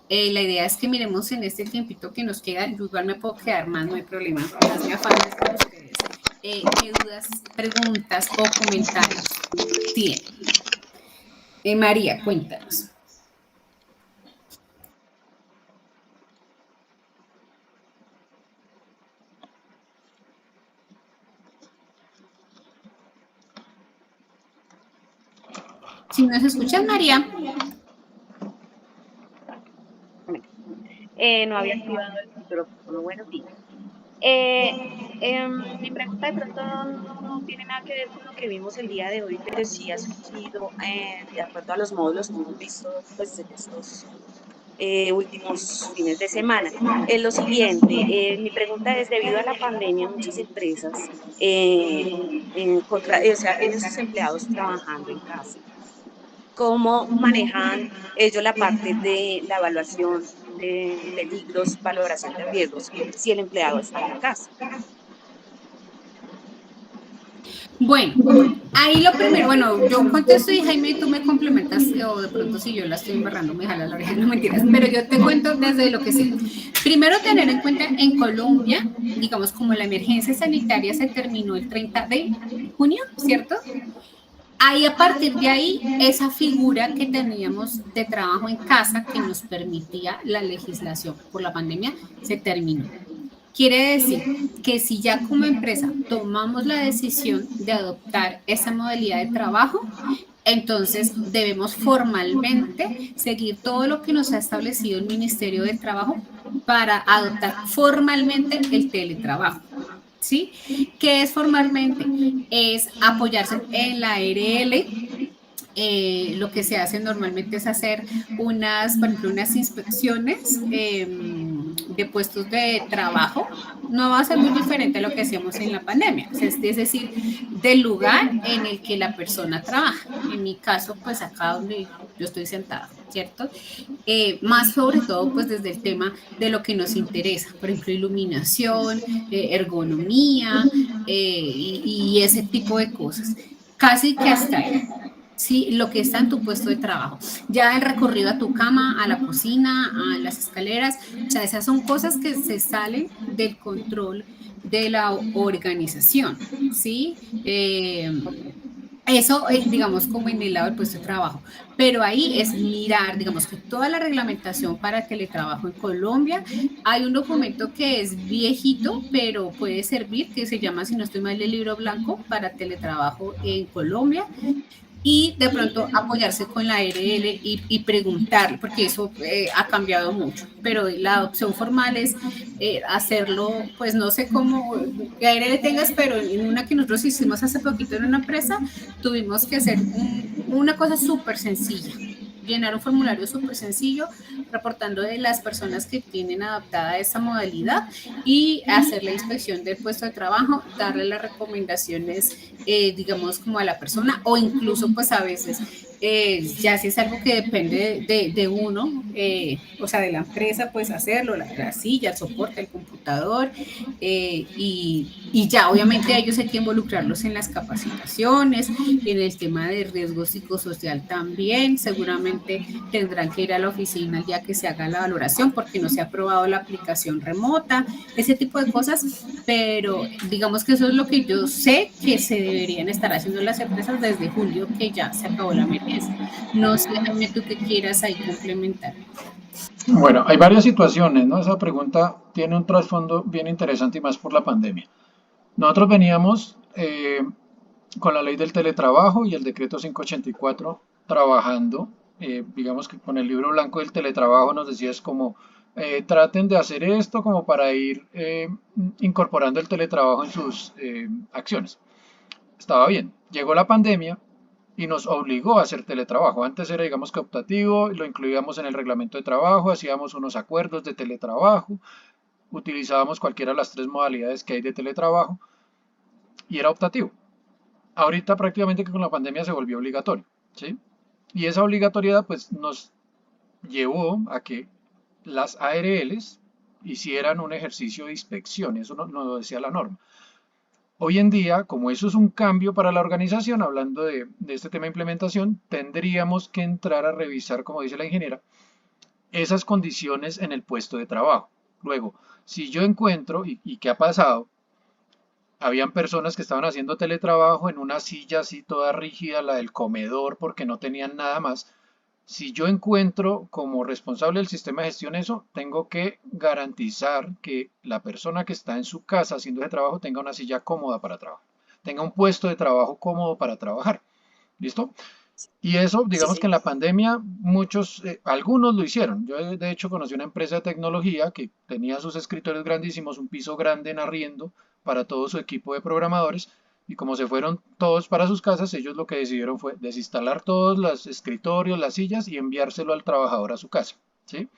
La idea es que miremos en este tiempito que nos queda, yo igual me puedo quedar más, no hay problema, más me afanas con ustedes. ¿Qué dudas, preguntas o comentarios tienen? María, cuéntanos. Si nos escuchas, María. No había activado el micrófono. Buenos días. Mi pregunta de pronto no tiene nada que ver con lo que vimos el día de hoy, pero sí ha surgido de acuerdo a los módulos que hemos visto pues, en estos últimos fines de semana. Es lo siguiente, mi pregunta es, debido a la pandemia, muchas empresas, o sea, tienen sus empleados trabajando en casa. ¿Cómo manejan ellos la parte de la evaluación de peligros, valoración de riesgos, si el empleado está en la casa? Bueno, ahí lo primero, bueno, yo contesto y Jaime, tú me complementas, o de pronto si yo la estoy embarrando, me jala la oreja, no mentiras, pero yo te cuento desde lo que sé. Primero, tener en cuenta en Colombia, digamos, como la emergencia sanitaria se terminó el 30 de junio, ¿cierto? Ahí, a partir de ahí, esa figura que teníamos de trabajo en casa que nos permitía la legislación por la pandemia se terminó. Quiere decir que si ya como empresa tomamos la decisión de adoptar esa modalidad de trabajo, entonces debemos formalmente seguir todo lo que nos ha establecido el Ministerio del Trabajo para adoptar formalmente el teletrabajo. ¿Sí? ¿Qué es formalmente? Es apoyarse en la ARL. Lo que se hace normalmente es hacer unas, por ejemplo, unas inspecciones de puestos de trabajo. No va a ser muy diferente a lo que hacíamos en la pandemia, es decir, del lugar en el que la persona trabaja. En mi caso, pues acá donde yo estoy sentada, ¿cierto? Más sobre todo, pues desde el tema de lo que nos interesa, por ejemplo, iluminación, ergonomía y ese tipo de cosas. Casi que hasta ahí. Sí, lo que está en tu puesto de trabajo. Ya el recorrido a tu cama, a la cocina, a las escaleras, o sea, esas son cosas que se salen del control de la organización, ¿sí? Eso, digamos, como en el lado del puesto de trabajo. Pero ahí es mirar, digamos, que toda la reglamentación para teletrabajo en Colombia, hay un documento que es viejito, pero puede servir, que se llama, si no estoy mal, el libro blanco para teletrabajo en Colombia, y de pronto apoyarse con la ARL y preguntar, porque eso ha cambiado mucho, pero la opción formal es hacerlo, pues no sé cómo, qué ARL tengas, pero en una que nosotros hicimos hace poquito en una empresa, tuvimos que hacer una cosa súper sencilla, llenar un formulario súper sencillo reportando de las personas que tienen adaptada esa modalidad y hacer la inspección del puesto de trabajo, darle las recomendaciones, digamos, como a la persona o incluso pues a veces ya si es algo que depende de uno, o sea, de la empresa, pues hacerlo, la silla, el soporte, el computador, y ya, obviamente ellos hay que involucrarlos en las capacitaciones, en el tema de riesgo psicosocial también, seguramente tendrán que ir a la oficina el día que se haga la valoración porque no se ha aprobado la aplicación remota, ese tipo de cosas, pero digamos que eso es lo que yo sé que se deberían estar haciendo las empresas desde julio, que ya se acabó la emergencia. No sé, Jaime, tú que quieras ahí complementar. Bueno, hay varias situaciones, ¿no? Esa pregunta tiene un trasfondo bien interesante y más por la pandemia. Nosotros veníamos con la ley del teletrabajo y el decreto 584 trabajando digamos que con el libro blanco del teletrabajo nos decías como traten de hacer esto como para ir incorporando el teletrabajo en sus acciones. Estaba bien. Llegó la pandemia y nos obligó a hacer teletrabajo. Antes era, digamos que optativo, lo incluíamos en el reglamento de trabajo, hacíamos unos acuerdos de teletrabajo, utilizábamos cualquiera de las tres modalidades que hay de teletrabajo y era optativo. Ahorita prácticamente que con la pandemia se volvió obligatorio, ¿sí? Y esa obligatoriedad pues nos llevó a que las ARLs hicieran un ejercicio de inspección, eso no lo decía la norma. Hoy en día, como eso es un cambio para la organización, hablando de este tema de implementación, tendríamos que entrar a revisar, como dice la ingeniera, esas condiciones en el puesto de trabajo. Luego, si yo encuentro, y qué ha pasado, habían personas que estaban haciendo teletrabajo en una silla así toda rígida, la del comedor, porque no tenían nada más. Si yo encuentro como responsable del sistema de gestión eso, tengo que garantizar que la persona que está en su casa haciendo ese trabajo tenga una silla cómoda para trabajar, tenga un puesto de trabajo cómodo para trabajar. ¿Listo? Y eso, Sí, digamos que en señor. la pandemia muchos, algunos lo hicieron. Yo de hecho conocí una empresa de tecnología que tenía sus escritorios grandísimos, un piso grande en arriendo para todo su equipo de programadores. Y como se fueron todos para sus casas, ellos lo que decidieron fue desinstalar todos los escritorios, las sillas y enviárselo al trabajador a su casa. ¿Sí?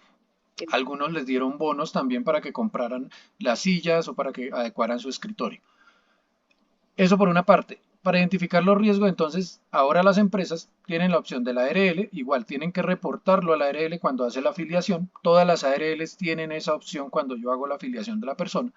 Algunos les dieron bonos también para que compraran las sillas o para que adecuaran su escritorio. Eso por una parte. Para identificar los riesgos, entonces, ahora las empresas tienen la opción de la ARL, igual tienen que reportarlo a la ARL cuando hace la afiliación. Todas las ARLs tienen esa opción cuando yo hago la afiliación de la persona.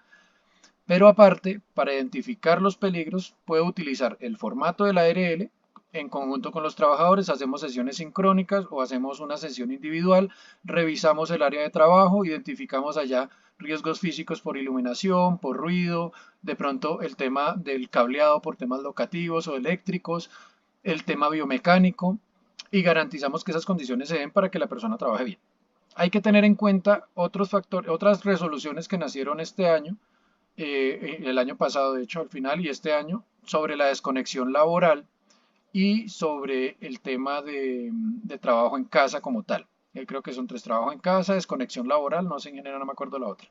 Pero aparte, para identificar los peligros, puedo utilizar el formato de la ARL. En conjunto con los trabajadores hacemos sesiones sincrónicas o hacemos una sesión individual, revisamos el área de trabajo, identificamos allá riesgos físicos por iluminación, por ruido, de pronto el tema del cableado por temas locativos o eléctricos, el tema biomecánico y garantizamos que esas condiciones se den para que la persona trabaje bien. Hay que tener en cuenta otros factores, otras resoluciones que nacieron este año, el año pasado de hecho al final y este año, sobre la desconexión laboral y sobre el tema de trabajo en casa como tal. Creo que son tres: trabajo en casa, desconexión laboral, no sé en general, no me acuerdo la otra.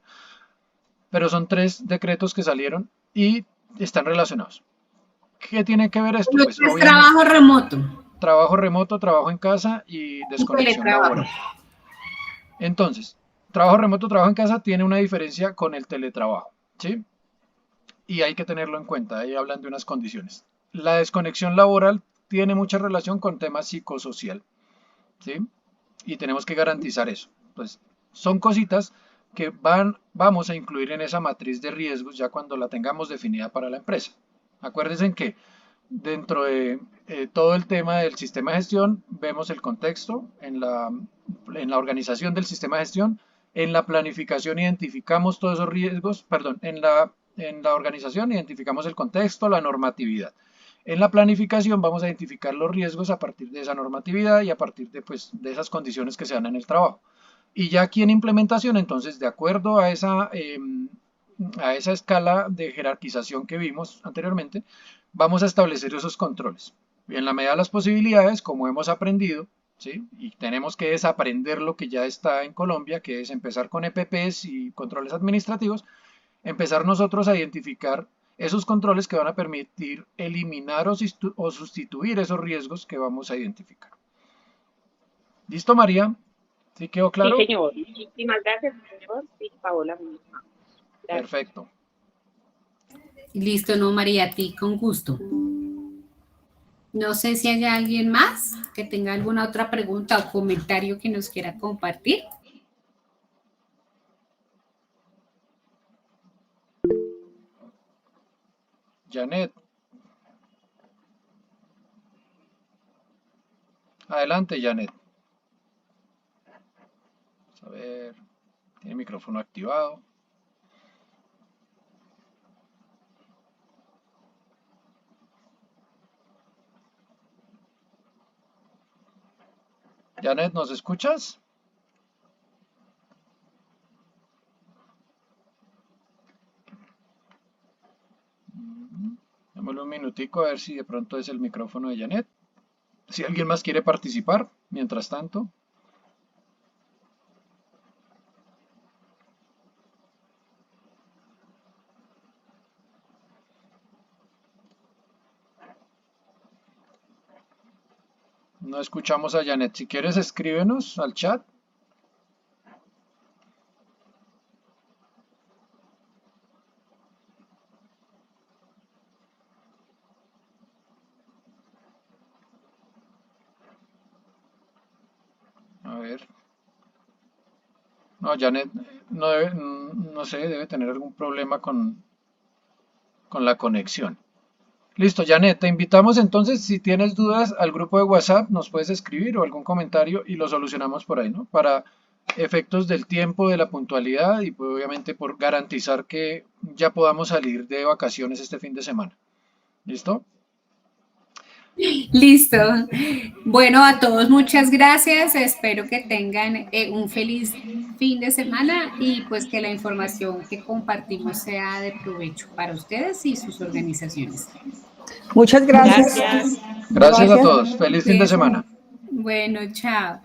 Pero son tres decretos que salieron y están relacionados. ¿Qué tiene que ver esto? Lo Pues que es obviamente trabajo remoto trabajo remoto, trabajo en casa y y desconexión teletrabajo. laboral. Entonces, trabajo remoto, trabajo en casa tiene una diferencia con el teletrabajo, ¿sí? Y hay que tenerlo en cuenta, ahí hablan de unas condiciones. La desconexión laboral tiene mucha relación con temas psicosocial, ¿sí? Y tenemos que garantizar eso. Pues son cositas que vamos a incluir en esa matriz de riesgos ya cuando la tengamos definida para la empresa. Acuérdense que dentro de todo el tema del sistema de gestión vemos el contexto en la organización del sistema de gestión, en la planificación identificamos todos esos riesgos, perdón, en la organización identificamos el contexto, la normatividad. En la planificación vamos a identificar los riesgos a partir de esa normatividad y a partir de, pues, de esas condiciones que se dan en el trabajo. Y ya aquí en implementación, entonces, de acuerdo a esa escala de jerarquización que vimos anteriormente, vamos a establecer esos controles. Y en la medida de las posibilidades, como hemos aprendido, ¿sí? Y tenemos que desaprender lo que ya está en Colombia, que es empezar con EPPs y controles administrativos, empezar nosotros a identificar esos controles que van a permitir eliminar o sustituir esos riesgos que vamos a identificar. ¿Listo, María? ¿Sí quedó Sí, claro? señor. Muchísimas gracias, señor. Sí, Paola. Gracias. Perfecto. Listo, no, María, a ti con gusto. No sé si hay alguien más que tenga alguna otra pregunta o comentario que nos quiera compartir. Janet, adelante, Janet. Vamos a ver, tiene micrófono activado. Janet, ¿nos escuchas? Démosle un minutico a ver si de pronto es el micrófono de Janet. Si alguien más quiere participar, mientras tanto. No escuchamos a Janet. Si quieres, escríbenos al chat. A ver. No, Janet, no sé, debe tener algún problema con la conexión. Listo, Janet, te invitamos entonces, si tienes dudas, al grupo de WhatsApp, nos puedes escribir o algún comentario y lo solucionamos por ahí, ¿no? Para efectos del tiempo, de la puntualidad y pues, obviamente por garantizar que ya podamos salir de vacaciones este fin de semana. ¿Listo? Listo. Bueno, a todos muchas gracias. Espero que tengan un feliz fin de semana y pues que la información que compartimos sea de provecho para ustedes y sus organizaciones. Muchas gracias. Gracias. Gracias a Gracias. todos. Feliz fin de semana. Bueno, chao.